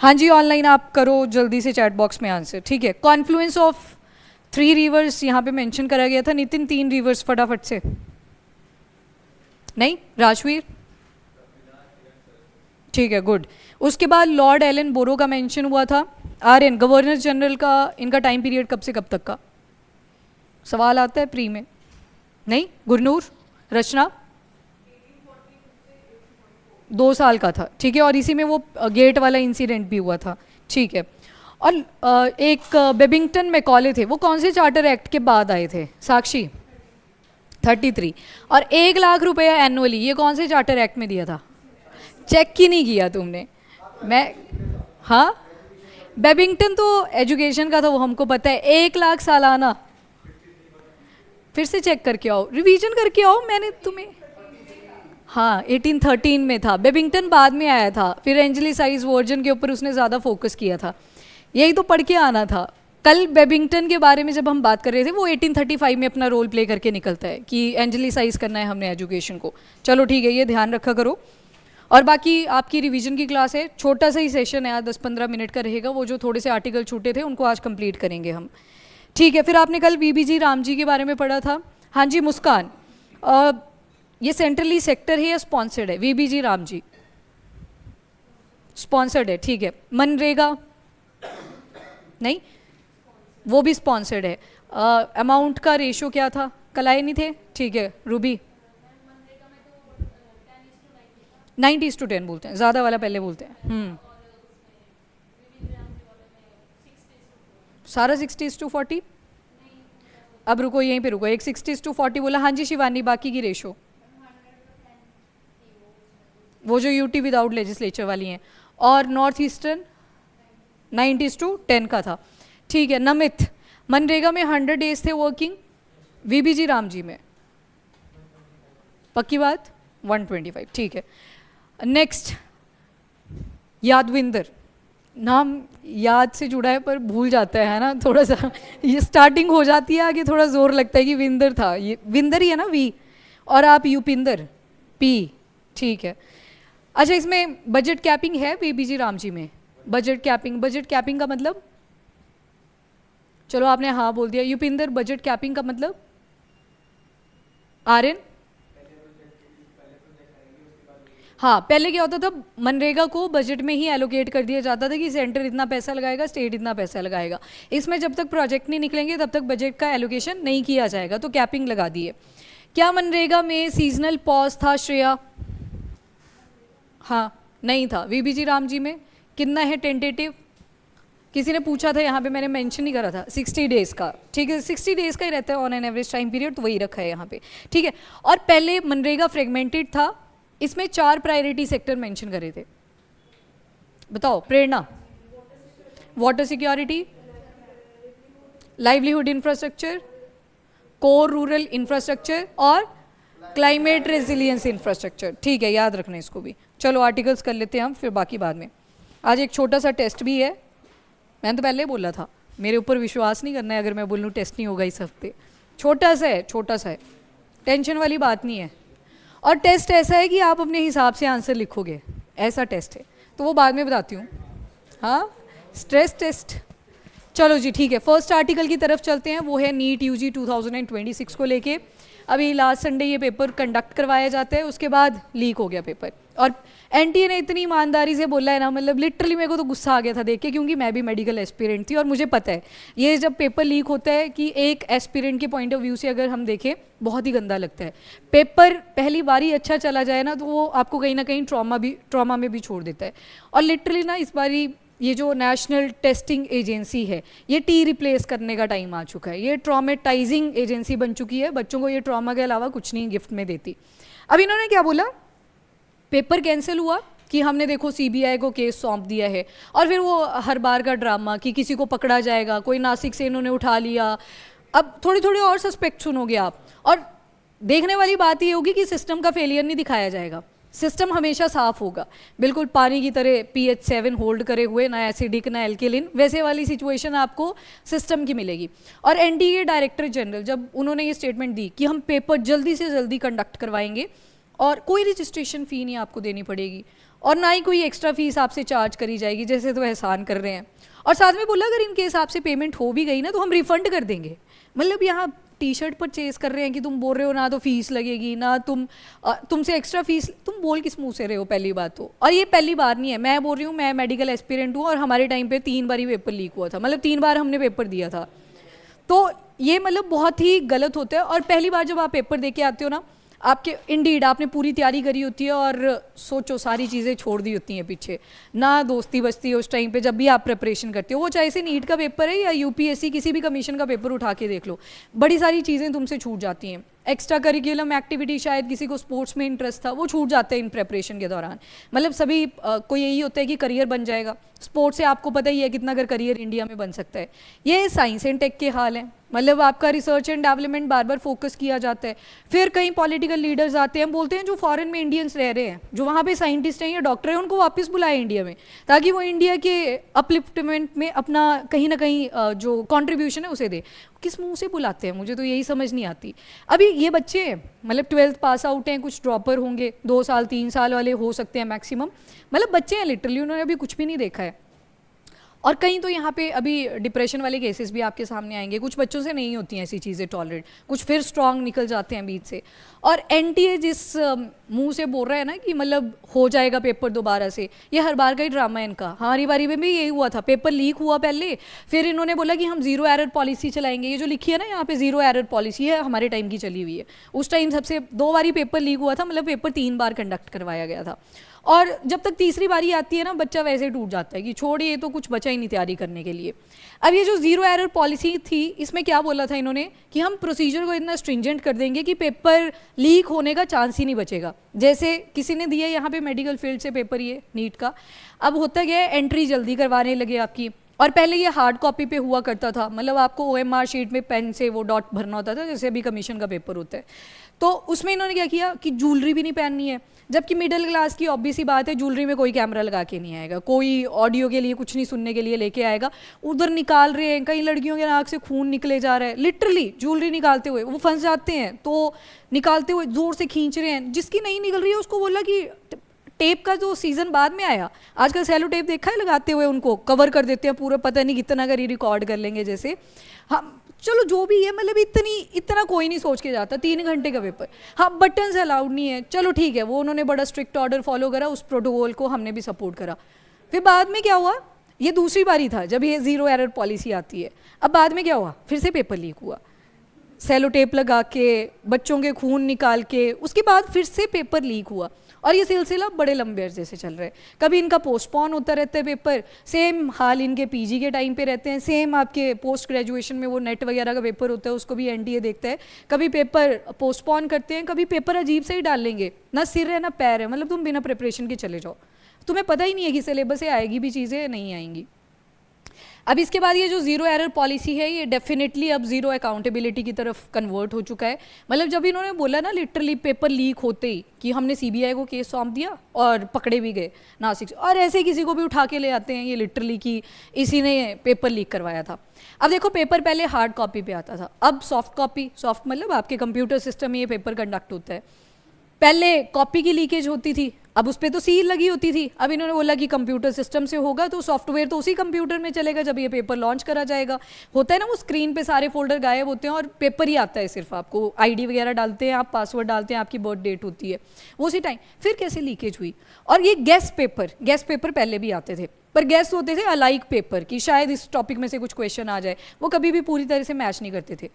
हाँ जी, ऑनलाइन आप करो जल्दी से चैट बॉक्स में आंसर, ठीक है। कॉन्फ्लुएंस ऑफ 3 रिवर्स यहाँ पे मेंशन करा गया था। नितिन 3 रिवर्स फटाफट से। नहीं, राजवीर, ठीक है, गुड। उसके बाद लॉर्ड एलन बोरो का मेंशन हुआ था। आर्यन, गवर्नर जनरल का इनका टाइम पीरियड कब से कब तक का सवाल आता है प्री में? नहीं। गुरनूर, रचना, 2 साल का था, ठीक है, और इसी में वो गेट वाला इंसिडेंट भी हुआ था, ठीक है। और एक बेबिंगटन मैकॉले थे, वो कौन से चार्टर एक्ट के बाद आए थे? साक्षी, 33। और 1 लाख रुपया एनुअली, ये कौन से चार्टर एक्ट में दिया था? चेक ही नहीं किया तुमने। मैं, हाँ, बेबिंगटन तो एजुकेशन का था, वो हमको पता है। 1 लाख सालाना, फिर से चेक करके आओ, रिवीजन करके आओ, मैंने तुम्हें, हाँ 1813 में था। बेबिंगटन बाद में आया था, फिर एंजेलिसाइज वर्जन के ऊपर उसने ज़्यादा फोकस किया था। यही तो पढ़ के आना था। कल बेबिंगटन के बारे में जब हम बात कर रहे थे, वो 1835 में अपना रोल प्ले करके निकलता है कि एंजेलिसाइज करना है हमने एजुकेशन को। चलो ठीक है, ये ध्यान रखा करो। और बाकी आपकी रिवीजन की क्लास है, छोटा सा ही सेशन है, आज 10-15 मिनट का रहेगा। वो जो थोड़े से आर्टिकल छूटे थे उनको आज कंप्लीट करेंगे हम, ठीक है। फिर आपने कल वीबीजी राम जी के बारे में पढ़ा था। हाँ जी मुस्कान, ये सेंट्रली सेक्टर है या स्पॉन्सर्ड है? वीबीजी राम जी स्पॉन्सर्ड है, ठीक है। मनरेगा, नहीं, वो भी स्पॉन्सर्ड है। अमाउंट का रेशो क्या था? कल आए नहीं थे, ठीक है। रूबी, 90:10 बोलते हैं, ज़्यादा वाला पहले बोलते हैं। सारा 60:40। अब रुको, यहीं पे रुको, एक 60:40 बोला। हाँ जी शिवानी, बाकी की रेशो वो जो यूटी विदाउट लेजिस्लेचर वाली हैं। और नॉर्थ ईस्टर्न 90:10 का था, ठीक है। नमित, मनरेगा में 100 डेज थे वर्किंग, वीबीजी राम जी में पक्की बात 125, ठीक है। नेक्स्ट, यादविंदर, नाम याद से जुड़ा है पर भूल जाता है ना थोड़ा सा, ये स्टार्टिंग हो जाती है आगे थोड़ा जोर लगता है कि विंदर था, ये विंदर ही है ना वी, और आप यूपिंदर पी, ठीक है। अच्छा, इसमें बजट कैपिंग है वीबीजी राम जी में? बजट कैपिंग का मतलब, चलो आपने हाँ बोल दिया। यूपिंदर, बजट कैपिंग का मतलब? आर्यन, हाँ, पहले क्या होता था, मनरेगा को बजट में ही एलोकेट कर दिया जाता था कि सेंटर इतना पैसा लगाएगा, स्टेट इतना पैसा लगाएगा। इसमें जब तक प्रोजेक्ट नहीं निकलेंगे तब तक बजट का एलोकेशन नहीं किया जाएगा, तो कैपिंग लगा दी है। क्या मनरेगा में सीजनल पॉज था श्रेया? हाँ, नहीं था। वीबीजी राम जी में कितना है टेंटेटिव? किसी ने पूछा था, यहाँ पे मैंने मेंशन नहीं करा था, 60 डेज़ का, ठीक है। 60 डेज़ का ही रहता है on an average time period, तो वही रखा है यहाँ पे, ठीक है। और पहले मनरेगा फ्रेगमेंटेड था, इसमें 4 प्रायोरिटी सेक्टर मेंशन करे थे, बताओ। Prerna, water security, livelihood infrastructure, core rural infrastructure और क्लाइमेट रेजिलियंस इंफ्रास्ट्रक्चर, ठीक है, याद रखना इसको भी। चलो आर्टिकल्स कर लेते हैं हम, फिर बाकी बाद में। आज एक छोटा सा टेस्ट भी है, मैंने तो पहले ही बोला था, मेरे ऊपर विश्वास नहीं करना है अगर मैं बोलूँ टेस्ट नहीं होगा इस हफ्ते। छोटा सा है, टेंशन वाली बात नहीं है। और टेस्ट ऐसा है कि आप अपने हिसाब से आंसर लिखोगे, ऐसा टेस्ट है, तो वो बाद में बताती हूँ। हाँ, स्ट्रेस टेस्ट। चलो जी ठीक है, फर्स्ट आर्टिकल की तरफ चलते हैं, वो है नीट यूजी 2026 को लेके। अभी लास्ट संडे ये पेपर कंडक्ट करवाया जाता है, उसके बाद लीक हो गया पेपर, और एनटीए ने इतनी ईमानदारी से बोला है ना, मतलब लिटरली मेरे को तो गुस्सा आ गया था देख के, क्योंकि मैं भी मेडिकल एस्पिरेंट थी और मुझे पता है ये जब पेपर लीक होता है कि एक एस्पिरेंट के पॉइंट ऑफ व्यू से अगर हम देखें बहुत ही गंदा लगता है। पेपर पहली बार ही अच्छा चला जाए ना तो वो आपको कहीं ना कहीं ट्रॉमा में भी छोड़ देता है। और लिटरली ना इस बारी ये जो नेशनल टेस्टिंग एजेंसी है ये टी रिप्लेस करने का टाइम आ चुका है, ये ट्रॉमेटाइजिंग एजेंसी बन चुकी है, बच्चों को ये ट्रॉमा के अलावा कुछ नहीं गिफ्ट में देती। अब इन्होंने क्या बोला, पेपर कैंसिल हुआ कि हमने देखो सीबीआई को केस सौंप दिया है, और फिर वो हर बार का ड्रामा कि किसी को पकड़ा जाएगा, कोई नासिक से इन्होंने उठा लिया, अब थोड़ी थोड़ी और सस्पेक्ट सुनोगे आप। और देखने वाली बात ये होगी कि सिस्टम का फेलियर नहीं दिखाया जाएगा, सिस्टम हमेशा साफ होगा, बिल्कुल पानी की तरह pH 7 होल्ड करे हुए, ना एसिडिक ना एल्केलिन, वैसे वाली सिचुएशन आपको सिस्टम की मिलेगी। और एनटीए डायरेक्टर जनरल जब उन्होंने ये स्टेटमेंट दी कि हम पेपर जल्दी से जल्दी कंडक्ट करवाएंगे और कोई रजिस्ट्रेशन फ़ी नहीं आपको देनी पड़ेगी, और ना ही कोई एक्स्ट्रा फीस आपसे चार्ज करी जाएगी, जैसे तो एहसान कर रहे हैं। और साथ में बोला अगर इनके हिसाब से पेमेंट हो भी गई ना तो हम रिफंड कर देंगे। मतलब यहाँ टी शर्ट परचेज कर रहे हैं कि तुम बोल रहे हो ना तो फीस लगेगी ना तुमसे एक्स्ट्रा फीस, तुम बोल किस मुंह से रहे हो पहली बात तो। और ये पहली बार नहीं है, मैं बोल रही हूँ, मैं मेडिकल एस्पिरेंट हूँ और हमारे टाइम पे 3 बार ही पेपर लीक हुआ था, मतलब 3 बार हमने पेपर दिया था। तो ये मतलब बहुत ही गलत होता है। और पहली बार जब आप पेपर दे के आते हो ना, आपके इंडीड आपने पूरी तैयारी करी होती है और सोचो सारी चीज़ें छोड़ दी होती हैं पीछे, ना दोस्ती बचती है उस टाइम पे जब भी आप प्रिपरेशन करते हो। वो चाहे से नीट का पेपर है या यूपीएससी किसी भी कमीशन का पेपर उठा के देख लो, बड़ी सारी चीज़ें तुमसे छूट जाती हैं। एक्स्ट्रा करिकुलम एक्टिविटी, शायद किसी को स्पोर्ट्स में इंटरेस्ट था, वो छूट जाते हैं इन प्रेपरेशन के दौरान। मतलब सभी को यही होता है कि करियर बन जाएगा स्पोर्ट्स से, आपको पता ही है कितना अगर करियर इंडिया में बन सकता है। ये साइंस एंड टेक के हाल हैं, मतलब आपका research and development bar bar focus किया जाता है। फिर कई पॉलिटिकल लीडर्स आते हैं, बोलते हैं जो फॉरेन में इंडियंस रह रहे हैं, जो वहाँ पे साइंटिस्ट हैं या डॉक्टर हैं, उनको वापस बुलाएं इंडिया में, ताकि वो इंडिया के अपलिफ्टमेंट में अपना कहीं ना कहीं जो कॉन्ट्रीब्यूशन है उसे दे। किस मुंह से बुलाते हैं, मुझे तो यही समझ नहीं आती। अभी ये बच्चे हैं, मतलब 12th पास आउट हैं, कुछ ड्रॉपर होंगे, 2 साल 3 साल वाले हो सकते हैं मैक्सिमम, मतलब बच्चे हैं लिटरली, उन्होंने अभी कुछ भी नहीं देखा है। और कहीं तो यहाँ पे अभी डिप्रेशन वाले केसेस भी आपके सामने आएंगे, कुछ बच्चों से नहीं होती हैं ऐसी चीज़ें टॉलरेट, कुछ फिर स्ट्रांग निकल जाते हैं बीच से। और एनटीए जिस मुंह से बोल रहा है ना कि मतलब हो जाएगा पेपर दोबारा से, ये हर बार का ही ड्रामा है इनका। हमारी बारी में भी यही हुआ था, पेपर लीक हुआ पहले, फिर इन्होंने बोला कि हम 0 एरर पॉलिसी चलाएंगे। ये जो लिखी है ना यहाँ पे 0 एरर पॉलिसी है, हमारे टाइम की चली हुई है। उस टाइम सबसे 2 बारी पेपर लीक हुआ था, मतलब पेपर 3 बार कंडक्ट करवाया गया था। और जब तक तीसरी बारी आती है ना, बच्चा वैसे टूट जाता है कि छोड़िए, तो कुछ बचा ही नहीं तैयारी करने के लिए। अब ये जो 0 एरर पॉलिसी थी, इसमें क्या बोला था इन्होंने कि हम प्रोसीजर को इतना स्ट्रिंजेंट कर देंगे कि पेपर लीक होने का चांस ही नहीं बचेगा। जैसे किसी ने दिया यहाँ पे मेडिकल फील्ड से पेपर, ये नीट का, अब होता क्या है, एंट्री जल्दी करवाने लगे आपकी। और पहले ये हार्ड कॉपी पे हुआ करता था, मतलब आपको ओएमआर शीट में पेन से वो डॉट भरना होता था, जैसे अभी कमीशन का पेपर होता है। तो उसमें इन्होंने क्या किया कि ज्वेलरी भी नहीं पहननी है, जबकि मिडिल क्लास की ऑब्वियस सी बात है, ज्वेलरी में कोई कैमरा लगा के नहीं आएगा, कोई ऑडियो के लिए कुछ नहीं सुनने के लिए लेके आएगा। उधर निकाल रहे हैं, कई लड़कियों के नाक से खून निकले जा रहा है, लिटरली ज्वेलरी निकालते हुए वो फंस जाते हैं, तो निकालते हुए जोर से खींच रहे हैं। जिसकी नहीं निकल रही है उसको बोला कि टेप का जो सीजन बाद में आया, आजकल सेलो टेप देखा है लगाते हुए, उनको कवर कर देते हैं पूरा, पता नहीं कितना कर रिकॉर्ड कर लेंगे जैसे। हम चलो जो भी है, मतलब इतना कोई नहीं सोच के जाता, 3 घंटे का पेपर। हाँ, बटन्स अलाउड नहीं है, चलो ठीक है, वो उन्होंने बड़ा स्ट्रिक्ट ऑर्डर फॉलो करा, उस प्रोटोकॉल को हमने भी सपोर्ट करा। फिर बाद में क्या हुआ, ये दूसरी बारी था जब ये 0 एरर पॉलिसी आती है। अब बाद में क्या हुआ, फिर से पेपर लीक हुआ, सेलो टेप लगा के, बच्चों के खून निकाल के, उसके बाद फिर से पेपर लीक हुआ। और ये सिलसिला बड़े लंबे अर्से से चल रहा है। कभी इनका पोस्टपोन होता रहता है पेपर, सेम हाल इनके पीजी के टाइम पे रहते हैं, सेम आपके पोस्ट ग्रेजुएशन में वो नेट वगैरह का पेपर होता है, उसको भी एनटीए देखता है। कभी पेपर पोस्टपोन करते हैं, कभी पेपर अजीब से ही डाल लेंगे, ना सिर है ना पैर है, मतलब तुम बिना प्रिपरेशन के चले जाओ, तुम्हें पता ही नहीं है कि सिलेबस से आएगी भी चीज़ें या नहीं आएंगी। अब इसके बाद ये जो 0 एरर पॉलिसी है, ये डेफिनेटली अब 0 अकाउंटेबिलिटी की तरफ कन्वर्ट हो चुका है। मतलब जब इन्होंने बोला ना लिटरली पेपर लीक होते ही कि हमने सीबीआई को केस सौंप दिया और पकड़े भी गए नासिक से, और ऐसे किसी को भी उठा के ले आते हैं ये लिटरली कि इसी ने पेपर लीक करवाया था। अब देखो, पेपर पहले हार्ड कॉपी पे आता था, अब सॉफ्ट कॉपी, सॉफ्ट मतलब आपके कंप्यूटर सिस्टम में ये पेपर कंडक्ट होता है। पहले कॉपी की लीकेज होती थी, अब उस पर तो सील लगी होती थी। अब इन्होंने बोला कि कंप्यूटर सिस्टम से होगा, तो सॉफ्टवेयर तो उसी कंप्यूटर में चलेगा जब ये पेपर लॉन्च करा जाएगा। होता है ना, वो स्क्रीन पे सारे फोल्डर गायब होते हैं और पेपर ही आता है, सिर्फ आपको आईडी वगैरह डालते हैं, आप पासवर्ड डालते हैं, आपकी बर्थ डेट होती है, वो उसी टाइम। फिर कैसे लीकेज हुई? और ये गैस पेपर पहले भी आते थे, पर गैस होते थे अलाइक पेपर कि शायद इस टॉपिक में से कुछ क्वेश्चन आ जाए, वो कभी भी पूरी तरह से मैच नहीं करते थे।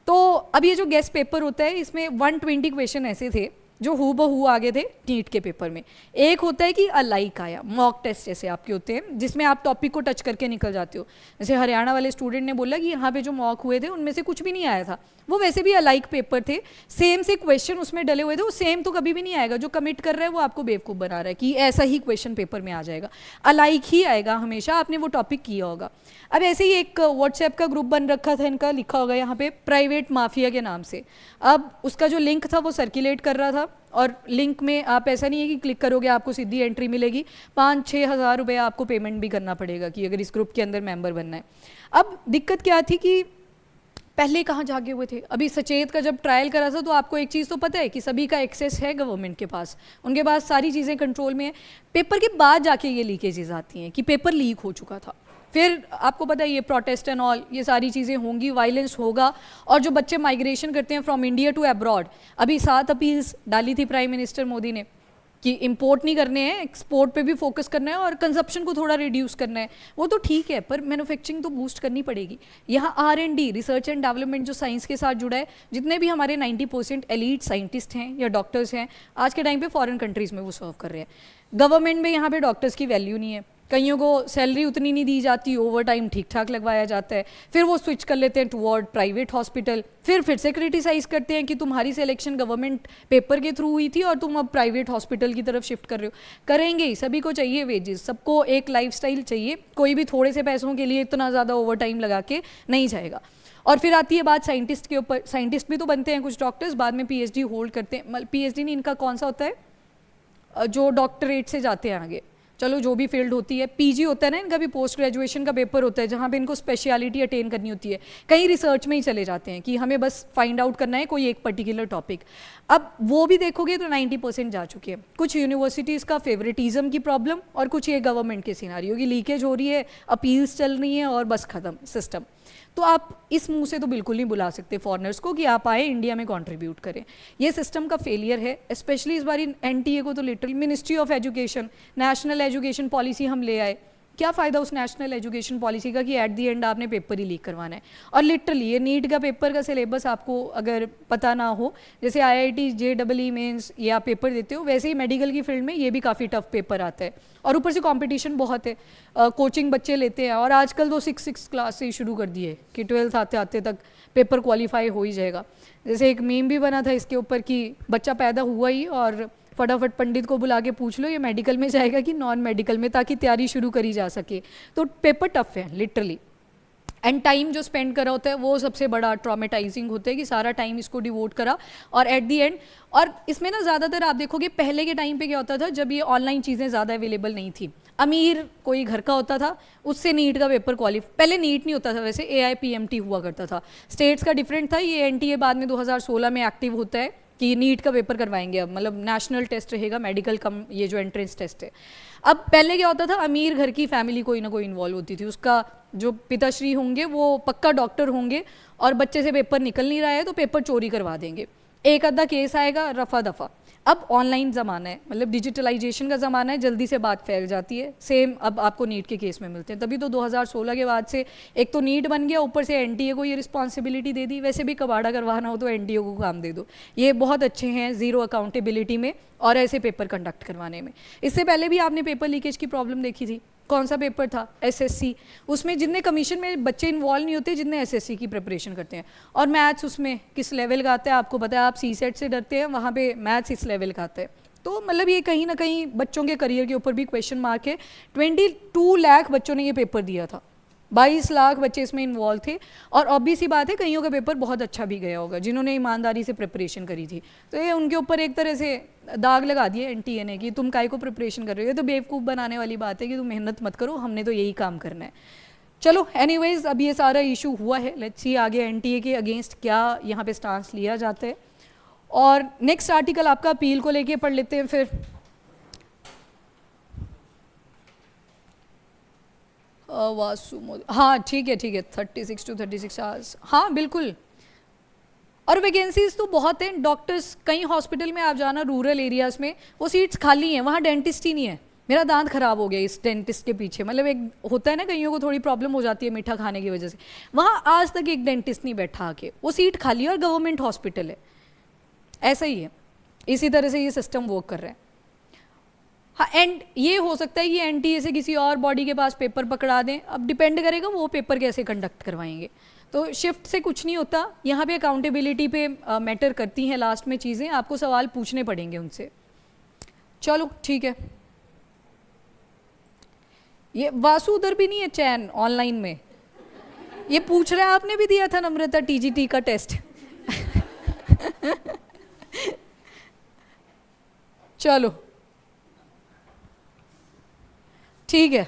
तो अब ये जो गैस पेपर होता है, इसमें 120 क्वेश्चन ऐसे थे जो हूबहू आगे थे नीट के पेपर में। एक होता है कि अलाइक आया, मॉक टेस्ट जैसे आपके होते हैं, जिसमें आप टॉपिक को टच करके निकल जाते हो। जैसे हरियाणा वाले स्टूडेंट ने बोला कि यहाँ पे जो मॉक हुए थे उनमें से कुछ भी नहीं आया था, वो वैसे भी अलाइक पेपर थे, सेम से क्वेश्चन उसमें डले हुए थे, वो सेम तो कभी भी नहीं आएगा। जो कमिट कर रहा है वो आपको बेवकूफ़ बना रहा है कि ऐसा ही क्वेश्चन पेपर में आ जाएगा, अलाइक ही आएगा हमेशा, आपने वो टॉपिक किया होगा। अब ऐसे ही एक व्हाट्सएप का ग्रुप बन रखा था इनका, लिखा होगा यहाँ पे प्राइवेट माफिया के नाम से। अब उसका जो लिंक था वो सर्कुलेट कर रहा था, और लिंक में आप ऐसा नहीं है कि क्लिक करोगे आपको सीधी एंट्री मिलेगी, 5-6 हज़ार रुपये आपको पेमेंट भी करना पड़ेगा कि अगर इस ग्रुप के अंदर मेंबर बनना है। अब दिक्कत क्या थी कि पहले कहाँ जागे हुए थे? अभी सचेत का जब ट्रायल करा था तो आपको एक चीज़ तो पता है कि सभी का एक्सेस है गवर्नमेंट के पास, उनके पास सारी चीज़ें कंट्रोल में है। पेपर के बाद जाके ये लीकेजेस आती हैं कि पेपर लीक हो चुका था, फिर आपको पता है ये प्रोटेस्ट एंड ऑल, ये सारी चीज़ें होंगी, वायलेंस होगा। और जो बच्चे माइग्रेशन करते हैं फ्रॉम इंडिया टू अब्रॉड, अभी 7 अपील्स डाली थी प्राइम मिनिस्टर मोदी ने कि इंपोर्ट नहीं करने हैं, एक्सपोर्ट पे भी फोकस करना है और कंजप्शन को थोड़ा रिड्यूस करना है। वो तो ठीक है, पर मैन्युफैक्चरिंग तो बूस्ट करनी पड़ेगी। यहाँ R&D, रिसर्च एंड डेवलपमेंट, जो साइंस के साथ जुड़ा है, जितने भी हमारे 90% एलीट साइंटिस्ट हैं या डॉक्टर्स हैं आज के टाइम पे फॉरेन कंट्रीज़ में वो सर्व कर रहे हैं। गवर्नमेंट में यहाँ पे डॉक्टर्स की वैल्यू नहीं है, कईयों को सैलरी उतनी नहीं दी जाती, ओवर टाइम ठीक ठाक लगवाया जाता है, फिर वो स्विच कर लेते हैं टुवर्ड प्राइवेट हॉस्पिटल, फिर से क्रिटिसाइज़ करते हैं कि तुम्हारी सिलेक्शन गवर्नमेंट पेपर के थ्रू हुई थी और तुम अब प्राइवेट हॉस्पिटल की तरफ शिफ्ट कर रहे हो। करेंगे ही, सभी को चाहिए वेजेस, सबको एक लाइफस्टाइल चाहिए, कोई भी थोड़े से पैसों के लिए इतना ज़्यादा ओवर टाइम लगा के नहीं जाएगा। और फिर आती है बात साइंटिस्ट के ऊपर। साइंटिस्ट भी तो बनते हैं कुछ डॉक्टर्स, बाद में PhD होल्ड करते हैं। PhD नहीं, इनका कौन सा होता है जो डॉक्टरेट से जाते हैं आगे, चलो जो भी फील्ड होती है, PG होता है ना इनका भी, पोस्ट ग्रेजुएशन का पेपर होता है जहाँ पे इनको स्पेशलिटी अटेन करनी होती है। कहीं रिसर्च में ही चले जाते हैं कि हमें बस फाइंड आउट करना है कोई एक पर्टिकुलर टॉपिक। अब वो भी देखोगे तो 90% जा चुके हैं। कुछ यूनिवर्सिटीज़ का फेवरेटिज्म की प्रॉब्लम और कुछ ये गवर्नमेंट के सिनारियो की लीकेज हो रही है, अपील्स चल रही हैं और बस ख़त्म सिस्टम। तो आप इस मुंह से तो बिल्कुल नहीं बुला सकते फॉरेनर्स को कि आप आए इंडिया में कंट्रीब्यूट करें। ये सिस्टम का फेलियर है, स्पेशली इस बारी NTA को तो literally ministry of education, national education policy हम ले आए। क्या फ़ायदा उस नेशनल एजुकेशन पॉलिसी का कि एट दी एंड आपने पेपर ही लीक करवाना है। और लिटरली ये नीट का पेपर का सिलेबस आपको अगर पता ना हो, जैसे IIT JEE मेंस ये आप पेपर देते हो, वैसे ही मेडिकल की फील्ड में ये भी काफ़ी टफ पेपर आता है और ऊपर से कंपटीशन बहुत है। कोचिंग बच्चे लेते हैं और आजकल तो 6 क्लास से ही शुरू कर दिए कि 12th आते आते तक पेपर क्वालिफाई हो ही जाएगा। जैसे एक मीम भी बना था इसके ऊपर कि बच्चा पैदा हुआ ही और फटाफट पंडित को बुला के पूछ लो ये मेडिकल में जाएगा कि नॉन मेडिकल में, ताकि तैयारी शुरू करी जा सके। तो पेपर टफ है लिटरली, एंड टाइम जो स्पेंड करा होता है वो सबसे बड़ा ट्रॉमेटाइजिंग होता है कि सारा टाइम इसको डिवोट करा और एट दी एंड। और इसमें ना ज़्यादातर आप देखोगे पहले के टाइम पे क्या होता था, जब ये ऑनलाइन चीज़ें ज़्यादा अवेलेबल नहीं थी, अमीर कोई घर का होता था उससे नीट का पेपर पहले नीट नहीं होता था, वैसे AIPMT हुआ करता था, स्टेट्स का डिफरेंट था। ये NTA बाद में 2016 में एक्टिव होता है कि नीट का पेपर करवाएंगे अब, मतलब नेशनल टेस्ट रहेगा, मेडिकल कम ये जो एंट्रेंस टेस्ट है। अब पहले क्या होता था, अमीर घर की फैमिली कोई ना कोई इन्वॉल्व होती थी, उसका जो पिताश्री होंगे वो पक्का डॉक्टर होंगे और बच्चे से पेपर निकल नहीं रहा है तो पेपर चोरी करवा देंगे, एक आधा केस आएगा, रफा दफा। अब ऑनलाइन ज़माना है, मतलब डिजिटलाइजेशन का ज़माना है, जल्दी से बात फैल जाती है। सेम अब आपको नीट के केस में मिलते हैं, तभी तो 2016 के बाद से एक तो नीट बन गया, ऊपर से NTA को ये रिस्पॉन्सिबिलिटी दे दी। वैसे भी कबाड़ा करवाना हो तो NTA को काम दे दो, ये बहुत अच्छे हैं ज़ीरो अकाउंटेबिलिटी में और ऐसे पेपर कंडक्ट करवाने में। इससे पहले भी आपने पेपर लीकेज की प्रॉब्लम देखी थी, कौन सा पेपर था, SSC, उसमें जितने कमीशन में बच्चे इन्वॉल्व नहीं होते जितने SSC की प्रिपरेशन करते हैं। और मैथ्स उसमें किस लेवल का आता है आपको पता है, आप CSET से डरते हैं, वहाँ पे मैथ्स इस लेवल का आता है। तो मतलब ये कहीं ना कहीं बच्चों के करियर के ऊपर भी क्वेश्चन मार्क है। 22 लाख बच्चों ने ये पेपर दिया था, 22 लाख बच्चे इसमें इन्वॉल्व थे और ऑब्वियस सी बात है कईयों का पेपर बहुत अच्छा भी गया होगा जिन्होंने ईमानदारी से प्रिपरेशन करी थी। तो ये उनके ऊपर एक तरह से दाग लगा दिए NTA ने कि तुम काय को प्रिपरेशन कर रहे हो। ये तो बेवकूफ़ बनाने वाली बात है कि तुम मेहनत मत करो, हमने तो यही काम करना है। चलो एनीवेज, अब ये सारा इशू हुआ है, लेट्स सी आगे NTA के अगेंस्ट क्या यहाँ पे स्टांस लिया जाता है। और नेक्स्ट आर्टिकल आपका अपील को लेके पढ़ लेते हैं फिर। वासु मोदी, हाँ ठीक है 36 to 36 आवर्स, हाँ बिल्कुल। और वैकेंसीज तो बहुत हैं, डॉक्टर्स कई हॉस्पिटल में आप जाना रूरल एरियाज़ में, वो सीट्स खाली हैं, वहाँ डेंटिस्ट ही नहीं है। मेरा दांत खराब हो गया इस डेंटिस्ट के पीछे, मतलब एक होता है ना कईयों को थोड़ी प्रॉब्लम हो जाती है मीठा खाने की वजह से, वहाँ आज तक एक डेंटिस्ट नहीं बैठा आके, वो सीट खाली है और गवर्नमेंट हॉस्पिटल है। ऐसा ही है, इसी तरह से ये सिस्टम वर्क कर रहा है। हाँ, एंड ये हो सकता है कि NTA से किसी और बॉडी के पास पेपर पकड़ा दें, अब डिपेंड करेगा वो पेपर कैसे कंडक्ट करवाएंगे। तो शिफ्ट से कुछ नहीं होता, यहाँ पे अकाउंटेबिलिटी पे मैटर करती हैं लास्ट में चीज़ें, आपको सवाल पूछने पड़ेंगे उनसे। चलो ठीक है, ये वासु उधर भी नहीं है चैन ऑनलाइन में, ये पूछ रहा है आपने भी दिया था नम्रता TGT का टेस्ट। चलो ठीक है,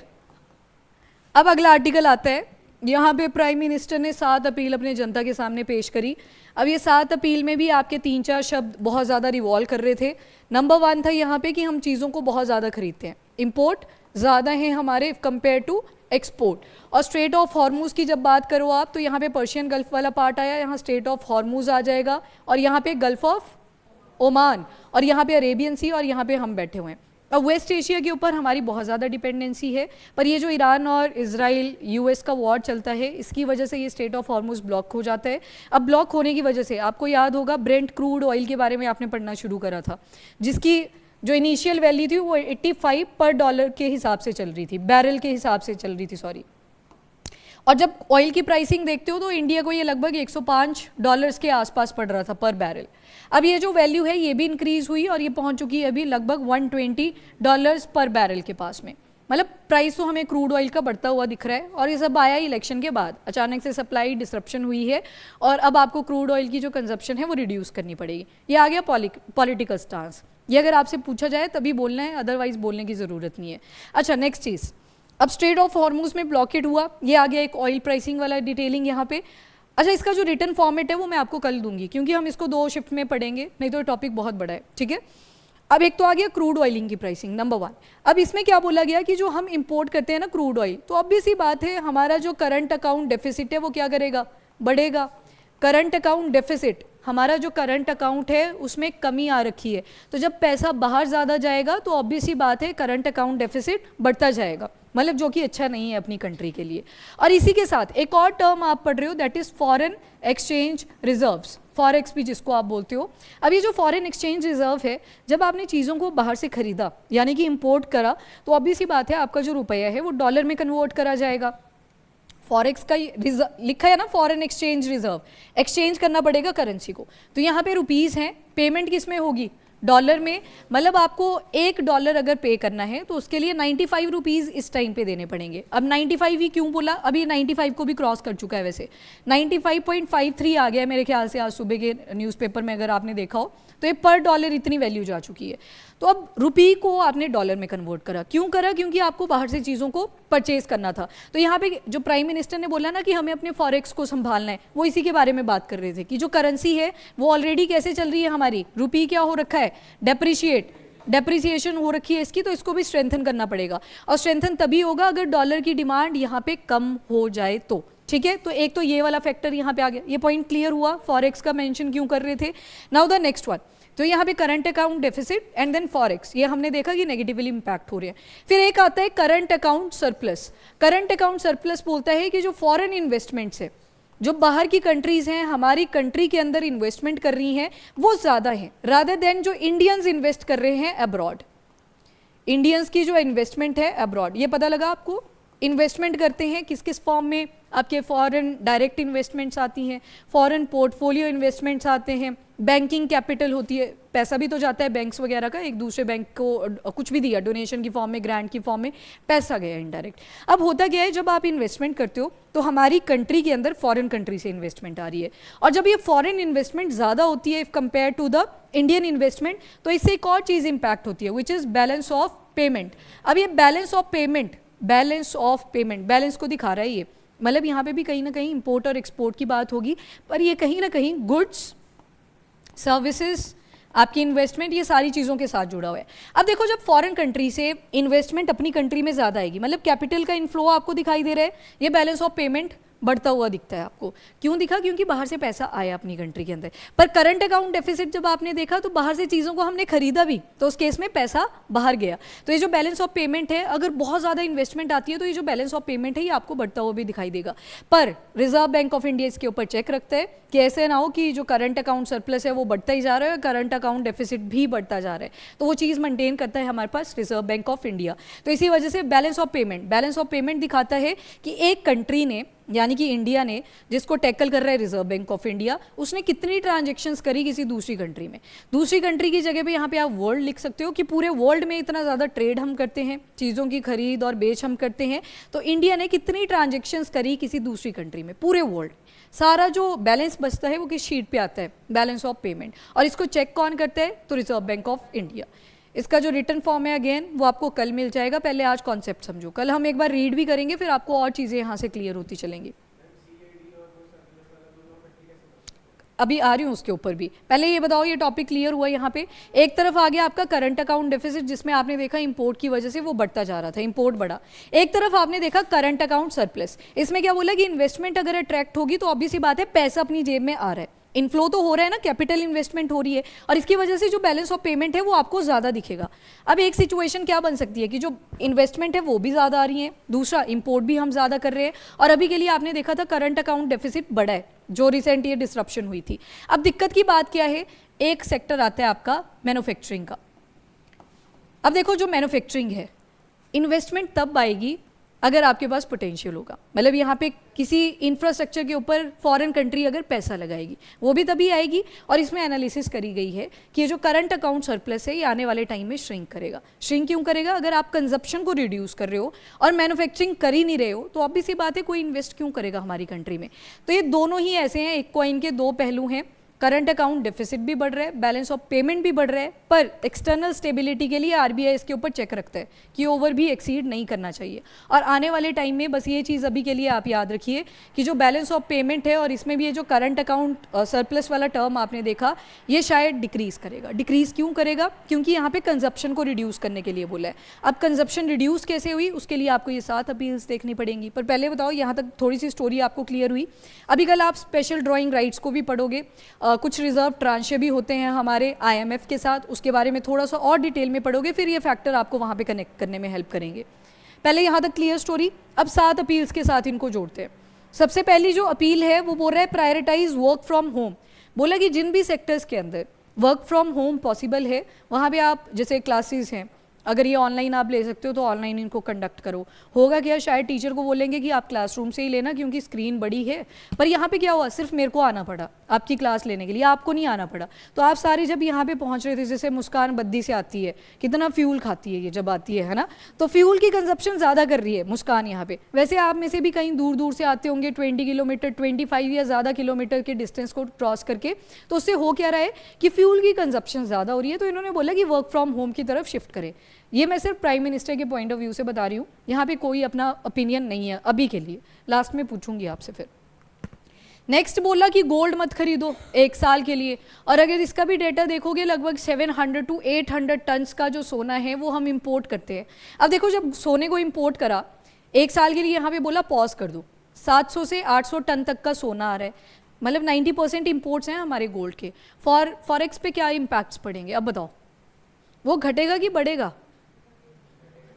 अब अगला आर्टिकल आता है यहाँ पे प्राइम मिनिस्टर ने 7 अपील अपने जनता के सामने पेश करी। अब ये 7 अपील में भी आपके 3-4 शब्द बहुत ज़्यादा रिवॉल्व कर रहे थे। नंबर 1 था यहाँ पे कि हम चीज़ों को बहुत ज़्यादा खरीदते हैं, इम्पोर्ट ज़्यादा हैं हमारे कंपेयर टू एक्सपोर्ट। और स्ट्रेट ऑफ हॉर्मूज़ की जब बात करो आप, तो यहाँ पे पर्शियन गल्फ वाला पार्ट आया, यहाँ स्ट्रेट ऑफ हॉर्मूज़ आ जाएगा, और यहाँ पे गल्फ ऑफ ओमान, और यहाँ पे अरेबियन सी, और यहाँ पे हम बैठे हुए हैं। अब वेस्ट एशिया के ऊपर हमारी बहुत ज़्यादा डिपेंडेंसी है, पर ये जो ईरान और इजराइल यूएस का वॉर चलता है, इसकी वजह से ये स्ट्रेट ऑफ हॉर्मूज ब्लॉक हो जाता है। अब ब्लॉक होने की वजह से आपको याद होगा ब्रेंट क्रूड ऑयल के बारे में आपने पढ़ना शुरू करा था, जिसकी जो इनिशियल वैल्यू थी वो 85 पर डॉलर के हिसाब से चल रही थी, बैरल के हिसाब से चल रही थी, सॉरी। और जब ऑयल की प्राइसिंग देखते हो तो इंडिया को ये लगभग 105 डॉलर्स के आसपास पड़ रहा था पर बैरल। अब ये जो वैल्यू है ये भी इंक्रीज़ हुई और ये पहुंच चुकी है अभी लगभग 120 डॉलर्स पर बैरल के पास में। मतलब प्राइस तो हमें क्रूड ऑयल का बढ़ता हुआ दिख रहा है, और ये सब आया इलेक्शन के बाद, अचानक से सप्लाई डिसरप्शन हुई है और अब आपको क्रूड ऑयल की जो कंजप्शन है वो रिड्यूस करनी पड़ेगी। ये आ गया पॉलिटिकल स्टांस। ये अगर आपसे पूछा जाए तभी बोलना है, अदरवाइज बोलने की ज़रूरत नहीं है। अच्छा, नेक्स्ट चीज़, अब स्ट्रेट ऑफ हॉर्मूज में ब्लॉकेट हुआ, ये आ गया एक ऑयल प्राइसिंग वाला डिटेलिंग यहाँ पे। अच्छा, इसका जो रिटर्न फॉर्मेट है वो मैं आपको कल दूंगी, क्योंकि हम इसको 2 शिफ्ट में पढ़ेंगे, नहीं तो टॉपिक बहुत बड़ा है, ठीक है। अब एक तो आ गया क्रूड ऑयलिंग की प्राइसिंग, नंबर 1। अब इसमें क्या बोला गया कि जो हम इंपोर्ट करते हैं ना क्रूड ऑयल, तो ऑब्वियस सी बात है हमारा जो करंट अकाउंट डेफिसिट है वो क्या करेगा, बढ़ेगा। करंट अकाउंट डेफिसिट, हमारा जो करंट अकाउंट है उसमें कमी आ रखी है, तो जब पैसा बाहर ज़्यादा जाएगा तो ऑब्वियस सी बात है करंट अकाउंट डेफिसिट बढ़ता जाएगा, मतलब जो कि अच्छा नहीं है अपनी कंट्री के लिए। और इसी के साथ एक और टर्म आप पढ़ रहे हो, that is foreign exchange reserves, forex भी जिसको आप बोलते हो। अब ये जो फॉरेन एक्सचेंज रिजर्व है, जब आपने चीज़ों को बाहर से खरीदा यानी कि इंपोर्ट करा, तो ऑब्वियस सी बात है आपका जो रुपया है वो डॉलर में कन्वर्ट करा जाएगा। फॉरेक्स का लिखा है ना, फॉरेन एक्सचेंज रिजर्व, एक्सचेंज करना पड़ेगा करेंसी को। तो यहाँ पे रुपीज़ हैं, पेमेंट किस में होगी, डॉलर में। मतलब आपको $1 अगर पे करना है तो उसके लिए 95 रुपीज़ इस टाइम पे देने पड़ेंगे। अब 95 ही क्यों बोला, अभी 95 को भी क्रॉस कर चुका है, वैसे 95.53 आ गया मेरे ख्याल से आज सुबह के न्यूज़पेपर में, अगर आपने देखा हो तो ये पर डॉलर इतनी वैल्यू जा चुकी है। तो अब रुपी को आपने डॉलर में कन्वर्ट करा, क्यों करा, क्योंकि आपको बाहर से चीज़ों को परचेज करना था। तो यहाँ पे जो प्राइम मिनिस्टर ने बोला ना कि हमें अपने फॉरेक्स को संभालना है, वो इसी के बारे में बात कर रहे थे कि जो करेंसी है वो ऑलरेडी कैसे चल रही है हमारी, रुपी क्या हो रखा है, डेप्रिसिएशन हो रखी है इसकी, तो इसको भी स्ट्रेंथन करना पड़ेगा। और स्ट्रेंथन तभी होगा अगर डॉलर की डिमांड यहाँ पे कम हो जाए तो, ठीक है। तो एक तो ये वाला फैक्टर यहाँ पे आ गया, ये पॉइंट क्लियर हुआ, फॉरेक्स का मेंशन क्यों कर रहे थे। नाउ द नेक्स्ट वन, तो यहाँ पे current account deficit and then forex, ये हमने देखा कि नेगेटिवली इंपैक्ट हो रहे हैं। फिर एक आता है current account surplus. Current account surplus बोलता है कि जो फॉरेन इन्वेस्टमेंट्स है, जो बाहर की कंट्रीज हैं हमारी कंट्री के अंदर इन्वेस्टमेंट कर रही हैं, वो ज़्यादा हैं रादर देन जो इंडियंस इन्वेस्ट कर रहे हैं अब्रॉड। इंडियंस की जो इन्वेस्टमेंट है अब्रॉड, ये पता लगा आपको। इन्वेस्टमेंट करते हैं किस किस फॉर्म में, आपके फॉरेन डायरेक्ट इन्वेस्टमेंट्स आती हैं, फॉरेन पोर्टफोलियो इन्वेस्टमेंट्स आते हैं, बैंकिंग कैपिटल होती है, पैसा भी तो जाता है बैंक्स वगैरह का, एक दूसरे बैंक को कुछ भी दिया डोनेशन की फॉर्म में, ग्रांट की फॉर्म में, पैसा गया इनडायरेक्ट। अब होता क्या है, जब आप इन्वेस्टमेंट करते हो तो हमारी कंट्री के अंदर फॉरेन कंट्री से इन्वेस्टमेंट आ रही है, और जब ये फॉरेन इन्वेस्टमेंट ज़्यादा होती है if compare to the Indian investment, तो इससे एक और चीज़ इंपैक्ट होती है which is balance of payment. अब ये बैलेंस ऑफ पेमेंट, बैलेंस को दिखा रहा है ये, मतलब यहाँ पे भी कहीं ना कहीं इंपोर्ट और एक्सपोर्ट की बात होगी, पर ये कहीं ना कहीं गुड्स, सर्विसेज, आपकी इन्वेस्टमेंट, ये सारी चीज़ों के साथ जुड़ा हुआ है। अब देखो, जब फॉरेन कंट्री से इन्वेस्टमेंट अपनी कंट्री में ज़्यादा आएगी, मतलब कैपिटल का इनफ्लो आपको दिखाई दे रहा है, ये बैलेंस ऑफ पेमेंट बढ़ता हुआ दिखता है आपको। क्यों दिखा, क्योंकि बाहर से पैसा आया अपनी कंट्री के अंदर। पर करंट अकाउंट डेफिसिट जब आपने देखा तो बाहर से चीज़ों को हमने खरीदा भी, तो उस केस में पैसा बाहर गया। तो ये जो बैलेंस ऑफ पेमेंट है, अगर बहुत ज़्यादा इन्वेस्टमेंट आती है तो ये जो बैलेंस ऑफ पेमेंट है ये आपको बढ़ता हुआ भी दिखाई देगा। पर रिजर्व बैंक ऑफ इंडिया इसके ऊपर चेक रखता है कि ऐसे ना हो कि जो करंट अकाउंट सरप्लस है वो बढ़ता ही जा रहा है, करंट अकाउंट डेफिसिट भी बढ़ता जा रहा है, तो वो चीज़ मेंटेन करता है हमारे पास रिजर्व बैंक ऑफ इंडिया। तो इसी वजह से बैलेंस ऑफ पेमेंट दिखाता है कि एक कंट्री ने, यानी कि इंडिया ने, जिसको टैकल कर रहा है रिजर्व बैंक ऑफ इंडिया, उसने कितनी ट्रांजैक्शंस करी किसी दूसरी कंट्री में। दूसरी कंट्री की जगह पे यहाँ पे आप वर्ल्ड लिख सकते हो कि पूरे वर्ल्ड में इतना ज़्यादा ट्रेड हम करते हैं, चीज़ों की खरीद और बेच हम करते हैं, तो इंडिया ने कितनी ट्रांजैक्शंस करी किसी दूसरी कंट्री में, पूरे वर्ल्ड। सारा जो बैलेंस बचता है वो किस शीट पे आता है, बैलेंस ऑफ पेमेंट, और इसको चेक कौन करता है, तो रिजर्व बैंक ऑफ इंडिया। इसका जो रिटर्न फॉर्म है अगेन वो आपको कल मिल जाएगा, पहले आज कॉन्सेप्ट समझो, कल हम एक बार रीड भी करेंगे फिर आपको और चीज़ें यहाँ से क्लियर होती चलेंगी। अभी आ रही हूँ उसके ऊपर भी, पहले ये बताओ ये टॉपिक क्लियर हुआ यहाँ पे। एक तरफ आ गया आपका करंट अकाउंट डेफिसिट, जिसमें आपने देखा इंपोर्ट की वजह से वो बढ़ता जा रहा था, इंपोर्ट बढ़ा। एक तरफ आपने देखा करंट अकाउंट सरप्लस, इसमें क्या बोला कि इन्वेस्टमेंट अगर अट्रैक्ट होगी तो ऑब्वियस सी बात है पैसा अपनी जेब में आ रहा है, इनफ्लो तो हो रहा है ना, कैपिटल इन्वेस्टमेंट हो रही है, और इसकी वजह से जो बैलेंस ऑफ पेमेंट है वो आपको ज़्यादा दिखेगा। अब एक सिचुएशन क्या बन सकती है कि जो इन्वेस्टमेंट है वो भी ज़्यादा आ रही है, दूसरा इंपोर्ट भी हम ज़्यादा कर रहे हैं, और अभी के लिए आपने देखा था करंट अकाउंट डेफिसिट बढ़ा है, जो रिसेंट ये डिसरप्शन हुई थी। अब दिक्कत की बात क्या है, एक सेक्टर आता है आपका मैन्युफैक्चरिंग का। अब देखो जो मैन्युफैक्चरिंग है, इन्वेस्टमेंट तब आएगी अगर आपके पास पोटेंशियल होगा, मतलब यहाँ पे किसी इंफ्रास्ट्रक्चर के ऊपर फॉरेन कंट्री अगर पैसा लगाएगी वो भी तभी आएगी। और इसमें एनालिसिस करी गई है कि ये जो करंट अकाउंट सरप्लस है ये आने वाले टाइम में श्रिंक करेगा। श्रिंक क्यों करेगा, अगर आप कंजप्शन को रिड्यूस कर रहे हो और मैन्युफैक्चरिंग कर ही नहीं रहे हो तो ऑब्वियस सी बात है कोई इन्वेस्ट क्यों करेगा हमारी कंट्री में। तो ये दोनों ही ऐसे हैं, एक कॉइन के दो पहलू हैं, करंट अकाउंट डेफिसिट भी बढ़ रहा है, बैलेंस ऑफ पेमेंट भी बढ़ रहा है, पर एक्सटर्नल स्टेबिलिटी के लिए आरबीआई इसके ऊपर चेक रखता है कि ओवर भी एक्सीड नहीं करना चाहिए। और आने वाले टाइम में बस ये चीज़ अभी के लिए आप याद रखिए कि जो बैलेंस ऑफ पेमेंट है और इसमें भी ये जो करंट अकाउंट सरप्लस वाला टर्म आपने देखा ये शायद डिक्रीज़ करेगा। डिक्रीज़ क्यों करेगा, क्योंकि यहाँ पे कंजप्शन को रिड्यूस करने के लिए बोला है। अब कंजप्शन रिड्यूस कैसे हुई उसके लिए आपको ये 7 अपील्स देखनी पड़ेंगी। पर पहले बताओ यहाँ तक थोड़ी सी स्टोरी आपको क्लियर हुई। अभी कल आप स्पेशल ड्राइंग राइट्स को भी पढ़ोगे, कुछ रिजर्व ट्रांशे भी होते हैं हमारे आईएमएफ के साथ, उसके बारे में थोड़ा सा और डिटेल में पढ़ोगे, फिर ये फैक्टर आपको वहाँ पे कनेक्ट करने में हेल्प करेंगे। पहले यहाँ तक क्लियर स्टोरी। अब 7 अपील्स के साथ इनको जोड़ते हैं। सबसे पहली जो अपील है वो बोल रहा है प्रायोरिटाइज वर्क फ्रॉम होम। बोला कि जिन भी सेक्टर्स के अंदर वर्क फ्रॉम होम पॉसिबल है वहाँ पे आप, जैसे क्लासेस हैं अगर ये ऑनलाइन आप ले सकते हो तो ऑनलाइन इनको कंडक्ट करो। होगा क्या, शायद टीचर को बोलेंगे कि आप क्लासरूम से ही लेना क्योंकि स्क्रीन बड़ी है। पर यहाँ पे क्या हुआ, सिर्फ मेरे को आना पड़ा आपकी क्लास लेने के लिए, आपको नहीं आना पड़ा। तो आप सारे जब यहाँ पे पहुँच रहे थे, जैसे मुस्कान बद्दी से आती है, कितना फ्यूल खाती है ये जब आती है ना, तो फ्यूल की कंजप्शन ज़्यादा कर रही है मुस्कान यहाँ पे। वैसे आप में से भी कहीं दूर दूर से आते होंगे, 20 किलोमीटर 25 या ज़्यादा किलोमीटर के डिस्टेंस को क्रॉस करके, तो उससे हो क्या रहा है कि फ्यूल की कंजप्शन ज़्यादा हो रही है। तो इन्होंने बोला कि वर्क फ्रॉम होम की तरफ शिफ्ट करें। ये मैं सिर्फ प्राइम मिनिस्टर के पॉइंट ऑफ व्यू से बता रही हूँ, यहाँ पे कोई अपना ओपिनियन नहीं है अभी के लिए, लास्ट में पूछूंगी आपसे। फिर नेक्स्ट बोला कि गोल्ड मत खरीदो 1 साल के लिए, और अगर इसका भी डेटा देखोगे लगभग 700 to 800 टन्स का जो सोना है वो हम इंपोर्ट करते हैं। अब देखो जब सोने को इंपोर्ट करा 1 साल के लिए, यहाँ पे बोला पॉज कर दो, 700 से 800 टन तक का सोना आ रहा है, मतलब 90% इम्पोर्ट्स हैं हमारे गोल्ड के। फॉरेक्स पे क्या इम्पैक्ट्स पड़ेंगे अब बताओ, वो घटेगा कि बढ़ेगा?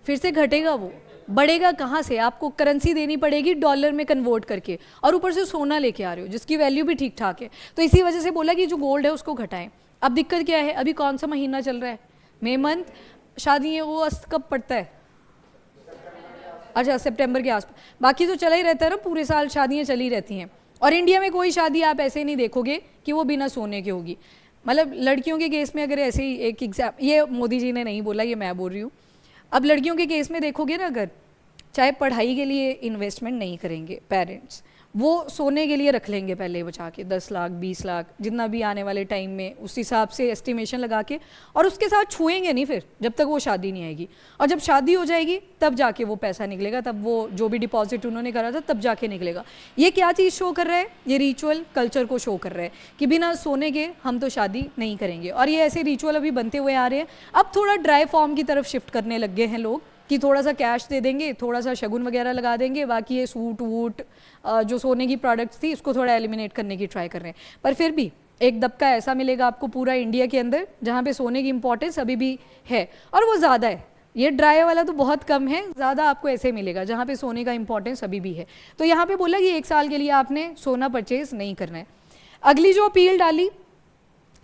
फिर से घटेगा, वो बढ़ेगा कहाँ से? आपको करेंसी देनी पड़ेगी डॉलर में कन्वर्ट करके, और ऊपर से सोना लेके आ रहे हो जिसकी वैल्यू भी ठीक ठाक है। तो इसी वजह से बोला कि जो गोल्ड है उसको घटाएं। अब दिक्कत क्या है, अभी कौन सा महीना चल रहा है, मई मंथ, शादी है वो कब पड़ता है? अच्छा सितंबर के आसपास, बाकी तो चला ही रहता है ना, पूरे साल शादियाँ चली रहती हैं। और इंडिया में कोई शादी आप ऐसे नहीं देखोगे कि वो बिना सोने के होगी। मतलब लड़कियों के केस में अगर ऐसे ही एक एग्जाम, ये मोदी जी ने नहीं बोला, ये मैं बोल रही हूँ। अब लड़कियों के केस में देखोगे ना, अगर चाहे पढ़ाई के लिए इन्वेस्टमेंट नहीं करेंगे पेरेंट्स, वो सोने के लिए रख लेंगे पहले बचा के 10 लाख 20 लाख जितना भी आने वाले टाइम में, उस हिसाब से एस्टिमेशन लगा के, और उसके साथ छुएंगे नहीं फिर जब तक वो शादी नहीं आएगी। और जब शादी हो जाएगी तब जाके वो पैसा निकलेगा, तब वो जो भी डिपॉजिट उन्होंने करा था तब जाके निकलेगा। ये क्या चीज़ शो कर रहा है, ये रिचुअल कल्चर को शो कर रहा है कि बिना सोने के हम तो शादी नहीं करेंगे। और ये ऐसे रिचुअल अभी बनते हुए आ रहे हैं। अब थोड़ा ड्राई फॉर्म की तरफ शिफ्ट करने लग गए हैं लोग कि थोड़ा सा कैश दे देंगे, थोड़ा सा शगुन वगैरह लगा देंगे, बाकी ये सूट वूट जो सोने की प्रोडक्ट्स थी इसको थोड़ा एलिमिनेट करने की ट्राई कर रहे हैं। पर फिर भी एक दबका ऐसा मिलेगा आपको पूरा इंडिया के अंदर जहाँ पे सोने की इंपॉर्टेंस अभी भी है, और वो ज़्यादा है। ये ड्राई वाला तो बहुत कम है, ज़्यादा आपको ऐसे मिलेगा जहाँ पे सोने का इंपॉर्टेंस अभी भी है। तो यहाँ पे बोला कि 1 साल के लिए आपने सोना परचेज नहीं करना है। अगली जो अपील डाली,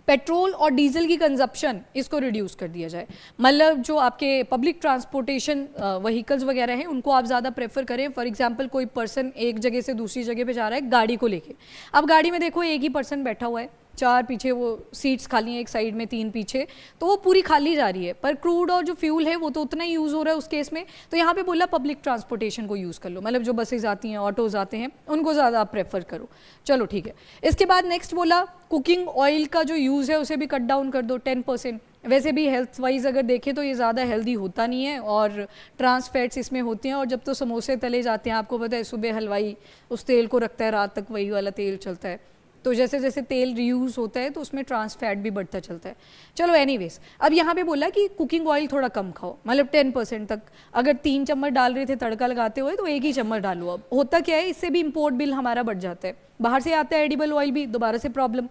पेट्रोल और डीजल की कंजप्शन इसको रिड्यूस कर दिया जाए। मतलब जो आपके पब्लिक ट्रांसपोर्टेशन व्हीकल्स वगैरह हैं उनको आप ज़्यादा प्रेफर करें। फॉर एग्जांपल कोई पर्सन एक जगह से दूसरी जगह पे जा रहा है गाड़ी को लेके, अब गाड़ी में देखो एक ही पर्सन बैठा हुआ है, 4 पीछे वो सीट्स खाली हैं, एक साइड में 3 पीछे, तो वो पूरी खाली जा रही है, पर क्रूड और जो फ्यूल है वो तो उतना ही यूज़ हो रहा है उस केस में। तो यहाँ पे बोला पब्लिक ट्रांसपोर्टेशन को यूज़ कर लो, मतलब जो बसेज आती हैं, ऑटोज़ आते हैं, उनको ज़्यादा आप प्रेफर करो। चलो ठीक है। इसके बाद नेक्स्ट बोला कुकिंग ऑयल का जो यूज़ है उसे भी कट डाउन कर दो 10%। वैसे भी हेल्थ वाइज अगर देखें तो ये ज़्यादा हेल्दी होता नहीं है और ट्रांस फैट्स इसमें होते हैं। और जब तो समोसे तले जाते हैं, आपको पता है सुबह हलवाई उस तेल को रखता है, रात तक वही वाला तेल चलता है, तो जैसे जैसे तेल रीयूज़ होता है तो उसमें ट्रांस फैट भी बढ़ता चलता है। चलो एनीवेज, अब यहाँ पे बोला कि कुकिंग ऑयल थोड़ा कम खाओ, मतलब 10% तक। अगर 3 चम्मच डाल रहे थे तड़का लगाते हुए तो 1 ही चम्मच डालो। अब होता क्या है, इससे भी इम्पोर्ट बिल हमारा बढ़ जाता है, बाहर से आता है एडिबल ऑयल भी, दोबारा से प्रॉब्लम।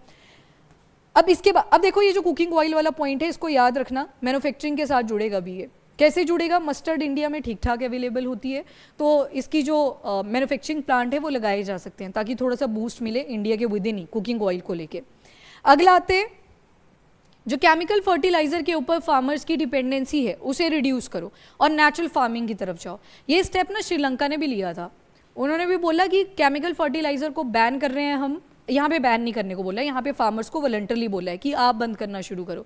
अब इसके बाद अब देखो, ये जो कुकिंग ऑयल वाला पॉइंट है इसको याद रखना, मैन्युफैक्चरिंग के साथ जुड़ेगा भी ये। कैसे जुड़ेगा? मस्टर्ड इंडिया में ठीक ठाक अवेलेबल होती है, तो इसकी जो मैन्युफैक्चरिंग प्लांट है वो लगाए जा सकते हैं ताकि थोड़ा सा बूस्ट मिले इंडिया के with in he cooking oil को लेके। अगला आते जो केमिकल फर्टिलाइजर के ऊपर फार्मर्स की डिपेंडेंसी है उसे रिड्यूस करो और नेचुरल फार्मिंग की तरफ जाओ। ये स्टेप ना श्रीलंका ने भी लिया था, उन्होंने भी बोला कि केमिकल फर्टिलाइजर को बैन कर रहे हैं हम, यहाँ पे बैन नहीं करने को बोला है, यहाँ पे फार्मर्स को वॉलंटरली बोला है कि आप बंद करना शुरू करो।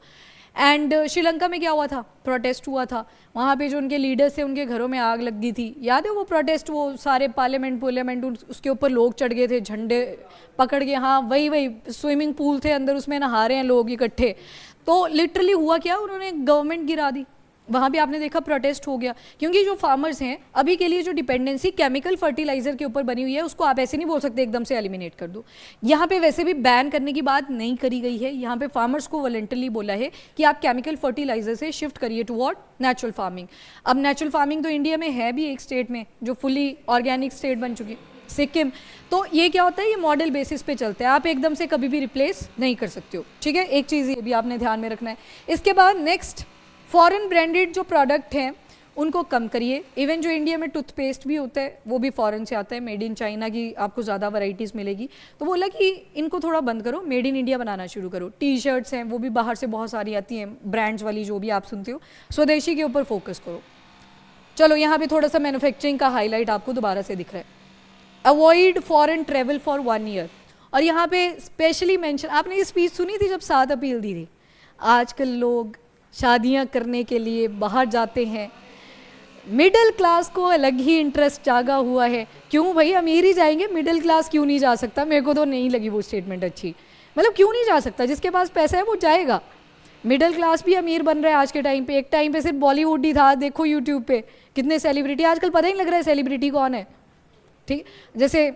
एंड श्रीलंका में क्या हुआ था, प्रोटेस्ट हुआ था, वहाँ पे जो उनके लीडर्स थे उनके घरों में आग लग गई थी, याद है वो प्रोटेस्ट, वो सारे पार्लियामेंट उसके ऊपर लोग चढ़ गए थे झंडे पकड़ के, हाँ वही स्विमिंग पूल थे अंदर, उसमें नहा रहे हैं लोग इकट्ठे। तो लिटरली हुआ क्या, उन्होंने गवर्नमेंट गिरा दी, वहाँ भी आपने देखा प्रोटेस्ट हो गया। क्योंकि जो फार्मर्स हैं अभी के लिए जो डिपेंडेंसी केमिकल फर्टिलाइजर के ऊपर बनी हुई है उसको आप ऐसे नहीं बोल सकते एकदम से एलिमिनेट कर दो। यहाँ पे वैसे भी बैन करने की बात नहीं करी गई है, यहाँ पे फार्मर्स को वॉलंटरली बोला है कि आप केमिकल फर्टिलाइजर से शिफ्ट करिए टुवर्ड नेचुरल फार्मिंग। अब नेचुरल फार्मिंग तो इंडिया में है भी एक स्टेट में जो फुली ऑर्गेनिक स्टेट बन चुकी है, सिक्किम। तो ये क्या होता है, ये मॉडल बेसिस पे चलते हैं, आप एकदम से कभी भी रिप्लेस नहीं कर सकते हो, ठीक है। एक चीज़ ये भी आपने ध्यान में रखना है। इसके बाद नेक्स्ट, फॉरेन ब्रांडेड जो प्रोडक्ट हैं उनको कम करिए। इवन जो इंडिया में टूथपेस्ट भी होता है वो भी फॉरेन से आता है, मेड इन चाइना की आपको ज़्यादा वैरायटीज़ मिलेगी। तो बोला कि इनको थोड़ा बंद करो, मेड इन इंडिया बनाना शुरू करो। टी शर्ट्स हैं वो भी बाहर से बहुत सारी आती हैं, ब्रांड्स वाली जो भी आप सुनते हो, स्वदेशी के ऊपर फोकस करो। चलो यहाँ पे थोड़ा सा मैन्युफैक्चरिंग का हाईलाइट आपको दोबारा से दिख रहा है। Avoid foreign travel for 1 year. और यहाँ पे स्पेशली मेंशन, आपने ये स्पीच सुनी थी जब 7 अपील दी थी, आजकल लोग शादियां करने के लिए बाहर जाते हैं, मिडिल क्लास को अलग ही इंटरेस्ट जागा हुआ है। क्यों भाई, अमीर ही जाएंगे, मिडिल क्लास क्यों नहीं जा सकता? मेरे को तो नहीं लगी वो स्टेटमेंट अच्छी, मतलब क्यों नहीं जा सकता? जिसके पास पैसा है वो जाएगा। मिडिल क्लास भी अमीर बन रहा है आज के टाइम पे, एक टाइम पे सिर्फ बॉलीवुड ही था, देखो यूट्यूब पे कितने सेलिब्रिटी, आजकल पता ही नहीं लग रहा है सेलिब्रिटी कौन है, ठीक। जैसे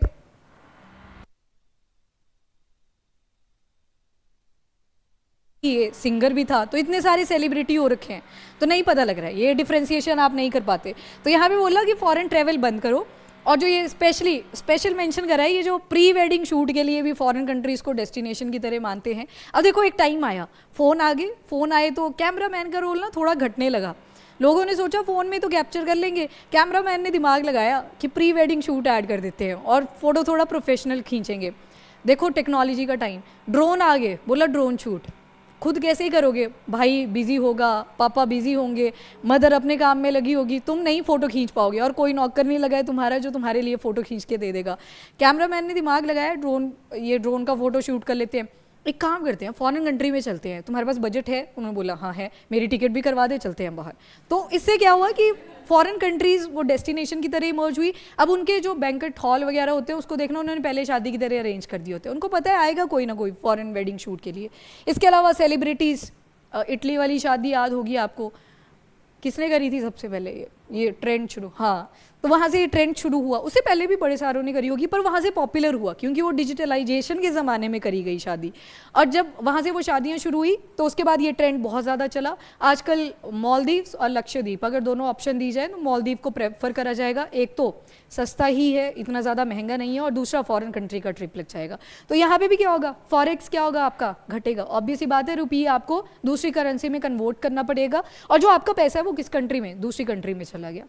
ये सिंगर भी था, तो इतने सारे सेलिब्रिटी हो रखे हैं तो नहीं पता लग रहा है, ये डिफ्रेंसिएशन आप नहीं कर पाते। तो यहाँ पे बोला कि फॉरेन ट्रैवल बंद करो। और जो ये स्पेशल मेंशन करा है, ये जो प्री वेडिंग शूट के लिए भी फॉरेन कंट्रीज़ को डेस्टिनेशन की तरह मानते हैं। अब देखो एक टाइम आया, फ़ोन आए तो कैमरा मैन का रोल ना थोड़ा घटने लगा। लोगों ने सोचा फ़ोन में तो कैप्चर कर लेंगे, कैमरा मैन ने दिमाग लगाया कि प्री वेडिंग शूट ऐड कर देते हैं और फोटो थोड़ा प्रोफेशनल खींचेंगे। देखो टेक्नोलॉजी का टाइम, ड्रोन आ गए, बोला ड्रोन शूट। खुद कैसे ही करोगे, भाई बिजी होगा, पापा बिजी होंगे, मदर अपने काम में लगी होगी, तुम नहीं फ़ोटो खींच पाओगे और कोई नौकर नहीं लगा है तुम्हारा जो तुम्हारे लिए फ़ोटो खींच के दे देगा। कैमरामैन ने दिमाग लगाया, ड्रोन का फ़ोटो शूट कर लेते हैं। एक काम करते हैं, फॉरेन कंट्री में चलते हैं, तुम्हारे पास बजट है? उन्होंने बोला हाँ है, मेरी टिकट भी करवा दे, चलते हैं बाहर। तो इससे क्या हुआ कि फॉरेन कंट्रीज़ वो डेस्टिनेशन की तरह इमर्ज हुई। अब उनके जो बैंकेट हॉल वगैरह होते हैं उसको देखना उन्होंने पहले शादी की तरह अरेंज कर दिए होते हैं, उनको पता है आएगा कोई ना कोई फॉरेन वेडिंग शूट के लिए। इसके अलावा सेलिब्रिटीज़, इटली वाली शादी याद होगी आपको, किसने करी थी सबसे पहले ये ट्रेंड शुरू? हाँ, तो वहाँ से ये ट्रेंड शुरू हुआ। उससे पहले भी बड़े सारों ने करी होगी, पर वहाँ से पॉपुलर हुआ क्योंकि वो डिजिटलाइजेशन के ज़माने में करी गई शादी। और जब वहाँ से वो शादियाँ शुरू हुई तो उसके बाद ये ट्रेंड बहुत ज़्यादा चला। आजकल मालदीव्स और लक्षद्वीप, अगर दोनों ऑप्शन दी जाए तो मालदीव को प्रेफर करा जाएगा। एक तो सस्ता ही है, इतना ज़्यादा महंगा नहीं है, और दूसरा फॉरेन कंट्री का ट्रिप लग जाएगा। तो यहाँ पे भी क्या होगा, फॉरेक्स क्या होगा आपका, घटेगा। ऑब्वियस सी बात है, रुपये आपको दूसरी करेंसी में कन्वर्ट करना पड़ेगा और जो आपका पैसा है वो किस कंट्री में, दूसरी कंट्री में चला गया।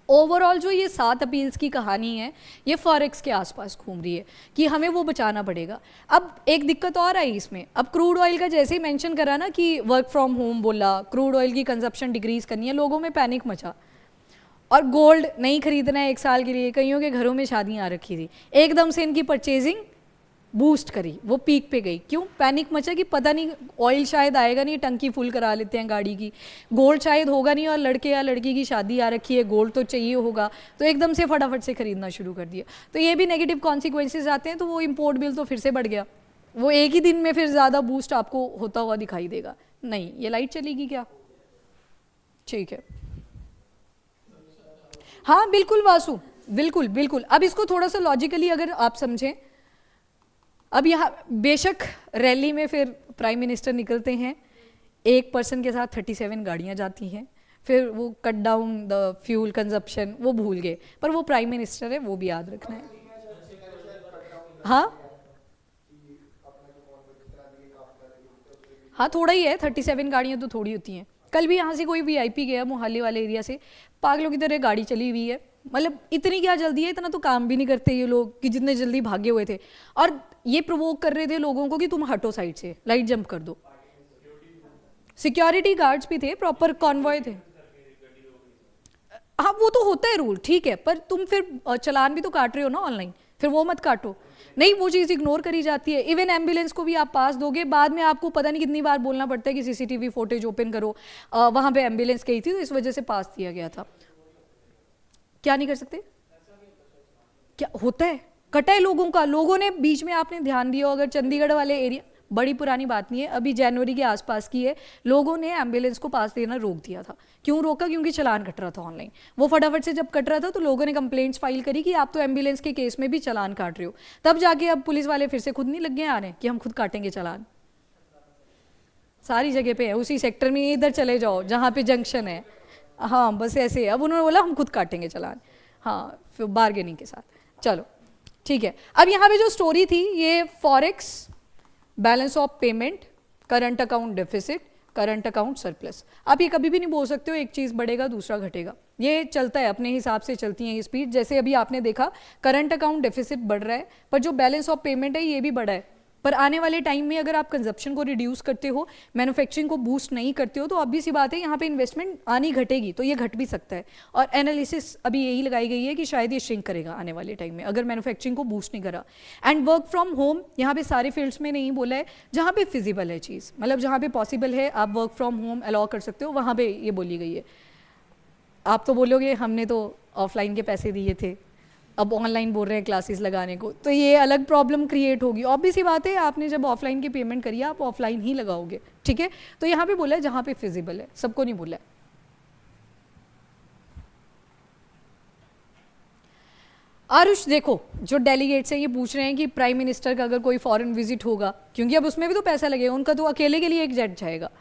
ओवरऑल जो ये 7 अपील्स की कहानी है ये फॉरेक्स के आसपास घूम रही है कि हमें वो बचाना पड़ेगा। अब एक दिक्कत और आई इसमें, अब क्रूड ऑयल का जैसे ही मेंशन करा ना कि वर्क फ्रॉम होम बोला, क्रूड ऑयल की कंजप्शन डिक्रीज करनी है, लोगों में पैनिक मचा। और गोल्ड नहीं खरीदना है 1 साल के लिए, कईयों के घरों में शादियाँ आ रखी थी, एकदम से इनकी परचेजिंग बूस्ट करी, वो पीक पे गई। क्यों? पैनिक मचा कि पता नहीं ऑयल शायद आएगा नहीं, टंकी फुल करा लेते हैं गाड़ी की, गोल्ड शायद होगा नहीं और लड़के या लड़की की शादी आ रखी है, गोल्ड तो चाहिए होगा, तो एकदम से फटाफट से खरीदना शुरू कर दिया। तो ये भी नेगेटिव कॉन्सिक्वेंसेज आते हैं। तो वो इम्पोर्ट बिल तो फिर से बढ़ गया, वो एक ही दिन में फिर ज़्यादा बूस्ट आपको होता हुआ दिखाई देगा। नहीं, ये लाइट चलेगी क्या? ठीक है, हाँ बिल्कुल वासु, बिल्कुल बिल्कुल। अब इसको थोड़ा सा लॉजिकली अगर आप समझें, अब यहाँ बेशक रैली में फिर प्राइम मिनिस्टर निकलते हैं, एक पर्सन के साथ 37 गाड़ियाँ जाती हैं, फिर वो cut down the fuel consumption वो भूल गए, पर वो प्राइम मिनिस्टर है, वो भी याद रखना है। हाँ हाँ, थोड़ा ही है, 37 गाड़ियाँ तो थोड़ी होती हैं। कल भी यहाँ से कोई वीआईपी गया मोहाली वाले एरिया से, पागलों की तरह गाड़ी चली हुई है, मतलब इतनी क्या जल्दी है, इतना तो काम भी नहीं करते ये लोग कि जितने जल्दी भागे हुए थे। और ये प्रोवोक कर रहे थे लोगों को कि तुम हटो साइड से, लाइट जंप कर दो। सिक्योरिटी गार्ड्स भी थे, प्रॉपर कॉन्वॉय थे। हाँ वो तो होता है रूल, ठीक है, पर तुम फिर चलान भी तो काट रहे हो ना ऑनलाइन, फिर वो मत काटो। नहीं, वो चीज़ इग्नोर करी जाती है। इवन एम्बुलेंस को भी आप पास दोगे, बाद में आपको पता नहीं कितनी बार बोलना पड़ता है कि सीसीटीवी फुटेज ओपन करो, वहाँ पे एम्बुलेंस गई थी तो इस वजह से पास दिया गया था। क्या नहीं कर सकते? क्या होता है, कटा है लोगों का, लोगों ने बीच में, आपने ध्यान दिया अगर चंडीगढ़ वाले एरिया, बड़ी पुरानी बात नहीं है, अभी जनवरी के आसपास की है, लोगों ने एम्बुलेंस को पास देना रोक दिया था। क्यों रोका? क्योंकि चलान कट रहा था ऑनलाइन। वो फटाफट से जब कट रहा था तो लोगों ने कंप्लेंट्स फाइल करी कि आप तो एम्बुलेंस के केस में भी चलान काट रहे हो। तब जाके अब पुलिस वाले फिर से खुद नहीं लग गए आने कि हम खुद काटेंगे चलान। सारी जगह पे है, उसी सेक्टर में इधर चले जाओ जहाँ पे जंक्शन है, हाँ बस ऐसे है। अब उन्होंने बोला हम खुद काटेंगे चलान, हाँ फिर बार्गेनिंग के साथ। चलो ठीक है, अब यहाँ पे जो स्टोरी थी ये forex, balance of payment, current account deficit, current account surplus. आप ये कभी भी नहीं बोल सकते हो एक चीज़ बढ़ेगा दूसरा घटेगा, ये चलता है अपने हिसाब से, चलती है ये स्पीड। जैसे अभी आपने देखा करंट अकाउंट डेफिसिट बढ़ रहा है, पर जो बैलेंस ऑफ पेमेंट है ये भी बढ़ा है। पर आने वाले टाइम में अगर आप कंजप्शन को रिड्यूस करते हो, मैन्युफैक्चरिंग को बूस्ट नहीं करते हो, तो ऑब्वियस सी बात है यहाँ पे इन्वेस्टमेंट आनी घटेगी, तो ये घट भी सकता है। और एनालिसिस अभी यही लगाई गई है कि शायद ये श्रिंक करेगा आने वाले टाइम में अगर मैन्युफैक्चरिंग को बूस्ट नहीं करा। एंड वर्क फ्रॉम होम यहाँ पे सारे फील्ड्स में नहीं बोला है, जहाँ पे फिजिबल है चीज़, मतलब जहाँ पे पॉसिबल है आप वर्क फ्रॉम होम अलाउ कर सकते हो, वहाँ पे ये बोली गई है। आप तो बोलोगे हमने तो ऑफलाइन के पैसे दिए थे, अब ऑनलाइन बोल रहे हैं क्लासेस लगाने को, तो ये अलग प्रॉब्लम क्रिएट होगी। ऑब्वियस ही बात है, आपने जब ऑफलाइन की पेमेंट करी है आप ऑफलाइन ही लगाओगे, ठीक है। तो यहाँ पे बोला है जहाँ पे फिजिबल है, सबको नहीं बोला है। आरुष देखो, जो डेलीगेट्स हैं ये पूछ रहे हैं कि प्राइम मिनिस्टर का अगर कोई फॉरेन विजिट होगा, क्योंकि अब उसमें भी तो पैसा लगेगा, उनका तो अकेले के लिए एक जेट जाएगा।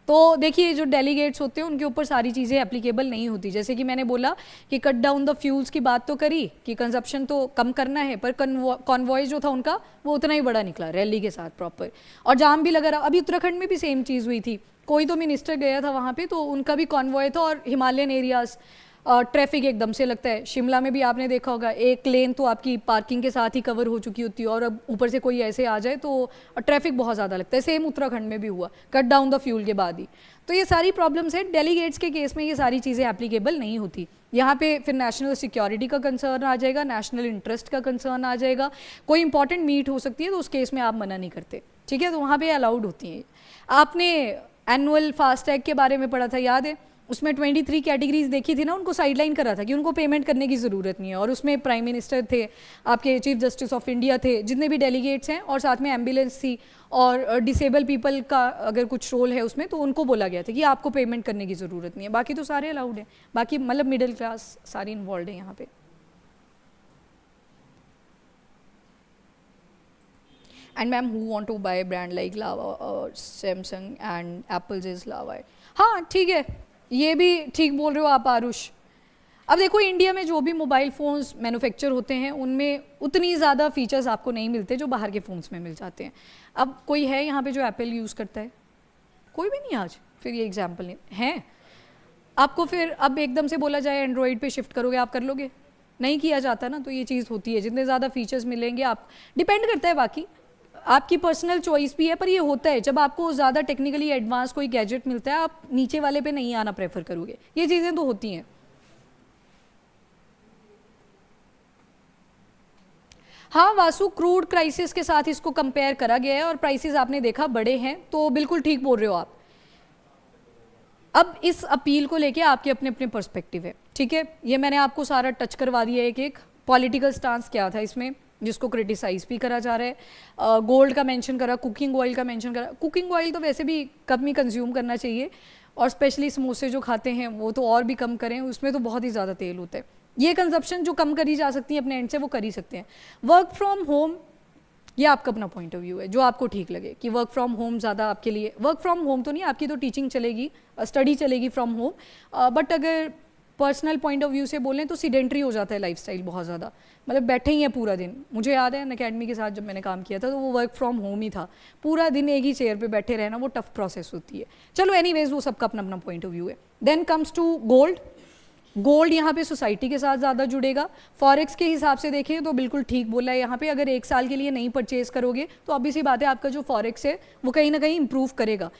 तो देखिए जो डेलीगेट्स होते हैं उनके ऊपर सारी चीज़ें एप्लीकेबल नहीं होती। जैसे कि मैंने बोला कि कट डाउन द फ्यूल्स की बात तो करी कि कंजप्शन तो कम करना है, पर कॉन्वॉय जो था उनका वो उतना ही बड़ा निकला रैली के साथ प्रॉपर, और जाम भी लगा रहा। अभी उत्तराखंड में भी सेम चीज़ हुई थी, कोई तो मिनिस्टर गया था वहाँ पे, तो उनका भी कॉन्वॉय था, और हिमालयन एरियाज़ ट्रैफिक एकदम से लगता है। शिमला में भी आपने देखा होगा एक लेन तो आपकी पार्किंग के साथ ही कवर हो चुकी होती है, और अब ऊपर से कोई ऐसे आ जाए तो ट्रैफिक बहुत ज़्यादा लगता है। सेम उत्तराखंड में भी हुआ कट डाउन द फ्यूल के बाद ही। तो ये सारी प्रॉब्लम्स है, डेलीगेट्स के केस में ये सारी चीज़ें एप्लीकेबल नहीं होती। यहाँ पे फिर नेशनल सिक्योरिटी का कंसर्न आ जाएगा, नेशनल इंटरेस्ट का कंसर्न आ जाएगा, कोई इंपॉर्टेंट मीट हो सकती है तो उस केस में आप मना नहीं करते, ठीक है, तो वहाँ पे अलाउड होती हैं। आपने एनुअल फास्टैग के बारे में पढ़ा था, याद है? उसमें 23 कैटेगरीज देखी थी ना, उनको साइडलाइन करा था कि उनको पेमेंट करने की ज़रूरत नहीं है, और उसमें प्राइम मिनिस्टर थे, आपके चीफ जस्टिस ऑफ इंडिया थे, जितने भी डेलीगेट्स हैं, और साथ में एम्बुलेंस थी, और डिसेबल पीपल का अगर कुछ रोल है उसमें, तो उनको बोला गया था कि आपको पेमेंट करने की ज़रूरत नहीं है। बाकी तो सारे अलाउड हैं, बाकी मतलब मिडिल क्लास सारी इन्वॉल्व है यहाँ पे। And ma'am who want to buy brand like Lava और Samsung and Apples is Lava. हाँ ठीक है, ये भी ठीक बोल रहे हो आप आरुष। अब देखो इंडिया में जो भी मोबाइल फ़ोन्स मैन्युफैक्चर होते हैं उनमें उतनी ज़्यादा फीचर्स आपको नहीं मिलते जो बाहर के फ़ोन्स में मिल जाते हैं। अब कोई है यहाँ पे जो एप्पल यूज़ करता है? कोई भी नहीं आज। फिर ये एग्जाम्पल नहीं है आपको, फिर अब एकदम से बोला जाए एंड्रॉयड पे शिफ्ट करोगे, आप कर लोगे? नहीं किया जाता ना। तो ये चीज़ होती है, जितने ज़्यादा फीचर्स मिलेंगे, आप डिपेंड करता है, बाकी आपकी पर्सनल चॉइस भी है, पर ये होता है जब आपको ज़्यादा टेक्निकली एडवांस कोई गैजेट मिलता है, आप नीचे वाले पे नहीं आना प्रेफर करोगे। ये चीज़ें तो होती हैं। हाँ वासु, क्रूड क्राइसिस के साथ इसको कंपेयर करा गया है और प्राइसेस आपने देखा बड़े हैं, तो बिल्कुल ठीक बोल रहे हो आप। अब इस अपील को लेके आपके अपने अपने पर्सपेक्टिव है, ठीक है। ये मैंने आपको सारा टच करवा दिया एक एक। पॉलिटिकल स्टांस क्या था इसमें, जिसको क्रिटिसाइज भी करा जा रहा है। गोल्ड का मेंशन करा, कुकिंग ऑयल का मेंशन करा। कुकिंग ऑयल तो वैसे भी कम ही कंज्यूम करना चाहिए, और स्पेशली समोसे जो खाते हैं वो तो और भी कम करें, उसमें तो बहुत ही ज़्यादा तेल होता है। ये कंजप्शन जो कम करी जा सकती है अपने एंड से वो कर ही सकते हैं। वर्क फ्रॉम होम, ये आपका अपना पॉइंट ऑफ व्यू है, जो आपको ठीक लगे कि वर्क फ्रॉम होम ज़्यादा आपके लिए, वर्क फ्रॉम होम तो नहीं, आपकी तो टीचिंग चलेगी, स्टडी चलेगी फ्रॉम होम, बट अगर पर्सनल पॉइंट ऑफ व्यू से बोलें तो सीडेंट्री हो जाता है लाइफस्टाइल बहुत ज़्यादा, मतलब बैठे ही हैं पूरा दिन। मुझे याद है अकेडमी के साथ जब मैंने काम किया था तो वो वर्क फ्रॉम होम ही था, पूरा दिन एक ही चेयर पे बैठे रहना, वो टफ प्रोसेस होती है। चलो एनीवेज, वो सबका अपना अपना पॉइंट ऑफ व्यू है। Then comes to gold. Gold यहाँ पे सोसाइटी के साथ ज़्यादा जुड़ेगा। फॉरेक्स के हिसाब से देखें तो बिल्कुल ठीक बोला है यहाँ पे, अगर 1 साल के लिए नहीं परचेज करोगे तो ऑब्वियस सी बात है आपका जो फॉरेक्स है वो कहीं ना कहीं इंप्रूव करेगा।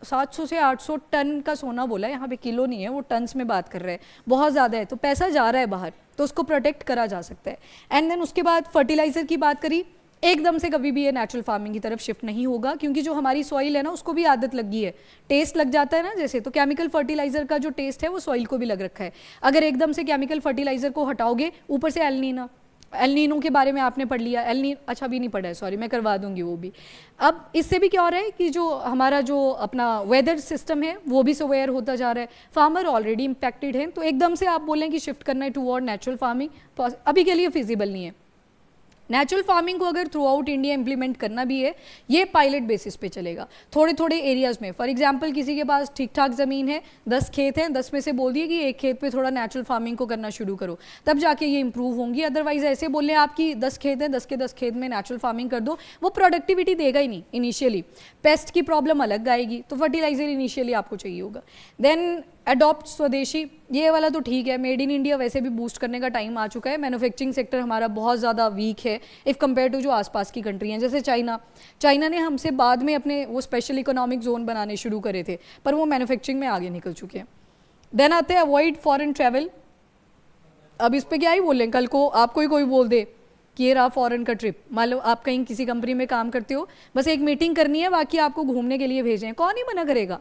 700 से 800 टन का सोना बोला है यहाँ पे, किलो नहीं है, वो टन्स में बात कर रहे हैं, बहुत ज़्यादा है, तो पैसा जा रहा है बाहर, तो उसको प्रोटेक्ट करा जा सकता है। एंड देन उसके बाद फर्टिलाइज़र की बात करी, एकदम से कभी भी ये नेचुरल फार्मिंग की तरफ शिफ्ट नहीं होगा, क्योंकि जो हमारी सॉइल है ना उसको भी आदत लग गई है, टेस्ट लग जाता है ना जैसे, तो केमिकल फर्टिलाइजर का जो टेस्ट है वो सॉइल को भी लग रखा है। अगर एकदम से केमिकल फर्टिलाइजर को हटाओगे, ऊपर से एलनीनो के बारे में आपने पढ़ लिया, अच्छा भी नहीं पढ़ा है, सॉरी, मैं करवा दूंगी वो भी। अब इससे भी क्या हो रहा है कि जो हमारा जो अपना वेदर सिस्टम है वो भी सवेयर होता जा रहा है, फार्मर ऑलरेडी इम्पैक्टेड है, तो एकदम से आप बोलें कि शिफ्ट करना है टूवर्ड नेचुरल फार्मिंग अभी के लिए फिजिबल नहीं है। नेचुरल फार्मिंग को अगर थ्रू आउट इंडिया इंप्लीमेंट करना भी है, ये पायलट बेसिस पे चलेगा, थोड़े थोड़े एरियाज़ में। फॉर एग्जांपल किसी के पास ठीक ठाक ज़मीन है, 10 खेत हैं, 10 में से बोल दिए कि एक खेत पे थोड़ा नेचुरल फार्मिंग को करना शुरू करो, तब जाके ये इंप्रूव होंगी। अदरवाइज ऐसे बोल रहे आपकी 10 खेत हैं, 10 के 10 खेत में नेचुरल फार्मिंग कर दो, वो प्रोडक्टिविटी देगा ही नहीं इनिशियली, पेस्ट की प्रॉब्लम अलग आएगी, तो फर्टिलाइजर इनिशियली आपको चाहिए होगा। देन अडॉप्ट स्वदेशी, ये वाला तो ठीक है, मेड इन इंडिया वैसे भी बूस्ट करने का टाइम आ चुका है। मैन्युफैक्चरिंग सेक्टर हमारा बहुत ज़्यादा वीक है इफ़ कंपेयर टू जो आसपास की कंट्री हैं, जैसे चाइना ने हमसे बाद में अपने वो स्पेशल इकोनॉमिक जोन बनाने शुरू करे थे, पर वो मैन्युफैक्चरिंग में आगे निकल चुके हैं। देन आते हैं अवॉइड फॉरेन ट्रैवल। अब इस पर क्या ही बोलें, कल को आपको ही कोई बोल दे कि ये रहा फॉरेन का ट्रिप, मान लो आप कहीं किसी कंपनी में काम करते हो, बस एक मीटिंग करनी है, बाकी आपको घूमने के लिए भेजें, कौन ही मना करेगा,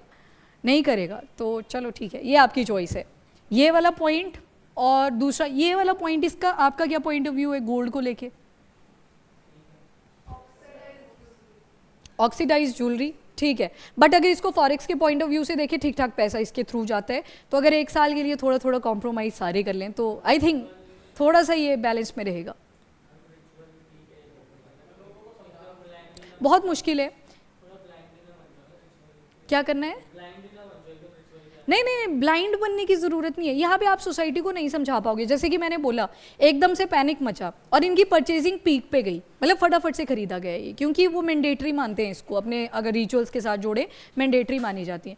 नहीं करेगा, तो चलो ठीक है, ये आपकी चॉइस है। ये वाला पॉइंट और दूसरा ये वाला पॉइंट, इसका आपका क्या पॉइंट ऑफ व्यू है गोल्ड को लेके? ऑक्सीडाइज ज्वेलरी, ठीक है, बट अगर इसको फॉरेक्स के पॉइंट ऑफ व्यू से देखें, ठीक ठाक पैसा इसके थ्रू जाता है, तो अगर 1 साल के लिए थोड़ा थोड़ा कॉम्प्रोमाइज सारे कर लें तो आई थिंक थोड़ा सा ये बैलेंस में रहेगा। बहुत मुश्किल है, क्या करना है? नहीं, ब्लाइंड बनने की ज़रूरत नहीं है, यहाँ पे आप सोसाइटी को नहीं समझा पाओगे। जैसे कि मैंने बोला, एकदम से पैनिक मचा और इनकी परचेजिंग पीक पे गई, मतलब फटाफट से खरीदा गया ये, क्योंकि वो मैंडेटरी मानते हैं इसको, अपने अगर रिचुअल्स के साथ जोड़े मैंडेटरी मानी जाती हैं।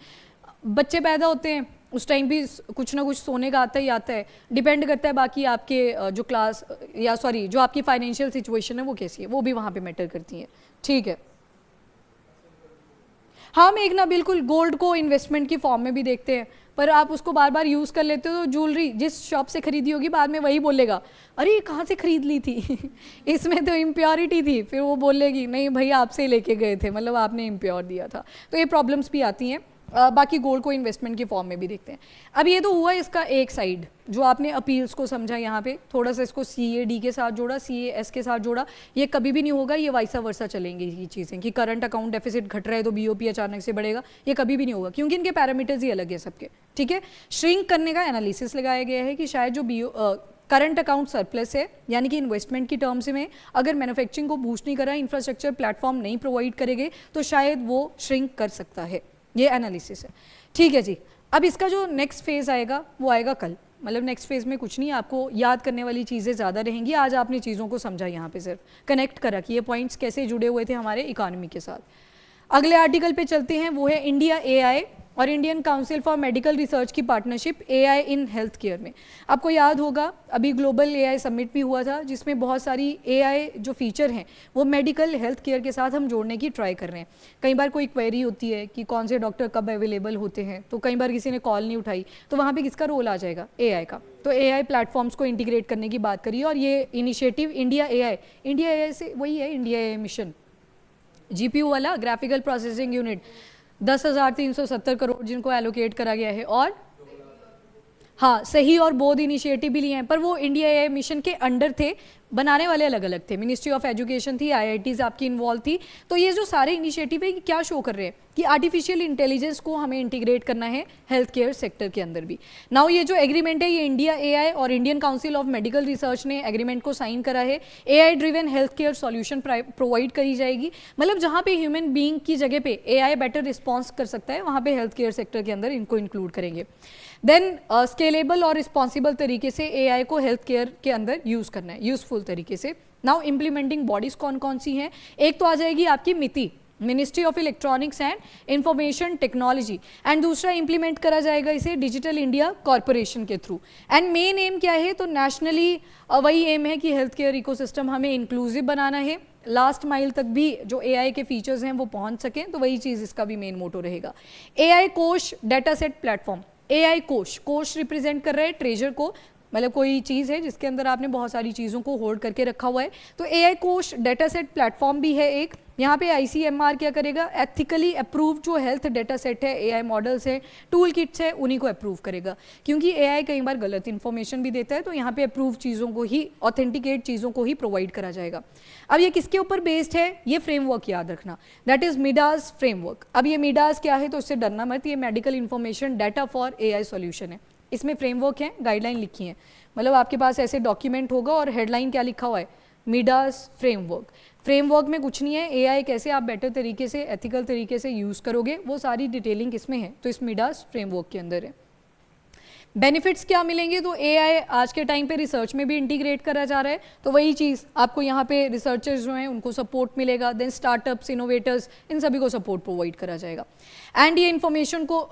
बच्चे पैदा होते हैं उस टाइम भी कुछ ना कुछ सोने का आता ही आता है, डिपेंड करता है बाकी आपके जो क्लास या सॉरी जो आपकी फाइनेंशियल सिचुएशन है वो कैसी है, वो भी वहाँ पर मैटर करती है, ठीक है। हम एक ना बिल्कुल गोल्ड को इन्वेस्टमेंट की फॉर्म में भी देखते हैं, पर आप उसको बार बार यूज़ कर लेते हो, तो ज्वेलरी जिस शॉप से खरीदी होगी बाद में वही बोलेगा अरे ये कहाँ से खरीद ली थी इसमें तो इम्प्योरिटी थी, फिर वो बोलेगी नहीं भाई आपसे ही लेके गए थे, मतलब आपने इम्प्योर दिया था, तो ये प्रॉब्लम्स भी आती हैं। बाकी गोल्ड को इन्वेस्टमेंट की फॉर्म में भी देखते हैं। अब ये तो हुआ इसका एक साइड, जो आपने अपील्स को समझा, यहाँ पे थोड़ा सा इसको CAD के साथ जोड़ा, CAS के साथ जोड़ा, ये कभी भी नहीं होगा, ये वाइसा वर्सा चलेंगे ये चीज़ें कि करंट अकाउंट डेफिसिट घट रहा है तो BOP अचानक से बढ़ेगा, ये कभी भी नहीं होगा, क्योंकि इनके पैरामीटर्स ही अलग है सबके, ठीक है। श्रिंक करने का एनालिसिस लगाया गया है कि शायद जो करंट अकाउंट सरप्लस है, यानी कि इन्वेस्टमेंट की टर्म्स में अगर मैन्युफैक्चरिंग को बूस्ट नहीं करा, इंफ्रास्ट्रक्चर प्लेटफॉर्म नहीं प्रोवाइड करेंगे, तो शायद वो श्रिंक कर सकता है, ये एनालिसिस है, ठीक है जी। अब इसका जो नेक्स्ट फेज़ आएगा वो आएगा कल, मतलब नेक्स्ट फेज़ में कुछ नहीं, आपको याद करने वाली चीज़ें ज़्यादा रहेंगी। आज आपने चीज़ों को समझा, यहाँ पे सिर्फ कनेक्ट करा कि ये पॉइंट्स कैसे जुड़े हुए थे हमारे इकोनॉमी के साथ। अगले आर्टिकल पे चलते हैं, वो है इंडिया AI और Indian council for medical research की partnership AI in health care में। आपको याद होगा अभी ग्लोबल AI समिट भी हुआ था, जिसमें बहुत सारी AI जो फीचर हैं वो मेडिकल हेल्थ केयर के साथ हम जोड़ने की ट्राई कर रहे हैं। कई बार कोई क्वेरी होती है कि कौन से डॉक्टर कब अवेलेबल होते हैं, तो कई बार किसी ने कॉल नहीं उठाई, तो वहाँ पर किसका रोल आ जाएगा? AI का। तो AI प्लेटफॉर्म्स को इंटीग्रेट करने की बात करिए, और ये इनिशिएटिव इंडिया AI से वही है, इंडिया AI मिशन, GPU वाला ग्राफिकल प्रोसेसिंग यूनिट 10,370 करोड़ जिनको एलोकेट करा गया है, और हाँ सही और बोध इनिशिएटिव भी लिए हैं, पर वो इंडिया AI मिशन के अंडर थे, बनाने वाले अलग अलग थे, मिनिस्ट्री ऑफ एजुकेशन थी, आईआईटीज आपकी इन्वॉल्व थी। तो ये जो सारे इनिशिएटिव है, क्या शो कर रहे हैं कि आर्टिफिशियल इंटेलिजेंस को हमें इंटीग्रेट करना है हेल्थ केयर सेक्टर के अंदर भी। नाउ ये जो एग्रीमेंट है, ये इंडिया एआई और Indian council of medical research ने एग्रीमेंट को साइन करा है। AI driven health care solution provide करी जाएगी, मतलब जहाँ पे ह्यूमन बीइंग की जगह पे एआई बेटर रिस्पॉन्स कर सकता है, वहाँ पे हेल्थ केयर सेक्टर के अंदर इनको इंक्लूड करेंगे। देन स्केलेबल और रिस्पॉन्सिबल तरीके से एआई को हेल्थ केयर के अंदर यूज़ करना है, यूजफुल तरीके से। नाउ इम्प्लीमेंटिंग बॉडीज कौन कौन सी हैं, एक तो आ जाएगी आपकी मिति, ministry of electronics and information technology, and दूसरा इंप्लीमेंट करा जाएगा इसे डिजिटल इंडिया कॉरपोरेशन के थ्रू। एंड मेन एम क्या है, तो नेशनली वही एम है कि हेल्थ केयर इकोसिस्टम हमें इंक्लूसिव बनाना है, लास्ट माइल तक भी जो एआई के फीचर्स हैं वो पहुंच सकें, तो वही चीज़ इसका भी मेन मोटो रहेगा। एआई कोश डेटा सेट प्लेटफॉर्म, एआई कोश, कोश रिप्रेजेंट कर रहा है ट्रेजर को, मतलब कोई चीज़ है जिसके अंदर आपने बहुत सारी चीज़ों को होल्ड करके रखा हुआ है, तो एआई कोश डेटा सेट प्लेटफॉर्म भी है एक। यहाँ पे आईसीएमआर क्या करेगा, एथिकली अप्रूव जो हेल्थ डेटा सेट है, एआई मॉडल्स है, टूल किट्स है, उन्हीं को अप्रूव करेगा, क्योंकि एआई कई बार गलत इन्फॉर्मेशन भी देता है, तो यहाँ पे अप्रूव चीज़ों को ही, ऑथेंटिकेट चीज़ों को ही प्रोवाइड करा जाएगा। अब ये किसके ऊपर बेस्ड है, ये फ्रेमवर्क याद रखना, दैट इज मिडास फ्रेमवर्क। अब ये मिडास क्या है, तो उससे डरना मत, ये medical information data for AI solution है। इसमें फ्रेमवर्क है, गाइडलाइन लिखी है, मतलब आपके पास ऐसे डॉक्यूमेंट होगा और हेडलाइन क्या लिखा हुआ है, मिडास फ्रेमवर्क। फ्रेमवर्क में कुछ नहीं है, एआई कैसे आप बेटर तरीके से, एथिकल तरीके से यूज़ करोगे, वो सारी डिटेलिंग इसमें है, तो इस मिडास फ्रेमवर्क के अंदर है। बेनिफिट्स क्या मिलेंगे, तो एआई आज के टाइम पे रिसर्च में भी इंटीग्रेट करा जा रहा है, तो वही चीज़ आपको यहाँ पे रिसर्चर्स जो हैं उनको सपोर्ट मिलेगा, देन स्टार्टअप्स, इनोवेटर्स, इन सभी को सपोर्ट प्रोवाइड करा जाएगा। एंड ये इन्फॉर्मेशन को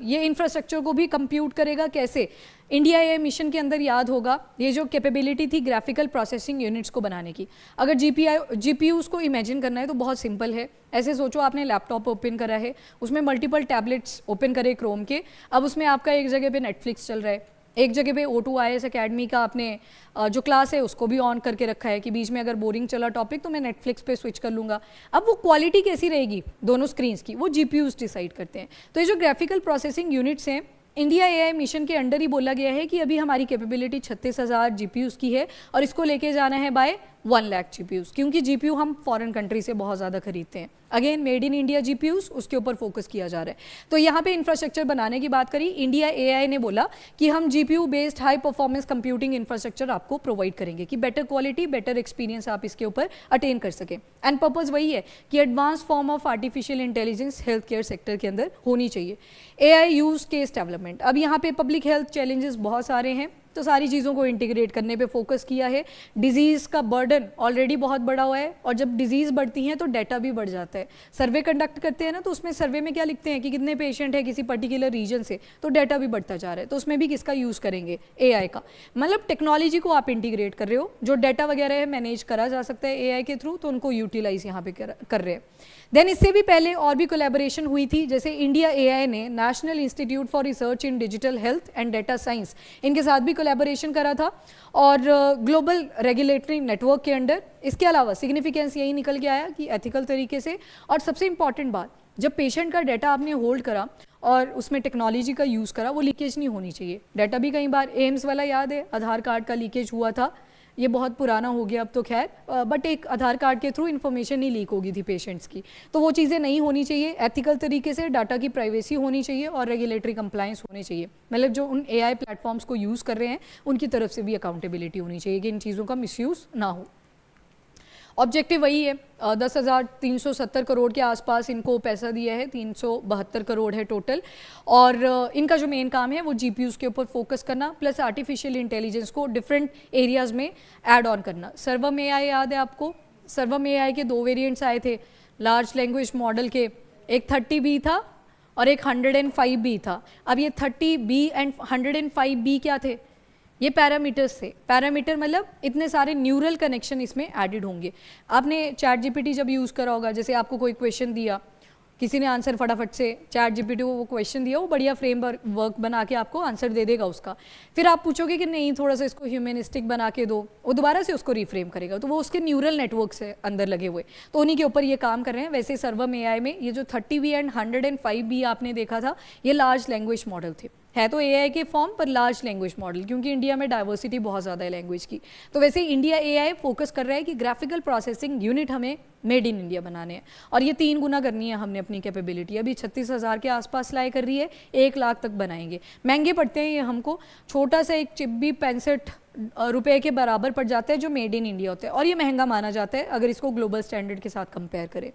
ये इंफ्रास्ट्रक्चर को भी कंप्यूट करेगा, कैसे, इंडिया एआई मिशन के अंदर याद होगा ये जो कैपेबिलिटी थी ग्राफिकल प्रोसेसिंग यूनिट्स को बनाने की। अगर जीपीयूज़ को इमेजिन करना है तो बहुत सिंपल है, ऐसे सोचो आपने लैपटॉप ओपन करा है, उसमें मल्टीपल टैबलेट्स ओपन करे क्रोम के, अब उसमें आपका एक जगह पे नेटफ्लिक्स चल रहा है, एक जगह पे O2IS अकेडमी का आपने जो क्लास है उसको भी ऑन करके रखा है कि बीच में अगर बोरिंग चला टॉपिक तो मैं नेटफ्लिक्स पे स्विच कर लूँगा। अब वो क्वालिटी कैसी रहेगी दोनों स्क्रीन्स की, वो जीपीयूज़ डिसाइड करते हैं। तो ये जो ग्राफिकल प्रोसेसिंग यूनिट्स हैं, इंडिया एआई मिशन के अंडर ही बोला गया है कि अभी हमारी कैपेबिलिटी 36,000 जीपीयूज़ की है और इसको लेके जाना है बाय 1 लाख जीपीयूज़, क्योंकि जीपीयू हम फॉरेन कंट्री से बहुत ज़्यादा खरीदते हैं। Again made in India GPUs, उसके ऊपर फोकस किया जा रहा है। तो यहाँ पे इंफ्रास्ट्रक्चर बनाने की बात करी, इंडिया एआई ने बोला कि हम GPU based high performance computing infrastructure आपको प्रोवाइड करेंगे कि बेटर क्वालिटी, बेटर एक्सपीरियंस आप इसके ऊपर अटेन कर सकें। एंड पर्पस वही है कि advance form of artificial intelligence health care sector के अंदर होनी चाहिए। एआई यूज केस डेवलपमेंट, अब यहाँ पे पब्लिक हेल्थ चैलेंजेस बहुत सारे हैं, तो सारी चीज़ों को इंटीग्रेट करने पे फोकस किया है। डिजीज़ का बर्डन ऑलरेडी बहुत बड़ा हुआ है, और जब डिजीज़ बढ़ती हैं तो डाटा भी बढ़ जाता है। सर्वे कंडक्ट करते हैं ना, तो उसमें सर्वे में क्या लिखते हैं कि कितने पेशेंट है किसी पर्टिकुलर रीजन से, तो डाटा भी बढ़ता जा रहा है। तो उसमें भी किसका यूज़ करेंगे, एआई का, मतलब टेक्नोलॉजी को आप इंटीग्रेट कर रहे हो, जो डाटा वगैरह है मैनेज करा जा सकता है एआई के थ्रू, तो उनको यूटिलाइज यहाँ पे कर रहे हैं। देन इससे भी पहले और भी कोलैबोरेशन हुई थी, जैसे इंडिया एआई ने national institute for research in digital health and data science, इनके साथ भी कोलैबोरेशन करा था, और ग्लोबल रेगुलेटरी नेटवर्क के अंडर। इसके अलावा सिग्निफिकेंस यही निकल के आया कि एथिकल तरीके से, और सबसे इंपॉर्टेंट बात, जब पेशेंट का डाटा आपने होल्ड करा और उसमें टेक्नोलॉजी का यूज़ करा, वो लीकेज नहीं होनी चाहिए। डाटा भी कई बार एम्स वाला याद है, आधार कार्ड का लीकेज हुआ था, ये बहुत पुराना हो गया अब तो खैर, बट एक आधार कार्ड के थ्रू इन्फॉर्मेशन नहीं लीक होगी थी पेशेंट्स की, तो वो चीज़ें नहीं होनी चाहिए। एथिकल तरीके से डाटा की प्राइवेसी होनी चाहिए और रेगुलेटरी कंप्लायंस होनी चाहिए, मतलब जो उन एआई प्लेटफॉर्म्स को यूज़ कर रहे हैं उनकी तरफ से भी अकाउंटेबिलिटी होनी चाहिए कि इन चीज़ों का मिसयूज़ ना हो। ऑब्जेक्टिव वही है, 10,370 करोड़ के आसपास इनको पैसा दिया है, 372 करोड़ है टोटल, और इनका जो मेन काम है वो जीपीयूज़ के ऊपर फोकस करना, प्लस आर्टिफिशियल इंटेलिजेंस को डिफरेंट एरियाज़ में ऐड ऑन करना। सर्वम एआई याद है आपको, सर्वम एआई के 2 वेरिएंट्स आए थे लार्ज लैंग्वेज मॉडल के, एक 30B था और एक 105B था। अब ये 30B एंड 105B क्या थे, ये पैरामीटर्स थे। पैरामीटर मतलब इतने सारे न्यूरल कनेक्शन इसमें एडिड होंगे। आपने चैट जीपीटी जब यूज़ करा होगा, जैसे आपको कोई क्वेश्चन दिया, किसी ने आंसर फटाफट से चैट जीपीटी को वो क्वेश्चन दिया, वो बढ़िया फ्रेमवर्क बना के आपको आंसर दे देगा उसका। फिर आप पूछोगे कि नहीं थोड़ा सा इसको ह्यूमनिस्टिक बना के दो, वो दोबारा से उसको रिफ्रेम करेगा, तो वो उसके न्यूरल नेटवर्क से अंदर लगे हुए, तो उन्हीं के ऊपर ये काम कर रहे हैं। वैसे सर्वम एआई में ये जो 30B एंड 105B आपने देखा था, ये लार्ज लैंग्वेज मॉडल थे, है तो एआई के फॉर्म पर लार्ज लैंग्वेज मॉडल, क्योंकि इंडिया में डाइवर्सिटी बहुत ज़्यादा है लैंग्वेज की। तो वैसे इंडिया एआई फोकस कर रहा है कि ग्राफिकल प्रोसेसिंग यूनिट हमें मेड इन इंडिया बनाने हैं, और ये 3 गुना करनी है हमने अपनी कैपेबिलिटी। अभी 36,000 के आसपास लाई कर रही है, 1 लाख तक बनाएंगे। महंगे पड़ते हैं ये हमको, छोटा सा एक चिप भी 65 रुपये के बराबर पड़ जाता है जो मेड इन इंडिया होता है, और ये महंगा माना जाता है अगर इसको ग्लोबल स्टैंडर्ड के साथ कंपेयर करें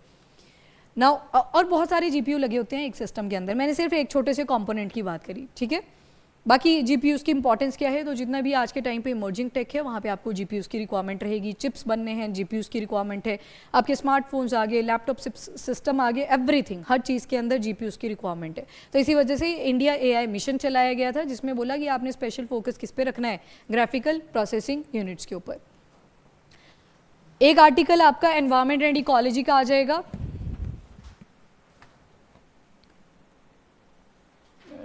ना। और बहुत सारे जीपीयू लगे होते हैं एक सिस्टम के अंदर, मैंने सिर्फ एक छोटे से कंपोनेंट की बात करी, ठीक है। बाकी जीपीयूज़ की इंपॉर्टेंस क्या है, तो जितना भी आज के टाइम पे इमर्जिंग टेक है वहाँ पे आपको जीपीयूज़ की रिक्वायरमेंट रहेगी। चिप्स बनने हैं, जीपीयूज़ की रिक्वायरमेंट है। आपके स्मार्टफोन्स आ गए, लैपटॉप सिस्टम आ गए, एवरीथिंग, हर चीज़ के अंदर जीपीयूज़ की रिक्वायरमेंट है। तो इसी वजह से इंडिया एआई मिशन चलाया गया था, जिसमें बोला कि आपने स्पेशल फोकस किस पे रखना है, ग्राफिकल प्रोसेसिंग यूनिट्स के ऊपर। एक आर्टिकल आपका एनवायरमेंट एंड इकोलॉजी का आ जाएगा,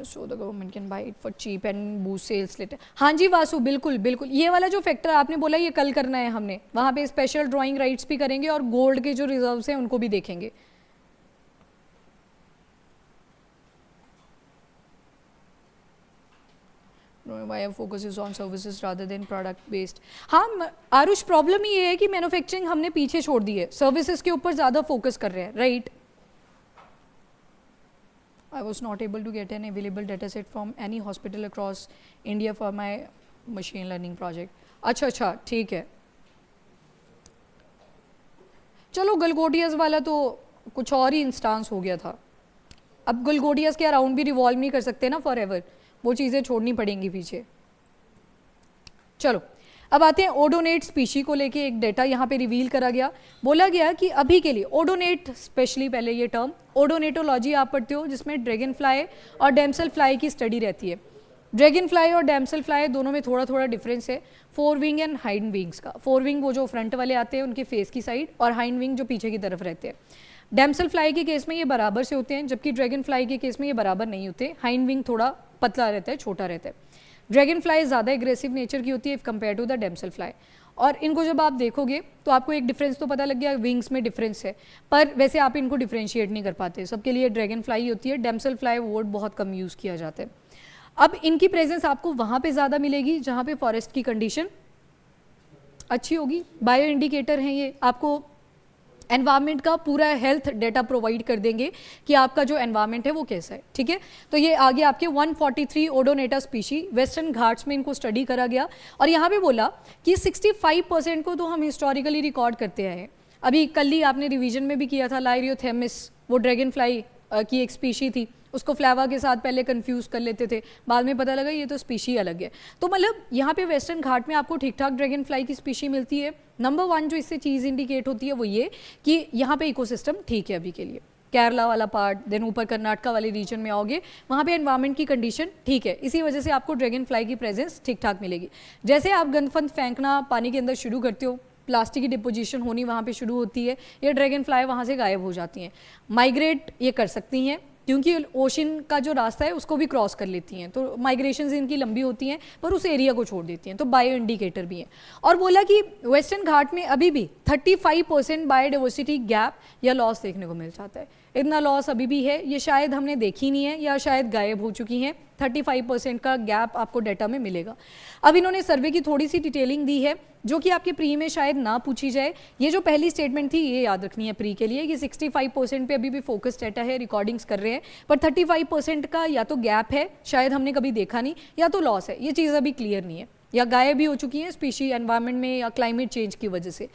so the government can buy it for cheap and boost sales later। हाँ जी वासु, बिल्कुल बिल्कुल, ये वाला जो फैक्टर आपने बोला ये कल करना है हमने, वहाँ पे स्पेशल ड्राइंग राइट्स भी करेंगे और गोल्ड के जो रिजर्व्स हैं उनको भी देखेंगे। Why focus is on services rather than product based। हाँ आरुष, प्रॉब्लम ये है कि मैन्युफैक्चरिंग हमने पीछे छोड़ दी है, सर्विसेज के ऊपर ज़्यादा फोकस कर रहे हैं, right. I was not able to get an available dataset from any hospital across India for my machine learning project। अच्छा ठीक है, चलो गलगोटियाज वाला तो कुछ और ही इंस्टांस हो गया था। अब गलगोटियाज के अराउंड भी रिवॉल्व नहीं कर सकते ना फॉर एवर, वो चीज़ें छोड़नी पड़ेंगी पीछे। चलो अब आते हैं ओडोनेट स्पीशी को लेके एक डेटा यहाँ पे रिवील करा गया। बोला गया कि अभी के लिए ओडोनेट, स्पेशली पहले ये टर्म ओडोनेटोलॉजी आप पढ़ते हो, जिसमें ड्रैगन फ्लाई और डैमसल फ्लाई की स्टडी रहती है। ड्रैगन फ्लाई और डैमसल फ्लाई दोनों में थोड़ा थोड़ा डिफरेंस है, 4 विंग एंड हाइंड विंग्स का। 4 विंग वो जो फ्रंट वाले आते हैं उनके फेस की साइड, और हाइंड विंग जो पीछे की तरफ रहते हैं। डैमसल फ्लाई के केस में ये बराबर से होते हैं, जबकि ड्रैगन फ्लाई के केस में ये बराबर नहीं होते। हाइंड विंग थोड़ा पतला रहता है, छोटा रहता है। ड्रैगन फ्लाई ज़्यादा एग्रेसिव नेचर की होती है compare to the damselfly. और इनको जब आप देखोगे तो आपको एक डिफरेंस तो पता लग गया, विंग्स में डिफरेंस है, पर वैसे आप इनको डिफरेंशिएट नहीं कर पाते। सबके लिए ड्रैगन फ्लाई होती है, डैमसल फ्लाई वर्ड बहुत कम यूज़ किया जाता है। अब इनकी प्रेजेंस आपको वहाँ पे ज़्यादा मिलेगी जहाँ पे फॉरेस्ट की कंडीशन अच्छी होगी। बायो इंडिकेटर हैं ये, आपको एनवायरनमेंट का पूरा हेल्थ डेटा प्रोवाइड कर देंगे कि आपका जो एनवायरनमेंट है वो कैसा है, ठीक है। तो ये आगे आपके 143 ओडोनेटा स्पीशी वेस्टर्न घाट्स में इनको स्टडी करा गया, और यहाँ पे बोला कि 65% को तो हम हिस्टोरिकली रिकॉर्ड करते आए हैं। अभी कल ही आपने रिवीजन में भी किया था, लाइरियोथेमिस, वो ड्रैगन फ्लाई की एक स्पीशी थी, उसको फ्लेवा के साथ पहले कंफ्यूज कर लेते थे, बाद में पता लगा ये तो स्पीशी अलग है। तो मतलब यहाँ पे वेस्टर्न घाट में आपको ठीक ठाक ड्रैगन फ्लाई की स्पीशी मिलती है। नंबर 1 जो इससे चीज़ इंडिकेट होती है वो ये कि यहाँ पे इकोसिस्टम ठीक है अभी के लिए। केरला वाला पार्ट, देन ऊपर कर्नाटका वाले रीजन में आओगे, वहाँ पे एनवायरनमेंट की कंडीशन ठीक है, इसी वजह से आपको ड्रैगन फ्लाई की प्रेजेंस ठीक ठाक मिलेगी। जैसे आप गंदफंद फेंकना पानी के अंदर शुरू करते हो, प्लास्टिक की डिपोजिशन होनी वहाँ पे शुरू होती है, ये ड्रैगन फ्लाई वहाँ से गायब हो जाती हैं। माइग्रेट ये कर सकती हैं क्योंकि ओशन का जो रास्ता है उसको भी क्रॉस कर लेती हैं, तो माइग्रेशंस इनकी लंबी होती हैं पर उस एरिया को छोड़ देती हैं, तो बायो इंडिकेटर भी हैं। और बोला कि वेस्टर्न घाट में अभी भी 35% बायोडाइवर्सिटी गैप या लॉस देखने को मिल जाता है। इतना लॉस अभी भी है, ये शायद हमने देखी नहीं है या शायद गायब हो चुकी हैं। 35% का गैप आपको डाटा में मिलेगा। अब इन्होंने सर्वे की थोड़ी सी डिटेलिंग दी है जो कि आपके प्री में शायद ना पूछी जाए। ये जो पहली स्टेटमेंट थी ये याद रखनी है प्री के लिए कि 65% पे अभी भी फोकस डाटा है, रिकॉर्डिंग्स कर रहे हैं, पर 35% का या तो गैप है, शायद हमने कभी देखा नहीं, या तो लॉस है। ये चीज़ अभी क्लियर नहीं है, या गायब भी हो चुकी है स्पीशी एनवायरनमेंट में या क्लाइमेट चेंज की वजह से।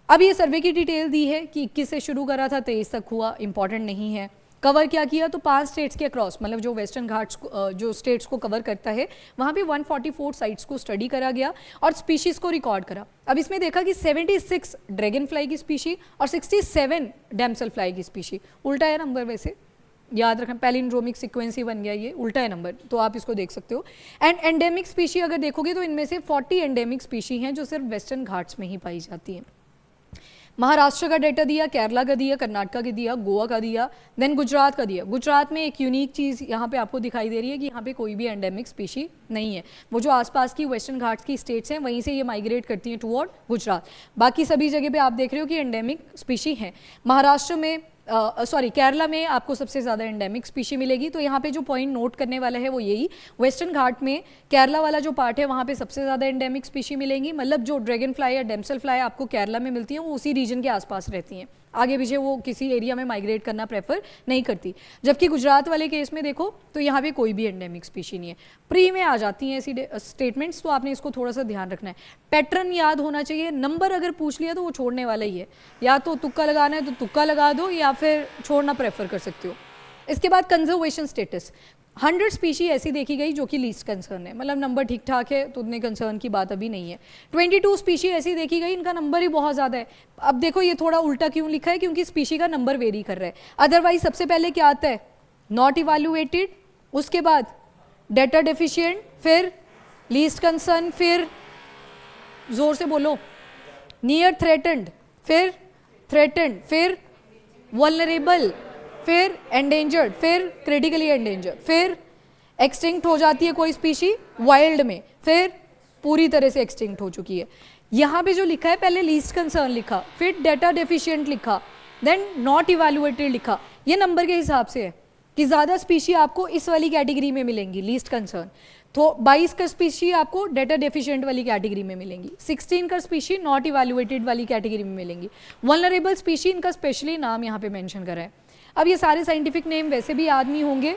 अब ये सर्वे की डिटेल दी है कि 21 से शुरू करा था, 23 तक हुआ, इंपॉर्टेंट नहीं है। कवर क्या किया तो 5 स्टेट्स के अक्रॉस, मतलब जो वेस्टर्न घाट्स जो स्टेट्स को कवर करता है वहाँ पे 144 साइट्स को स्टडी करा गया और स्पीशीज़ को रिकॉर्ड करा। अब इसमें देखा कि 76 ड्रैगन फ्लाई की स्पीशी और 67 डैमसल फ्लाई की स्पीशी। उल्टा है नंबर, वैसे याद रखें, पैलिंड्रोमिक सीक्वेंस ही बन गया, ये उल्टा है नंबर, तो आप इसको देख सकते हो। एंड एंडेमिक स्पीशी अगर देखोगे तो इनमें से 40 एंडेमिक स्पीशी हैं जो सिर्फ वेस्टर्न घाट्स में ही पाई जाती हैं। महाराष्ट्र का डेटा दिया, केरला का दिया, कर्नाटका का दिया, गोवा का दिया, देन गुजरात का दिया। गुजरात में एक यूनिक चीज़ यहाँ पे आपको दिखाई दे रही है कि यहाँ पे कोई भी एंडेमिक स्पीशी नहीं है। वो जो आसपास की वेस्टर्न घाट्स की स्टेट्स हैं वहीं से ये माइग्रेट करती हैं टुवर्ड गुजरात। बाकी सभी जगह पे आप देख रहे हो कि एंडेमिक स्पीशी हैं। महाराष्ट्र में सॉरी केरला में आपको सबसे ज़्यादा एंडेमिक स्पीशी मिलेगी। तो यहाँ पे जो पॉइंट नोट करने वाला है वो यही, वेस्टर्न घाट में केरला वाला जो पार्ट है वहाँ पे सबसे ज़्यादा एंडेमिक स्पीशी मिलेंगी। मतलब जो ड्रैगन फ्लाई या डेमसल फ्लाई आपको केरला में मिलती हैं वो उसी रीजन के आसपास रहती हैं, आगे पीछे वो किसी एरिया में माइग्रेट करना प्रेफर नहीं करती। जबकि गुजरात वाले केस में देखो तो यहाँ पे कोई भी एंडेमिक स्पीशी नहीं है। प्री में आ जाती हैं ऐसी स्टेटमेंट्स, तो आपने इसको थोड़ा सा ध्यान रखना है। पैटर्न याद होना चाहिए, नंबर अगर पूछ लिया तो वो छोड़ने वाला ही है, या तो तुक्का लगाना है तो तुक्का लगा दो या फिर छोड़ना प्रेफर कर सकते हो। इसके बाद कंजर्वेशन स्टेटस, 100 स्पीशी ऐसी देखी गई जो कि लीस्ट कंसर्न है, मतलब नंबर ठीक ठाक है तो उतने कंसर्न की बात अभी नहीं है। 22 स्पीशी ऐसी देखी गई, इनका नंबर ही बहुत ज़्यादा है। अब देखो ये थोड़ा उल्टा क्यों लिखा है, क्योंकि स्पीशी का नंबर वेरी कर रहा है। अदरवाइज सबसे पहले क्या आता है, नॉट इवैल्यूएटेड, उसके बाद डेटा डेफिशिएंट, फिर लीस्ट कंसर्न, फिर जोर से बोलो नियर थ्रेटन्ड, फिर थ्रेटन्ड, फिर वल्नरेबल, फिर एंडेंजर्ड, फिर क्रिटिकली एंडेंजर्ड, फिर एक्सटिंक्ट हो जाती है कोई स्पीशी वाइल्ड में, फिर पूरी तरह से एक्सटिंक्ट हो चुकी है। यहाँ पे जो लिखा है पहले लीस्ट कंसर्न लिखा, फिर डेटा डेफिशिएंट लिखा, देन नॉट इवैल्यूएटेड लिखा। ये नंबर के हिसाब से है कि ज़्यादा स्पीशी आपको इस वाली कैटेगरी में मिलेंगी लीस्ट कंसर्न, तो 22 का स्पीशी आपको डेटा डेफिशिएंट वाली कैटेगरी में मिलेंगी, 16 का स्पीशी नॉट इवैल्यूएटेड वाली कैटेगरी में मिलेंगी, वल्नरेबल स्पीशी इनका स्पेशली नाम यहाँ पे मेंशन करा है। अब ये सारे साइंटिफिक नेम वैसे भी याद नहीं होंगे,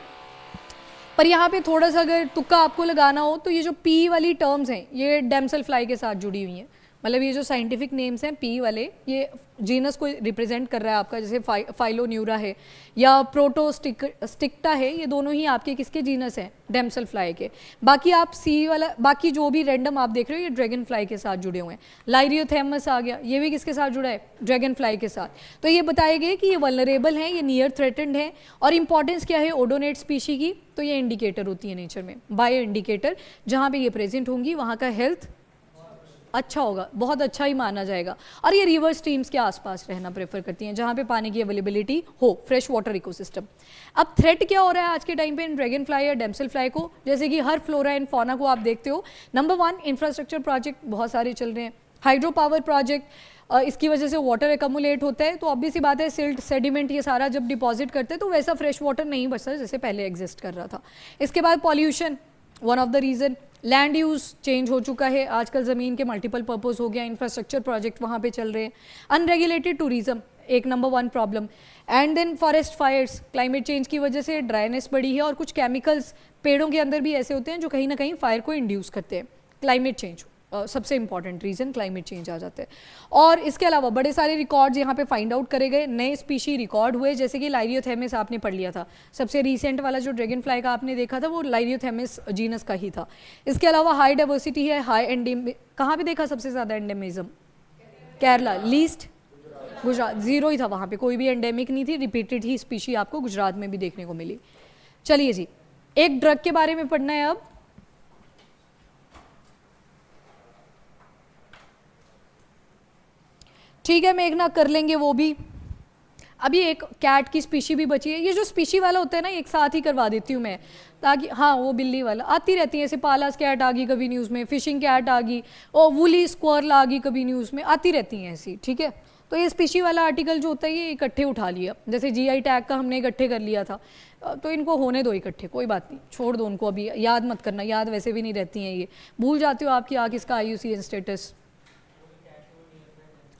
पर यहाँ पे थोड़ा सा अगर तुक्का आपको लगाना हो तो ये जो पी वाली टर्म्स हैं ये डेमसल फ्लाई के साथ जुड़ी हुई हैं। मतलब ये जो साइंटिफिक नेम्स हैं पी वाले, ये जीनस को रिप्रेजेंट कर रहा है आपका, जैसे फाइलोन्यूरा है या प्रोटोस्टिक्टा है, ये दोनों ही आपके किसके जीनस हैं, डेमसल फ्लाई के। बाकी आप सी वाला, बाकी जो भी रैंडम आप देख रहे हो ये ड्रैगन फ्लाई के साथ जुड़े हुए हैं। लाइरियोथेमस आ गया, ये भी किसके साथ जुड़ा है, ड्रैगन फ्लाई के साथ। तो ये बताए गए कि ये वल्नरेबल हैं, ये नियर थ्रेटेंड है। और इंपॉर्टेंस क्या है ओडोनेट स्पीशी की, तो ये इंडिकेटर होती है नेचर में, बायो इंडिकेटर, जहाँ पे ये प्रेजेंट होंगी वहाँ का हेल्थ अच्छा होगा, बहुत अच्छा ही माना जाएगा। और ये रिवर स्ट्रीम्स के आसपास रहना प्रेफर करती हैं जहाँ पे पानी की अवेलेबिलिटी हो, फ्रेश वाटर इकोसिस्टम। अब थ्रेट क्या हो रहा है आज के टाइम पे इन ड्रैगन फ्लाई या डेमसल फ्लाई को, जैसे कि हर फ्लोरा एंड फौना को आप देखते हो। नंबर 1 इंफ्रास्ट्रक्चर प्रोजेक्ट बहुत सारे चल रहे हैं, हाइड्रो पावर प्रोजेक्ट, इसकी वजह से वाटर एकमुलेट होता है, तो ऑब्वियस सी बात है सिल्ट सेडिमेंट ये सारा जब डिपॉजिट करते हैं तो वैसा फ्रेश वाटर नहीं बचता जैसे पहले एग्जिस्ट कर रहा था। इसके बाद pollution one of the reason, land use change हो चुका है, आजकल ज़मीन के मल्टीपल पर्पस हो गया, इंफ्रास्ट्रक्चर प्रोजेक्ट वहाँ पे चल रहे हैं। अनरेगुलेटेड टूरिज्म एक number 1 problem, and then forest fires, climate change की वजह से ड्राइनेस बढ़ी है, और कुछ केमिकल्स पेड़ों के अंदर भी ऐसे होते हैं जो कहीं ना कहीं फायर को इंड्यूस करते हैं। क्लाइमेट चेंज सबसे इंपॉर्टेंट रीज़न, क्लाइमेट चेंज आ जाता है। और इसके अलावा बड़े सारे रिकॉर्ड्स यहाँ पे फाइंड आउट करे गए, नए स्पीशी रिकॉर्ड हुए, जैसे कि लाइरियोथेमिस आपने पढ़ लिया था, सबसे रीसेंट वाला जो ड्रैगन फ्लाई का आपने देखा था वो लाइरियोथेमिस जीनस का ही था। इसके अलावा हाई डाइवर्सिटी है, हाई एंडेम, कहाँ पे देखा सबसे ज़्यादा endemism, Kerala, least Gujarat, zero ही था, वहाँ पे कोई भी एंडेमिक नहीं थी, रिपीटेड ही स्पीशी आपको गुजरात में भी देखने को मिली। चलिए जी, एक ड्रग के बारे में पढ़ना है अब। ठीक है मेघना, कर लेंगे वो भी। अभी एक कैट की स्पीशी भी बची है, ये जो स्पीशी वाला होता है ना एक साथ ही करवा देती हूँ मैं, ताकि हाँ वो बिल्ली वाला आती रहती है, ऐसे पालास कैट आ गई कभी न्यूज़ में, फिशिंग कैट आ गई, और वुली स्क्वायरल आ गई कभी न्यूज़ में, आती रहती हैं ऐसी। ठीक है, तो ये स्पीशी वाला आर्टिकल जो होता है ये इकट्ठे उठा लिया, जैसे GI टैग का हमने इकट्ठे कर लिया था, तो इनको होने दो इकट्ठे, कोई बात नहीं, छोड़ दो उनको, अभी याद मत करना, याद वैसे भी नहीं रहती हैं ये, भूल जाते हो आपकी आँख इसका IUCN स्टेटस।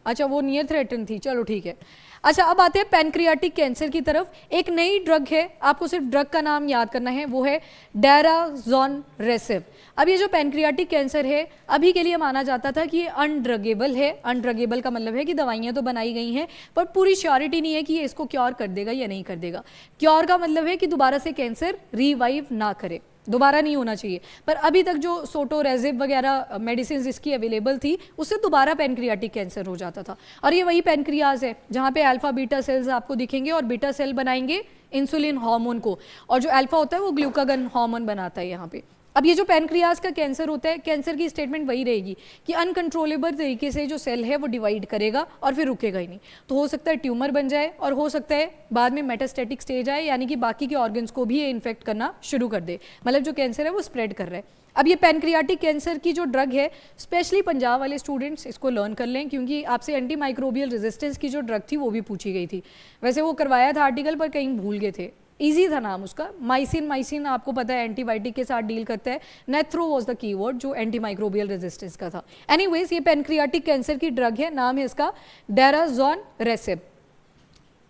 अच्छा वो नियर थ्रेटन थी, चलो ठीक है। अच्छा अब आते हैं पैनक्रियाटिक कैंसर की तरफ। एक नई ड्रग है, आपको सिर्फ ड्रग का नाम याद करना है, वो है डैराज़ोनरेसिब। अब ये जो पैनक्रियाटिक कैंसर है अभी के लिए माना जाता था कि ये अनड्रगेबल है। अनड्रगेबल का मतलब है कि दवाइयाँ तो बनाई गई हैं पर पूरी श्योरिटी नहीं है कि ये इसको क्योर कर देगा या नहीं कर देगा। क्योर का मतलब है कि दोबारा से कैंसर रिवाइव ना करे, दोबारा नहीं होना चाहिए। पर अभी तक जो सोटोरेजिब वगैरह मेडिसिन इसकी अवेलेबल थी उससे दोबारा पैनक्रियाटिक कैंसर हो जाता था। और ये वही पैनक्रियाज है जहाँ पे अल्फा बीटा सेल्स आपको दिखेंगे और बीटा सेल बनाएंगे इंसुलिन हार्मोन को, और जो अल्फा होता है वो ग्लूकागन हार्मोन बनाता है यहाँ पे। अब ये जो पैनक्रियाज का कैंसर होता है, कैंसर की स्टेटमेंट वही रहेगी कि अनकंट्रोलेबल तरीके से जो सेल है वो डिवाइड करेगा और फिर रुकेगा ही नहीं। तो हो सकता है ट्यूमर बन जाए और हो सकता है बाद में मेटास्टेटिक स्टेज आए, यानी कि बाकी के ऑर्गन्स को भी ये इन्फेक्ट करना शुरू कर दे, मतलब जो कैंसर है वो स्प्रेड कर रहा है। अब ये पैनक्रियाटिक कैंसर की जो ड्रग है, स्पेशली पंजाब वाले स्टूडेंट्स इसको लर्न कर लें, क्योंकि आपसे एंटी माइक्रोबियल रेजिस्टेंस की जो ड्रग थी वो भी पूछी गई थी। वैसे वो करवाया था आर्टिकल पर कहीं भूल गए थे, इजी था नाम उसका, माइसिन आपको पता है एंटीबायोटिक के साथ डील करता है, नेथ्रो वाज द कीवर्ड जो एंटी माइक्रोबियल रेजिस्टेंस का था। एनीवेज ये पैनक्रियाटिक कैंसर की ड्रग है, नाम है इसका डायराज़ोनरेसिब,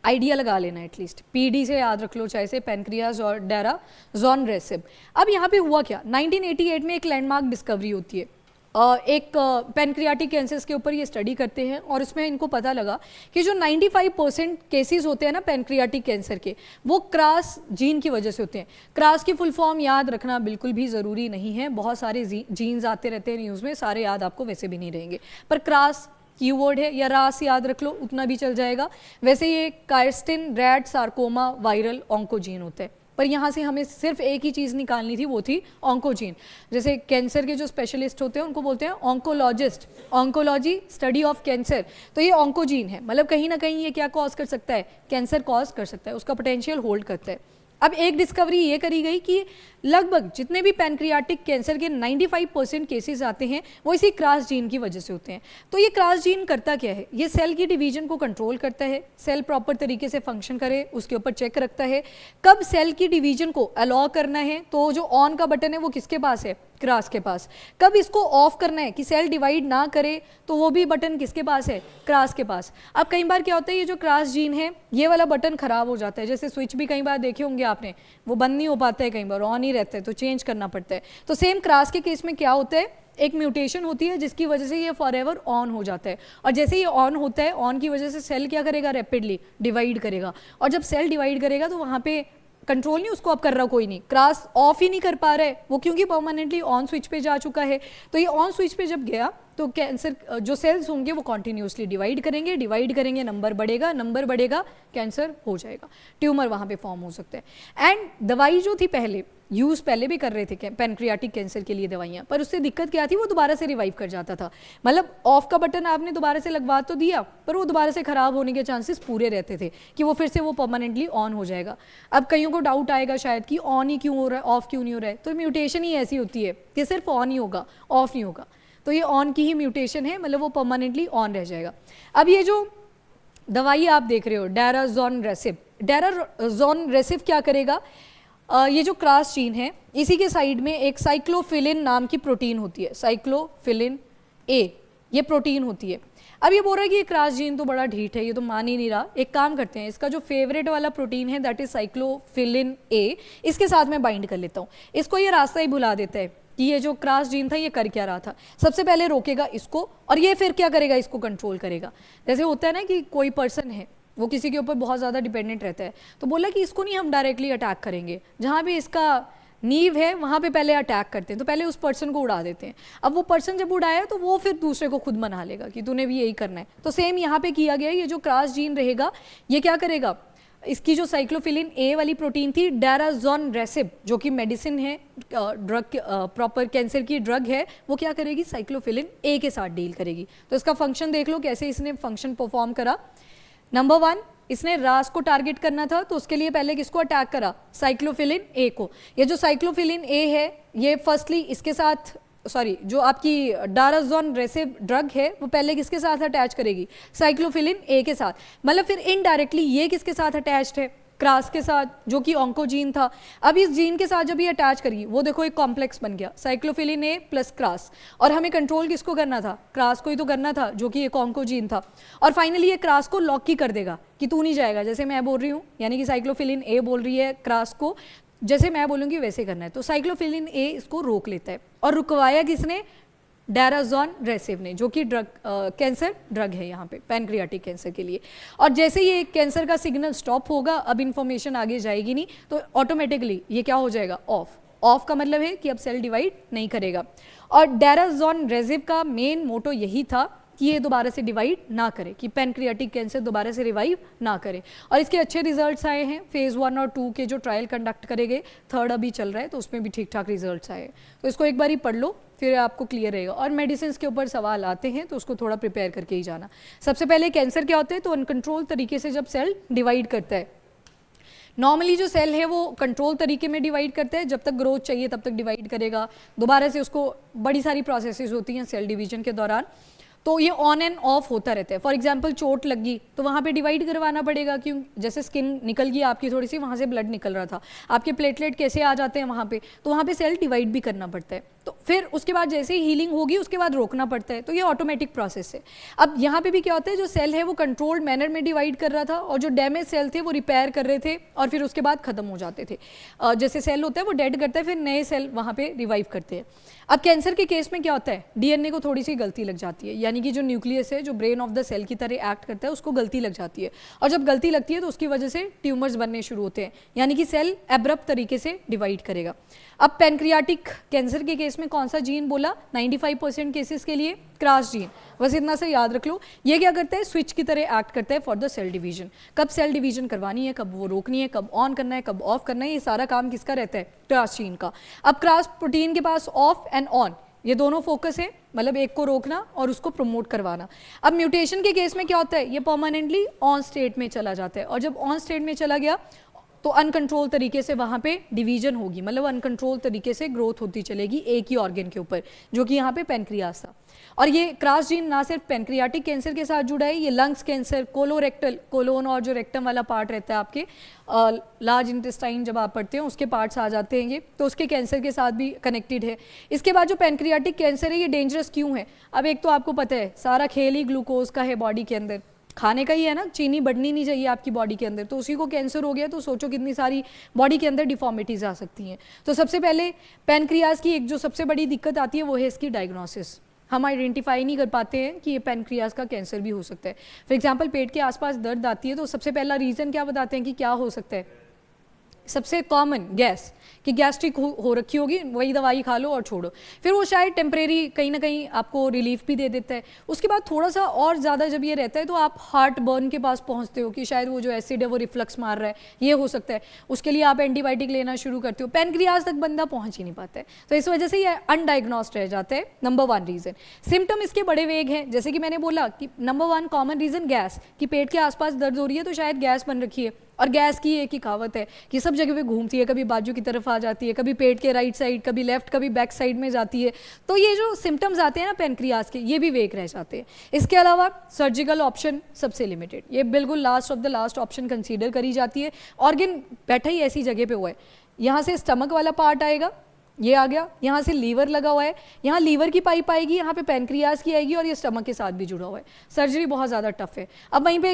आइडिया लगा लेना एटलीस्ट, पीडी से याद रख लो चाहे से, पैनक्रियाज और डायराज़ोनरेसिब। अब यहाँ पे हुआ क्या, 1988 में एक लैंडमार्क डिस्कवरी होती है, एक पैनक्रियाटिक कैंसर्स के ऊपर ये स्टडी करते हैं और इसमें इनको पता लगा कि जो 95% केसेस होते हैं ना पैनक्रियाटिक कैंसर के, वो क्रास जीन की वजह से होते हैं। क्रास की फुल फॉर्म याद रखना बिल्कुल भी ज़रूरी नहीं है, बहुत सारे जीन्स आते रहते हैं न्यूज़ में, सारे याद आपको वैसे भी नहीं रहेंगे, पर क्रास कीवर्ड है, या रास याद रख लो उतना भी चल जाएगा। वैसे ये कार्स्टिन रैट सार्कोमा वायरल ऑन्कोजीन होता है, पर यहाँ से हमें सिर्फ एक ही चीज़ निकालनी थी, वो थी ऑन्कोजीन। जैसे कैंसर के जो स्पेशलिस्ट होते हैं उनको बोलते हैं oncologist, oncology study of cancer, तो ये ऑन्कोजीन है, मतलब कहीं ना कहीं ये क्या कॉज कर सकता है, कैंसर कॉज कर सकता है, उसका पोटेंशियल होल्ड करता है। अब एक डिस्कवरी ये करी गई कि लगभग जितने भी पैनक्रियाटिक कैंसर के 95% केसेस आते हैं वो इसी क्रास जीन की वजह से होते हैं। तो ये क्रास जीन करता क्या है, ये सेल की डिवीजन को कंट्रोल करता है, सेल प्रॉपर तरीके से फंक्शन करे उसके ऊपर चेक रखता है, कब सेल की डिवीजन को अलाउ करना है, तो जो ऑन का बटन है वो किसके पास है, क्रास के पास, कब इसको ऑफ करना है कि सेल डिवाइड ना करे, तो वो भी बटन किसके पास है, क्रास के पास। अब कई बार क्या होता है, ये जो क्रास जीन है ये वाला बटन खराब हो जाता है, जैसे स्विच भी कई बार देखे होंगे आपने, वो बंद नहीं हो पाता है, कई बार ऑन ही रहता है, तो चेंज करना पड़ता है। तो सेम क्रास के केस में क्या होता है, एक म्यूटेशन होती है जिसकी वजह से ये फॉरएवर ऑन हो जाता है, और जैसे ये ऑन होता है, ऑन की वजह से सेल क्या करेगा, रैपिडली डिवाइड करेगा, और जब सेल डिवाइड करेगा तो वहाँ पे कंट्रोल नहीं उसको अब कर रहा कोई नहीं, क्रास ऑफ ही नहीं कर पा रहा है वो, क्योंकि परमानेंटली ऑन स्विच पे जा चुका है। तो ये ऑन स्विच पे जब गया तो कैंसर जो सेल्स होंगे वो कॉन्टिन्यूसली डिवाइड करेंगे, नंबर बढ़ेगा, कैंसर हो जाएगा, ट्यूमर वहाँ पे फॉर्म हो सकता है। एंड दवाई जो थी पहले भी कर रहे थे पैनक्रियाटिक कैंसर के लिए दवाइयाँ, पर उससे दिक्कत क्या थी, वो दोबारा से रिवाइव कर जाता था, मतलब ऑफ का बटन आपने दोबारा से लगवा तो दिया पर वो दोबारा से ख़राब होने के चांसेस पूरे रहते थे कि वो फिर से वो परमानेंटली ऑन हो जाएगा। अब कईयों को डाउट आएगा शायद कि ऑन ही क्यों हो रहा है, ऑफ क्यों नहीं हो रहा है, तो म्यूटेशन ही ऐसी होती है कि सिर्फ ऑन ही होगा, ऑफ नहीं होगा, तो ये ऑन की ही म्यूटेशन है, मतलब वो परमानेंटली ऑन रह जाएगा। अब ये जो दवाई आप देख रहे हो डायराज़ोनरेसिब क्या करेगा, ये जो क्रास जीन है इसी के साइड में एक साइक्लोफिलिन नाम की प्रोटीन होती है, साइक्लोफिलिन ए, ये प्रोटीन होती है। अब ये बोल रहा है कि ये क्रास जीन तो बड़ा ढीठ है, ये तो मान ही नहीं रहा, एक काम करते हैं, इसका जो फेवरेट वाला प्रोटीन है दैट इज साइक्लोफिलिन ए, इसके साथ मैं बाइंड कर लेता हूँ, इसको ये रास्ता ही भुला देता है कि ये जो क्रास जीन था ये कर क्या रहा था। सबसे पहले रोकेगा इसको और ये फिर क्या करेगा, इसको कंट्रोल करेगा। जैसे होता है ना कि कोई पर्सन है वो किसी के ऊपर बहुत ज़्यादा डिपेंडेंट रहता है, तो बोला कि इसको नहीं हम डायरेक्टली अटैक करेंगे, जहाँ भी इसका नींव है वहाँ पे पहले अटैक करते हैं, तो पहले उस पर्सन को उड़ा देते हैं। अब वो पर्सन जब उड़ाया तो वो फिर दूसरे को खुद मना लेगा कि तूने भी यही करना है। तो सेम यहाँ पे किया गया, ये जो क्रास जीन रहेगा ये क्या करेगा, इसकी जो साइक्लोफिलिन ए वाली प्रोटीन थी डायराज़ोनरेसिब जो कि मेडिसिन है, ड्रग प्रॉपर कैंसर की ड्रग है, वो क्या करेगी, साइक्लोफिलिन ए के साथ डील करेगी। तो इसका फंक्शन देख लो कैसे इसने फंक्शन परफॉर्म करा। नंबर 1, इसने रास को टारगेट करना था तो उसके लिए पहले किसको अटैक करा, साइक्लोफिलिन ए को। ये जो साइक्लोफिलिन ए है ये फर्स्टली इसके साथ जो आपकी डायराज़ोनरेसिब ड्रग है वो पहले किसके साथ अटैच करेगी, साइक्लोफिलिन ए के साथ, मतलब फिर इनडायरेक्टली ये किसके साथ अटैच्ड है, क्रास के साथ जो कि ऑन्कोजीन था। अब इस जीन के साथ जब ये अटैच करेगी वो देखो एक कॉम्प्लेक्स बन गया, साइक्लोफिलिन ए प्लस क्रास, और हमें कंट्रोल किसको करना था, क्रास को ही तो करना था जो कि एक ऑन्कोजीन था। और फाइनली ये क्रास को लॉक ही कर देगा कि तू नहीं जाएगा, जैसे मैं बोल रही हूँ, यानी कि साइक्लोफिलिन ए बोल रही है क्रास को, जैसे मैं बोलूँगी वैसे करना है। तो साइक्लोफिलिन ए इसको रोक लेता है, और रुकवाया किसने, डायराज़ोनरेसिब ने, जो कि ड्रग कैंसर ड्रग है यहाँ पे पैनक्रियाटिक कैंसर के लिए। और जैसे ये कैंसर का सिग्नल स्टॉप होगा, अब इन्फॉर्मेशन आगे जाएगी नहीं, तो ऑटोमेटिकली ये क्या हो जाएगा, ऑफ का मतलब है कि अब सेल डिवाइड नहीं करेगा। और डायराज़ोनरेसिब का मेन मोटो यही था कि ये दोबारा से डिवाइड ना करे, कि पैनक्रियाटिक कैंसर दोबारा से रिवाइव ना करे। और इसके अच्छे रिजल्ट्स आए हैं, फेज़ 1 और 2 के जो ट्रायल कंडक्ट करे गए, 3rd अभी चल रहा है तो उसमें भी ठीक ठाक रिजल्ट्स आए। तो इसको एक बार ही पढ़ लो, फिर आपको क्लियर रहेगा। और मेडिसिन के ऊपर सवाल आते हैं तो उसको थोड़ा प्रिपेयर करके ही जाना। सबसे पहले कैंसर क्या होता है, तो अनकंट्रोल तरीके से जब सेल डिवाइड करता है। नॉर्मली जो सेल है वो कंट्रोल तरीके में डिवाइड करता है, जब तक ग्रोथ चाहिए तब तक डिवाइड करेगा, दोबारा से उसको बड़ी सारी प्रोसेसेस होती हैं सेल डिवीजन के दौरान, तो ये ऑन एंड ऑफ होता रहता है। फॉर एग्जांपल चोट लग गई तो वहाँ पे डिवाइड करवाना पड़ेगा, क्यों, जैसे स्किन निकल गई आपकी थोड़ी सी, वहाँ से ब्लड निकल रहा था, आपके प्लेटलेट कैसे आ जाते हैं वहाँ पे, तो वहाँ पे सेल डिवाइड भी करना पड़ता है। तो फिर उसके बाद जैसे ही हीलिंग होगी उसके बाद रोकना पड़ता है, तो ये ऑटोमेटिक प्रोसेस है। अब यहाँ पे भी क्या होता है, जो सेल है वो कंट्रोल्ड मैनर में डिवाइड कर रहा था और जो डैमेज सेल थे वो रिपेयर कर रहे थे और फिर उसके बाद खत्म हो जाते थे। जैसे सेल होता है वो डेड करता है, फिर नए सेल वहाँ पे रिवाइव करते हैं। अब कैंसर के केस में क्या होता है, डीएनए को थोड़ी सी गलती लग जाती है, यानी कि जो न्यूक्लियस है जो ब्रेन ऑफ द सेल की तरह एक्ट करता है उसको गलती लग जाती है, और जब गलती लगती है तो उसकी वजह से ट्यूमर्स बनने शुरू होते हैं, यानी कि सेल एब्रप्ट तरीके से डिवाइड करेगा। अब पैनक्रियाटिक कैंसर के केस में कौन सा जीन बोला, 95% केसेस के लिए क्रास जीन, बस इतना से याद रख लो। ये क्या करता है, स्विच की तरह एक्ट करता है फॉर द सेल डिवीजन, कब सेल डिवीजन करवानी है, कब वो रोकनी है, कब ऑन करना है, कब ऑफ करना है, ये सारा काम किसका रहता है, क्रास जीन का। अब क्रास प्रोटीन के पास ऑफ एंड ऑन ये दोनों फोकस है, मतलब एक को रोकना और उसको प्रमोट करवाना। अब म्यूटेशन के केस में क्या होता है, ये परमानेंटली ऑन स्टेट में चला जाता है, और जब ऑन स्टेट में चला गया तो अनकंट्रोल तरीके से वहाँ पे डिवीजन होगी, मतलब अनकंट्रोल तरीके से ग्रोथ होती चलेगी एक ही ऑर्गन के ऊपर, जो कि यहाँ पे पैनक्रियास था। और ये क्रास जीन ना सिर्फ पैनक्रियाटिक कैंसर के साथ जुड़ा है, ये लंग्स कैंसर, कोलोरेक्टल, कोलोन और जो रेक्टम वाला पार्ट रहता है आपके लार्ज इंटेस्टाइन जब आप पढ़ते हैं उसके पार्ट्स आ जाते हैं ये, तो उसके कैंसर के साथ भी कनेक्टेड है। इसके बाद जो पैनक्रियाटिक कैंसर है ये डेंजरस क्यों है, अब एक तो आपको पता है सारा खेल ही ग्लूकोज का है, बॉडी के अंदर खाने का ही है ना, चीनी बढ़नी नहीं चाहिए आपकी बॉडी के अंदर, तो उसी को कैंसर हो गया तो सोचो कितनी सारी बॉडी के अंदर डिफॉर्मिटीज आ सकती हैं। तो सबसे पहले पैनक्रियाज की एक जो सबसे बड़ी दिक्कत आती है वो है इसकी डायग्नोसिस, हम आइडेंटिफाई नहीं कर पाते हैं कि ये पैनक्रियाज का कैंसर भी हो सकता है। फॉर एग्जांपल पेट के आसपास दर्द आती है तो सबसे पहला रीज़न क्या बताते हैं कि क्या हो सकता है, सबसे कॉमन गैस, कि गैस्ट्रिक हो रखी होगी, वही दवाई खा लो और छोड़ो, फिर वो शायद टेम्परेरी कहीं ना कहीं आपको रिलीफ भी दे देता है। उसके बाद थोड़ा सा और ज़्यादा जब ये रहता है तो आप हार्ट बर्न के पास पहुंचते हो कि शायद वो जो एसिड है वो रिफ्लक्स मार रहा है, ये हो सकता है, उसके लिए आप एंटीबायोटिक लेना शुरू करते हो, पैनक्रियाज तक बंदा पहुँच ही नहीं पाता है, तो इस वजह से ये अनडायग्नोस्ड रह जाता है। Number 1 reason. सिम्टम इसके बड़े वेग हैं, जैसे कि मैंने बोला कि नंबर 1 कॉमन रीज़न गैस, कि पेट के आसपास दर्द हो रही है तो शायद गैस बन रखी है, और गैस की एक ही कहावत है कि सब जगह पे घूमती है, कभी बाजू की तरफ आ जाती है, कभी पेट के राइट साइड, कभी लेफ्ट, कभी बैक साइड में जाती है, तो ये जो सिम्टम्स आते हैं ना पैनक्रियाज के, ये भी वेग रह जाते हैं। इसके अलावा सर्जिकल ऑप्शन सबसे लिमिटेड, ये बिल्कुल last of the last option consider करी जाती है। ऑर्गन बैठा ही ऐसी जगह पे हुआ है, यहाँ से स्टमक वाला पार्ट आएगा, ये आ गया, यहाँ से लीवर लगा हुआ है, यहाँ लीवर की पाइप आएगी, यहाँ पे पैनक्रियाज की आएगी और ये स्टमक के साथ भी जुड़ा हुआ है, सर्जरी बहुत ज़्यादा टफ है। अब वहीं पे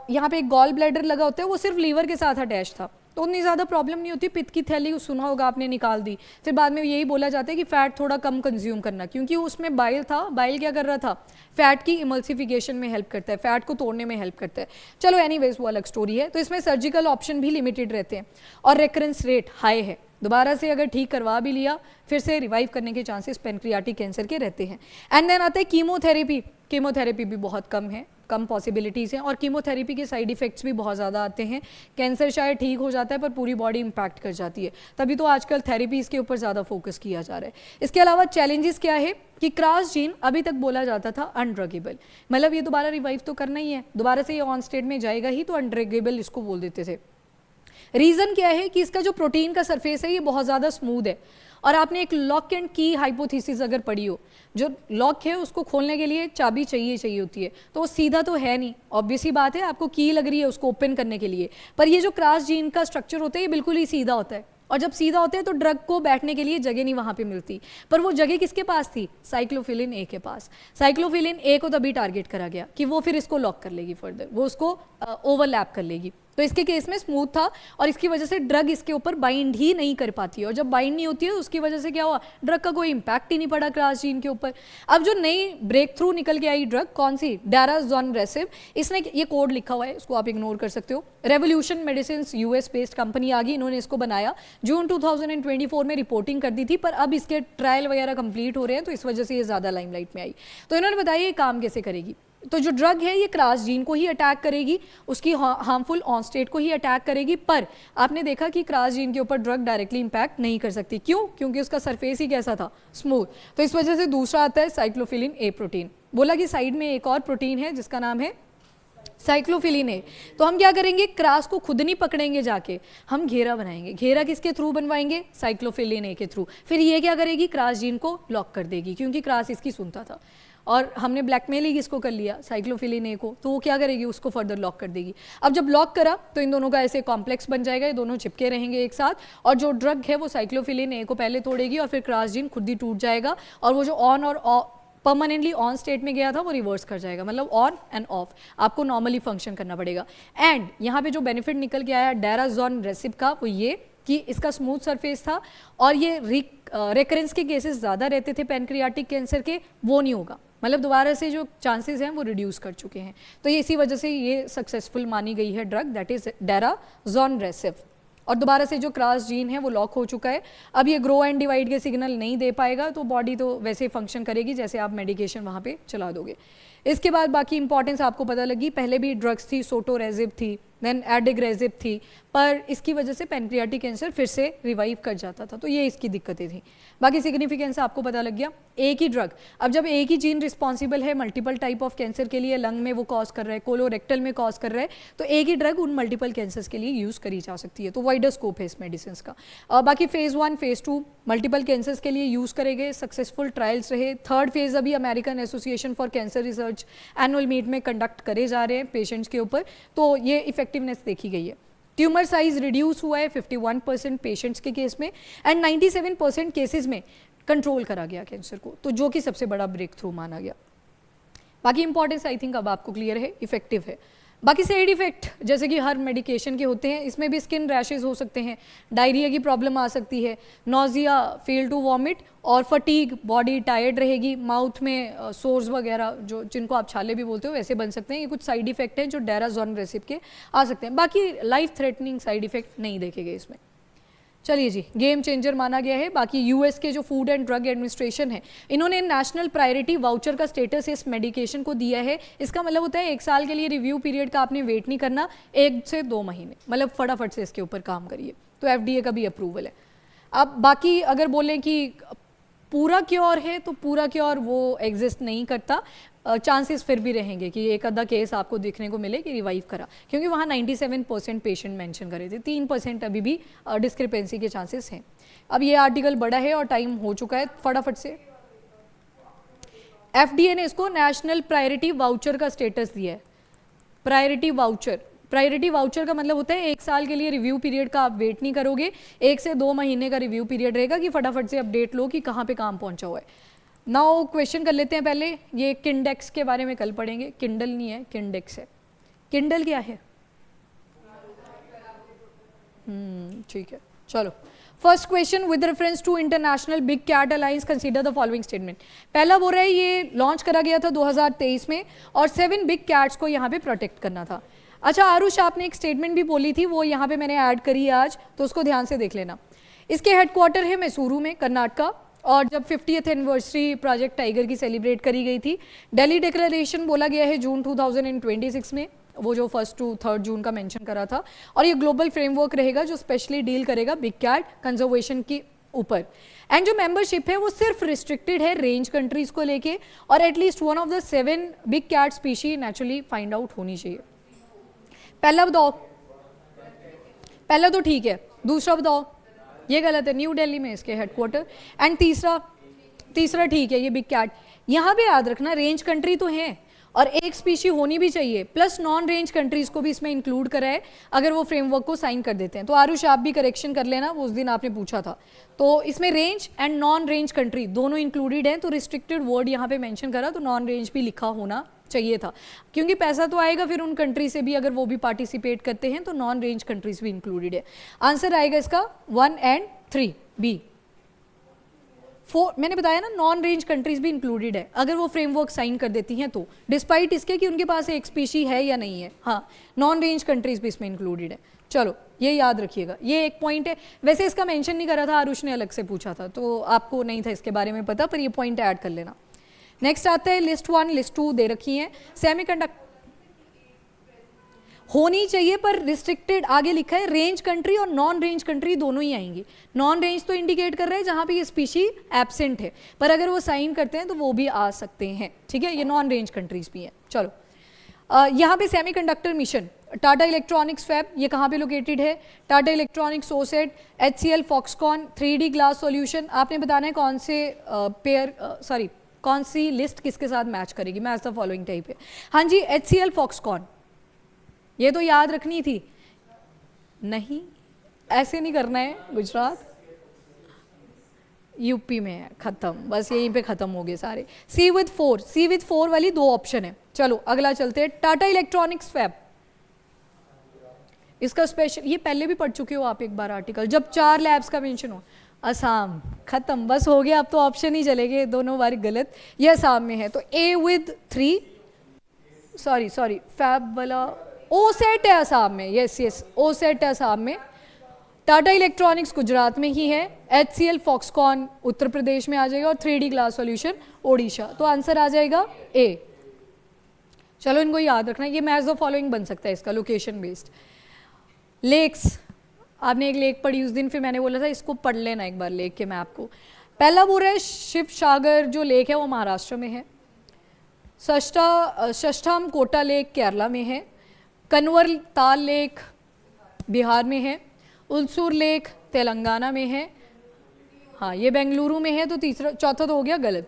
यहाँ पे एक गॉल ब्लैडर लगा होता है, वो सिर्फ लीवर के साथ अटैच था तो उतनी ज़्यादा प्रॉब्लम नहीं होती, पित्त की थैली सुना होगा आपने निकाल दी, फिर बाद में यही बोला जाता है कि फ़ैट थोड़ा कम कंज्यूम करना, क्योंकि उसमें बाइल था, बाइल क्या कर रहा था, फैट की इमल्सिफिकेशन में हेल्प करता है, फैट को तोड़ने में हेल्प करता है। चलो एनीवेज वो अलग स्टोरी है। तो इसमें सर्जिकल ऑप्शन भी लिमिटेड रहते हैं और रेकरेंस रेट हाई है, दोबारा से अगर ठीक करवा भी लिया फिर से रिवाइव करने के चांसेस पैनक्रियाटिक कैंसर के रहते हैं। एंड देन आता है कीमोथेरेपी, कीमोथेरेपी भी बहुत कम है, कम पॉसिबिलिटीज़ हैं, और कीमोथेरेपी के साइड इफ़ेक्ट्स भी बहुत ज़्यादा आते हैं। कैंसर शायद ठीक हो जाता है पर पूरी बॉडी इम्पैक्ट कर जाती है, तभी तो आजकल थेरेपीज़ के ऊपर ज़्यादा फोकस किया जा रहा है। इसके अलावा चैलेंजेस क्या है कि क्रास जीन अभी तक बोला जाता था अनड्रगेबल, मतलब ये दोबारा रिवाइव तो करना ही है, दोबारा से ये ऑन स्टेट में जाएगा ही, तो अनड्रगेबल इसको बोल देते थे। रीज़न क्या है कि इसका जो प्रोटीन का सरफेस है ये बहुत ज़्यादा स्मूथ है, और आपने एक लॉक एंड की हाइपोथेसिस अगर पढ़ी हो, जो लॉक है उसको खोलने के लिए चाबी चाहिए होती है, तो वो सीधा तो है नहीं, ऑब्वियस ही बात है, आपको की लग रही है उसको ओपन करने के लिए, पर ये जो क्रास जीन का स्ट्रक्चर होता है ये बिल्कुल ही सीधा होता है, और जब सीधा होता है तो ड्रग को बैठने के लिए जगह नहीं वहाँ पे मिलती, पर वो जगह किसके पास थी, साइक्लोफिलिन ए के पास। साइक्लोफिलिन ए को तभी टारगेट करा गया कि वो फिर इसको लॉक कर लेगी फर्दर, वो उसको ओवरलैप कर लेगी, तो इसके केस में स्मूथ था और इसकी वजह से ड्रग इसके ऊपर बाइंड ही नहीं कर पाती है, और जब बाइंड नहीं होती है तो उसकी वजह से क्या हुआ, ड्रग का कोई इंपैक्ट ही नहीं पड़ा क्रास जीन के ऊपर। अब जो नई ब्रेक थ्रू निकल के आई ड्रग कौन सी, डाराजोनरेसिब, इसने ये कोड लिखा हुआ है, इसको आप इग्नोर कर सकते हो। Revolution medicine US based company आ गई, इन्होंने इसको बनाया, जून 2024 में रिपोर्टिंग कर दी थी, पर अब इसके ट्रायल वगैरह कंप्लीट हो रहे हैं तो इस वजह से ये ज़्यादा लाइमलाइट में आई। तो इन्होंने बताया ये काम कैसे करेगी। तो जो ड्रग है ये क्रास जीन को ही अटैक करेगी, उसकी हार्मफुल ऑन स्टेट को ही अटैक करेगी, पर आपने देखा कि क्रास जीन के ऊपर ड्रग डायरेक्टली इंपैक्ट नहीं कर सकती। क्यों? क्योंकि उसका सरफेस ही कैसा था, स्मूथ। तो इस वजह से दूसरा आता है साइक्लोफिलिन ए प्रोटीन। बोला कि साइड में एक और प्रोटीन है जिसका नाम है साइक्लोफिलिन ए। तो हम क्या करेंगे, क्रास को खुद नहीं पकड़ेंगे जाके, हम घेरा बनाएंगे। घेरा किसके थ्रू बनवाएंगे, साइक्लोफिलिन ए के थ्रू। फिर ये क्या करेगी, क्रास जीन को लॉक कर देगी, क्योंकि क्रास इसकी सुनता था और हमने ब्लैकमेल ही किसको कर लिया, साइक्लोफिलिन ए को, तो वो क्या करेगी, उसको फर्दर लॉक कर देगी। अब जब लॉक करा तो इन दोनों का ऐसे कॉम्प्लेक्स बन जाएगा, ये दोनों चिपके रहेंगे एक साथ, और जो ड्रग है वो साइक्लोफिलिन ए को पहले तोड़ेगी और फिर क्रास जीन खुद ही टूट जाएगा, और वो जो ऑन और परमानेंटली ऑन स्टेट में गया था वो रिवर्स कर जाएगा, मतलब ऑन एंड ऑफ आपको नॉर्मली फंक्शन करना पड़ेगा। एंड यहाँ पे जो बेनिफिट निकल के आया डाराजोनरेसिब का, वो ये कि इसका स्मूथ सरफेस था और ये रिकरेंस के केसेस ज़्यादा रहते थे पैनक्रियाटिक कैंसर के, वो नहीं होगा, मतलब दोबारा से जो चांसेस हैं वो रिड्यूस कर चुके हैं। तो ये इसी वजह से ये सक्सेसफुल मानी गई है ड्रग, दैट इज डाराजोनरेसिब। और दोबारा से जो क्रास जीन है वो लॉक हो चुका है, अब ये ग्रो एंड डिवाइड के सिग्नल नहीं दे पाएगा, तो बॉडी तो वैसे फंक्शन करेगी जैसे आप मेडिकेशन वहाँ पे चला दोगे। इसके बाद बाकी इंपॉर्टेंस आपको पता लगी, पहले भी ड्रग्स थी, सोटोरेजिब थी, देन एडिग्रेजिब थी, पर इसकी वजह से पैनक्रियाटिक कैंसर फिर से रिवाइव कर जाता था, तो ये इसकी दिक्कतें थी। बाकी सिग्निफिकेंस आपको पता लग गया, एक ही ड्रग, अब जब एक ही जीन रिस्पॉन्सिबल है मल्टीपल टाइप ऑफ कैंसर के लिए, लंग में वो कॉज कर रहा है, कोलोरेक्टल में कॉज कर रहा है, तो एक ही ड्रग उन मल्टीपल कैंसर्स के लिए यूज़ करी जा सकती है, तो वाइडर स्कोप है इस मेडिसिन का। बाकी फेज़ 1 फेज़ 2 मल्टीपल कैंसर्स के लिए यूज़ करे गए, सक्सेसफुल ट्रायल्स रहे। थर्ड फेज़ अभी American association for cancer research annual meet में कंडक्ट करे जा रहे हैं पेशेंट्स के ऊपर, तो ये इफेक्टिवनेस देखी गई है। ट्यूमर साइज रिड्यूस हुआ है 51% पेशेंट्स के केस में, एंड 97% केसेस में कंट्रोल करा गया कैंसर को, तो जो कि सबसे बड़ा ब्रेक थ्रू माना गया। बाकी इंपॉर्टेंस आई थिंक अब आपको क्लियर है, इफेक्टिव है। बाकी साइड इफेक्ट जैसे कि हर मेडिकेशन के होते हैं, इसमें भी स्किन रैशेज हो सकते हैं, डायरिया की प्रॉब्लम आ सकती है, नोजिया, फेल टू वॉमिट और फटीग, बॉडी टायर्ड रहेगी, माउथ में सोर्स वगैरह जो जिनको आप छाले भी बोलते हो वैसे बन सकते हैं। ये कुछ साइड इफेक्ट हैं जो डाराजोनरेसिब के आ सकते हैं, बाकी लाइफ थ्रेटनिंग साइड इफेक्ट नहीं देखे गए इसमें। चलिए जी, गेम चेंजर माना गया है। बाकी यूएस के जो फूड एंड ड्रग एडमिनिस्ट्रेशन है, इन्होंने नेशनल प्रायोरिटी वाउचर का स्टेटस इस मेडिकेशन को दिया है। इसका मतलब होता है 1 साल के लिए रिव्यू पीरियड का आपने वेट नहीं करना, 1 से 2 महीने, मतलब फटाफट से इसके ऊपर काम करिए। तो एफडीए का भी अप्रूवल है। अब बाकी अगर बोलें कि पूरा क्योर है, तो पूरा क्योर वो एग्जिस्ट नहीं करता, चांसेस फिर भी रहेंगे कि एक आधा केस आपको देखने को मिले कि रिवाइव करा, क्योंकि वहाँ 97% पेशेंट मेंशन करे थे, 3% अभी भी डिस्क्रिपेंसी के चांसेस हैं। अब ये आर्टिकल बड़ा है और टाइम हो चुका है, फटाफट से। एफडीए ने इसको नेशनल प्रायोरिटी वाउचर का स्टेटस दिया है। प्रायोरिटी वाउचर का मतलब होता है 1 साल के लिए रिव्यू पीरियड का आप वेट नहीं करोगे, 1 से 2 महीने का रिव्यू पीरियड रहेगा कि फटाफट से अपडेट लो कि कहाँ पे काम पहुँचा हुआ है। नाउ क्वेश्चन कर लेते हैं पहले, ये किंडेक्स के बारे में कल पढ़ेंगे, किंडल नहीं है, किंडेक्स है। किंडल क्या है? ठीक है, चलो। First question, with reference to international big cat alliance consider the following statement. पहला बोल रहा है ये लॉन्च करा गया था 2023 में और 7 बिग कैट्स को यहाँ पे प्रोटेक्ट करना था। अच्छा आरुष, आपने एक स्टेटमेंट भी बोली थी, वो यहाँ पे मैंने ऐड करी है आज, तो उसको ध्यान से देख लेना। इसके हेडक्वार्टर है मैसूरू में, कर्नाटका, और जब 50th एनिवर्सरी प्रोजेक्ट टाइगर की सेलिब्रेट करी गई थी, दिल्ली डिक्लेरेशन बोला गया है जून 2026 में, वो जो 1 to 3 जून का मेंशन करा था, और ये ग्लोबल फ्रेमवर्क रहेगा जो स्पेशली डील करेगा बिग कैट कंजर्वेशन की ऊपर। एंड जो मेंबरशिप है वो सिर्फ रिस्ट्रिक्टेड है रेंज कंट्रीज को लेके, और at least 1 of the 7 big cat species naturally find out होनी चाहिए। पहला बताओ, पहला तो ठीक है, दूसरा बताओ, ये गलत है, न्यू दिल्ली में इसके हेडक्वार्टर। एंड तीसरा ठीक है, ये बिग कैट। यहाँ पे याद रखना रेंज कंट्री तो है और एक स्पीशी होनी भी चाहिए, प्लस नॉन रेंज कंट्रीज को भी इसमें इंक्लूड करा है अगर वो फ्रेमवर्क को साइन कर देते हैं। तो आरुष आप भी करेक्शन कर लेना, वो उस दिन आपने पूछा था। तो इसमें range and non range country दोनों इंक्लूडेड हैं, तो रिस्ट्रिक्टेड वर्ड यहाँ पे मेंशन करा, तो नॉन रेंज भी लिखा होना चाहिए था, क्योंकि पैसा तो आएगा फिर उन कंट्री से भी, अगर वो भी पार्टिसिपेट करते हैं तो नॉन रेंज कंट्रीज भी इंक्लूडेड है। आंसर आएगा इसका 1 and 3 बी। 4 मैंने बताया ना, नॉन रेंज कंट्रीज भी इंक्लूडेड है अगर वो फ्रेमवर्क साइन कर देती हैं तो, डिस्पाइट इसके कि उनके पास एक स्पीशी है या नहीं है। हाँ, नॉन रेंज कंट्रीज भी इसमें इंक्लूडेड है। चलो ये याद रखिएगा, ये एक पॉइंट है। वैसे इसका मेंशन नहीं करा था, आरुष ने अलग से पूछा था तो आपको नहीं था इसके बारे में पता, पर ये पॉइंट ऐड कर लेना। नेक्स्ट आता है लिस्ट 1 लिस्ट 2 दे रखी है। सेमीकंडक्टर होनी चाहिए पर रिस्ट्रिक्टेड, आगे लिखा है रेंज कंट्री और नॉन रेंज कंट्री दोनों ही आएंगी। नॉन रेंज तो इंडिकेट कर रहे हैं जहां पे ये स्पीशी एब्सेंट है, पर अगर वो साइन करते हैं तो वो भी आ सकते हैं, ठीक है, ये नॉन रेंज कंट्रीज भी हैं। चलो यहाँ पे semiconductor mission, Tata electronics fab, ये कहाँ पे लोकेटेड है? Tata electronics, OSAT, HCL, Foxconn, 3D glass solution. आपने बताना है कौन से कौन सी लिस्ट किसके साथ मैच करेगी, मैच द फॉलोइंग टाइप है। हाँ जी, HCL, फॉक्सकॉन, ये तो याद रखनी थी। नहीं, ऐसे नहीं करना है, गुजरात यूपी में है, खत्म, बस यहीं पे खत्म हो गए सारे। सी विद 4 वाली 2 ऑप्शन है। चलो अगला चलते हैं, टाटा इलेक्ट्रॉनिक्स फैब, इसका स्पेशल, ये पहले भी पढ़ चुके हो आप एक बार आर्टिकल, जब 4 लैब्स का मेंशन हो। असम, खत्म, बस हो गया, अब तो ऑप्शन ही चलेंगे, दोनों बार गलत। ये असम में है तो ए विद 3, सॉरी फैब वाला ओसेट है असम में, यस ओसेट है असम में। टाटा इलेक्ट्रॉनिक्स गुजरात में ही है, HCL, फॉक्सकॉन उत्तर प्रदेश में आ जाएगा और 3D ग्लास सॉल्यूशन ओडिशा। तो आंसर आ जाएगा ए। चलो इनको याद रखना, ये मैच द फॉलोइंग बन सकता है इसका, लोकेशन बेस्ड। लेक्स, आपने एक लेक पढ़ी उस दिन, फिर मैंने बोला था इसको पढ़ लेना एक बार लेक के मैप को। पहला बोल रहा है शिव सागर जो लेक है वो महाराष्ट्र में है, षष्ठम कोटा लेक केरला में है, कनवर ताल लेक बिहार में है, उलसूर लेक तेलंगाना में है, हाँ ये बेंगलुरु में है। तो चौथा तो हो गया गलत,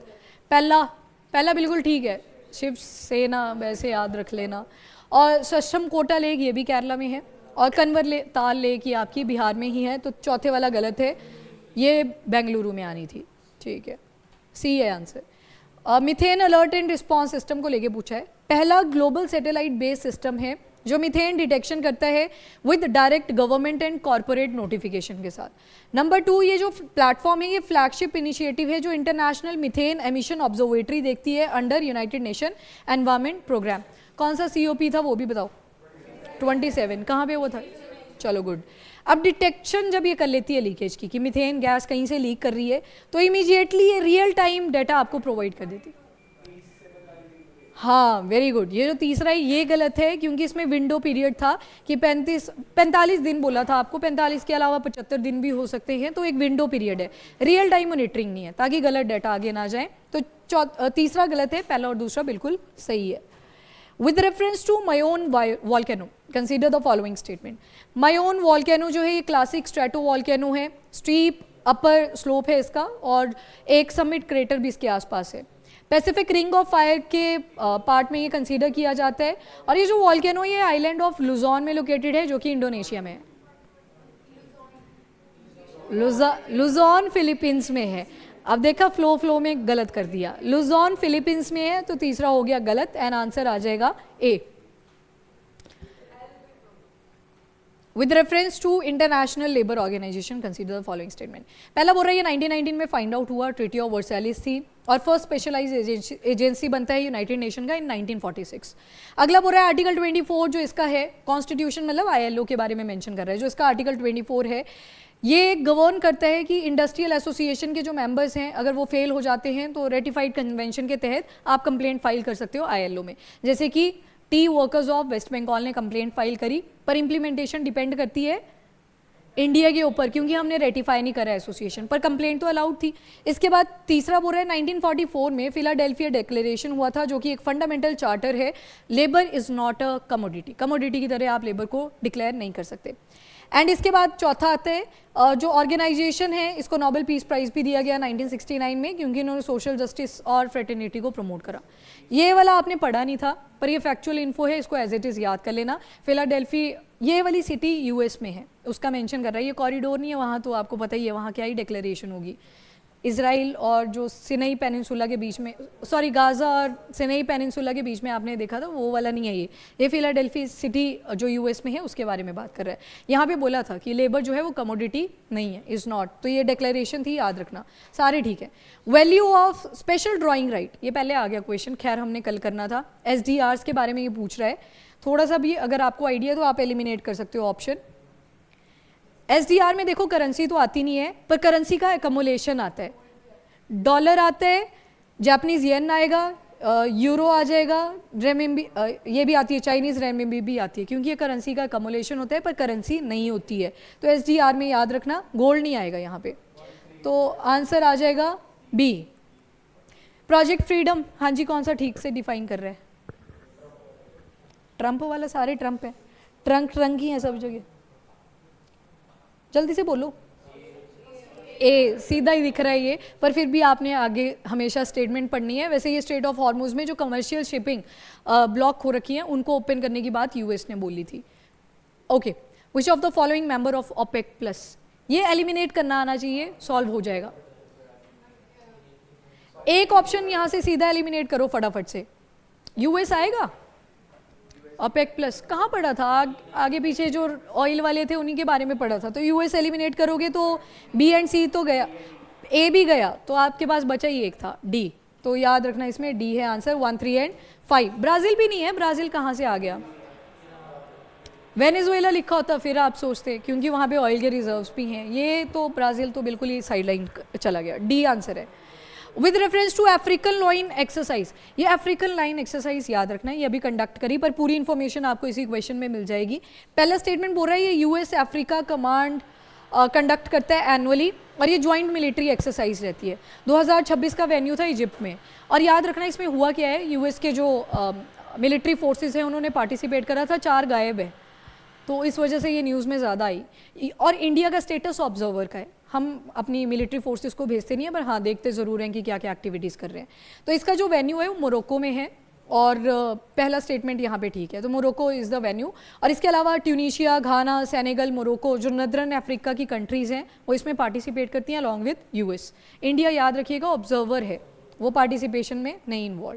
पहला बिल्कुल ठीक है, शिव सेना वैसे याद रख लेना। और षष्ठम कोटा लेक ये भी केरला में है, और कनवर ताल लेक ये आपकी बिहार में ही है, तो चौथे वाला गलत है, ये बेंगलुरु में आनी थी, ठीक है, सी है answer. Methane alert and response system को लेके पूछा है। पहला ग्लोबल सैटेलाइट बेस्ड सिस्टम है जो मीथेन डिटेक्शन करता है with direct government and corporate notification के साथ। नंबर 2, ये जो प्लेटफॉर्म है ये फ्लैगशिप इनिशिएटिव है जो इंटरनेशनल मीथेन एमिशन ऑब्जर्वेटरी देखती है under United Nation environment programme. कौन सा COP था वो भी बताओ? 27, कहाँ पे वो था? चलो गुड। अब डिटेक्शन जब ये कर लेती है लीकेज की कि मीथेन गैस कहीं से लीक कर रही है, तो इमीडिएटली ये रियल टाइम डाटा आपको प्रोवाइड कर देती है। हाँ वेरी गुड, ये जो तीसरा है ये गलत है क्योंकि इसमें विंडो पीरियड था कि 45 दिन बोला था आपको, 45 के अलावा 75 दिन भी हो सकते हैं, तो एक विंडो पीरियड है, रियल टाइम मॉनिटरिंग नहीं है ताकि गलत डाटा आगे ना जाए। तो तीसरा गलत है, पहला और दूसरा बिल्कुल सही है। With reference to Mayon volcano consider the following statement. Mayon volcano जो है ये क्लासिक स्ट्रेटो वॉल्केनो है, स्टीप अपर स्लोप है इसका और एक समिट क्रेटर भी इसके आसपास है। पैसिफिक रिंग ऑफ फायर के पार्ट में ये कंसीडर किया जाता है, और ये जो वॉल्केनो ये आइलैंड ऑफ लुजॉन में लोकेटेड है जो कि इंडोनेशिया में है। लुजॉन फिलीपींस में है। अब देखा फ्लो में गलत कर दिया, लुजॉन फिलीपींस में है, तो तीसरा हो गया गलत एंड आंसर आ जाएगा A. With reference to international labour organization consider the following statement. पहला बोल रहा है ये 1919 में फाइंड आउट हुआ, ट्रीटी ऑफ वर्सैलिस थी, और फर्स्ट स्पेशलाइज एजेंसी बनता है यूनाइटेड नेशन का इन 1946। अगला बोल रहा है आर्टिकल 24 जो इसका है, कॉन्स्टिट्यूशन मतलब ILO के बारे में मेंशन कर रहा है, जो इसका आर्टिकल 24 है ये गवर्न करता है कि इंडस्ट्रियल एसोसिएशन के जो मेंबर्स हैं अगर वो फेल हो जाते हैं तो रेटिफाइड कन्वेंशन के तहत आप कंप्लेंट फाइल कर सकते हो ILO में। जैसे कि tea workers of West Bengal ने कंप्लेंट फाइल करी, पर इम्प्लीमेंटेशन डिपेंड करती है इंडिया के ऊपर क्योंकि हमने रेटिफाई नहीं करा एसोसिएशन, पर कंप्लेंट तो अलाउड थी। इसके बाद तीसरा बोल रहा है 1944 में फिलाडेल्फिया डिक्लेरेशन हुआ था जो कि एक फंडामेंटल चार्टर है, labour is not a commodity की तरह आप लेबर को डिक्लेयर नहीं कर सकते। एंड इसके बाद चौथा आता है जो ऑर्गेनाइजेशन है इसको नोबेल पीस प्राइज भी दिया गया 1969 में क्योंकि इन्होंने सोशल जस्टिस और फ्रेटर्निटी को प्रमोट करा। ये वाला आपने पढ़ा नहीं था पर ये फैक्चुअल इन्फो है, इसको एज इट इज़ याद कर लेना। फिलाडेल्फी ये वाली सिटी US में है, उसका मेंशन कर रहा है, ये कॉरिडोर नहीं है वहाँ, तो आपको पता ही है वहाँ क्या ही डिक्लेरेशन होगी, इसराइल और जो सिनाई पेनिनसुला के बीच में, सॉरी गाज़ा और सिनाई पेनिनसुला के बीच में आपने देखा था, वो वाला नहीं है ये फिलाडेल्फी सिटी जो यूएस में है उसके बारे में बात कर रहा है। यहाँ पे बोला था कि लेबर जो है वो कमोडिटी नहीं है, इज़ नॉट, तो ये डिक्लेरेशन थी, याद रखना, सारे ठीक है। Value of special drawing right, ये पहले आ गया क्वेश्चन, खैर हमने कल करना था। SDRs के बारे में ये पूछ रहा है, थोड़ा सा भी अगर आपको आइडिया तो आप एलिमिनेट कर सकते हो ऑप्शन। SDR में देखो करेंसी तो आती नहीं है, पर करेंसी का एकमुलेशन आता है, डॉलर आता है, जापानीज येन आएगा, यूरो आ जाएगा, रेमिनबी ये भी आती है, चाइनीज़ रेमिनबी भी आती है, क्योंकि ये करेंसी का एकमुलेशन होता है पर करेंसी नहीं होती है। तो SDR में याद रखना गोल्ड नहीं आएगा यहाँ पे, तो आंसर आ जाएगा बी। प्रोजेक्ट फ्रीडम, हाँ जी, कौन सा ठीक से डिफाइन कर रहा है? ट्रंप वाला, सारे ट्रंप हैं, ट्रंक ही हैं सब जगह, जल्दी से बोलो। ए सीधा ही दिख रहा है ये, पर फिर भी आपने आगे हमेशा स्टेटमेंट पढ़नी है। वैसे ये स्ट्रेट ऑफ हॉर्मुज में जो कमर्शियल शिपिंग ब्लॉक हो रखी है उनको ओपन करने की बात यूएस ने बोली थी। Okay, which of the following member of OPEC plus, ये एलिमिनेट करना आना चाहिए, सॉल्व हो जाएगा। एक ऑप्शन यहाँ से सीधा एलिमिनेट करो फटाफट से, यूएस आएगा। ओपेक प्लस कहाँ पढ़ा था? आगे पीछे जो ऑयल वाले थे उन्हीं के बारे में पढ़ा था, तो यूएस एलिमिनेट करोगे तो बी एंड सी तो गया, ए भी गया, तो आपके पास बचा ही एक था, डी। तो याद रखना इसमें डी है आंसर, 1, 3 एंड 5। ब्राज़ील भी नहीं है, ब्राज़ील कहाँ से आ गया? वेनेजुएला लिखा होता फिर आप सोचते, क्योंकि वहाँ पे ऑयल के रिजर्व्स भी हैं, ये तो ब्राज़ील तो बिल्कुल ही साइड लाइन चला गया, डी आंसर है। With reference to African lion exercise, ये अफ्रीकन लाइन एक्सरसाइज याद रखना है, ये अभी कंडक्ट करी, पर पूरी इन्फॉर्मेशन आपको इसी क्वेश्चन में मिल जाएगी। पहला स्टेटमेंट बोल रहा है ये यूएस अफ्रीका कमांड कंडक्ट करता है एनुअली, और ये ज्वाइंट मिलिट्री एक्सरसाइज रहती है। 2026 का वेन्यू था इजिप्ट में, और याद रखना इसमें हुआ क्या है, यूएस के जो मिलिट्री फोर्सेस हैं उन्होंने पार्टिसिपेट करा था, 4 गायब है, तो इस वजह से ये न्यूज़ में ज़्यादा आई। और इंडिया का स्टेटस ऑब्जर्वर का है, हम अपनी मिलिट्री फोर्सेस को भेजते नहीं है, पर हाँ देखते ज़रूर हैं कि क्या क्या एक्टिविटीज़ कर रहे हैं। तो इसका जो वेन्यू है वो मोरक्को में है, और पहला स्टेटमेंट यहाँ पे ठीक है, तो मोरक्को इज़ द वेन्यू। और इसके अलावा ट्यूनीशिया, घाना, सेनेगल, मोरक्को, जो नदरन अफ्रीका की कंट्रीज़ हैं वो इसमें पार्टिसिपेट करती हैं अलॉन्ग विद यूएस। इंडिया याद रखिएगा ऑब्जर्वर है, वो पार्टिसिपेशन में नहीं इन्वॉल्व।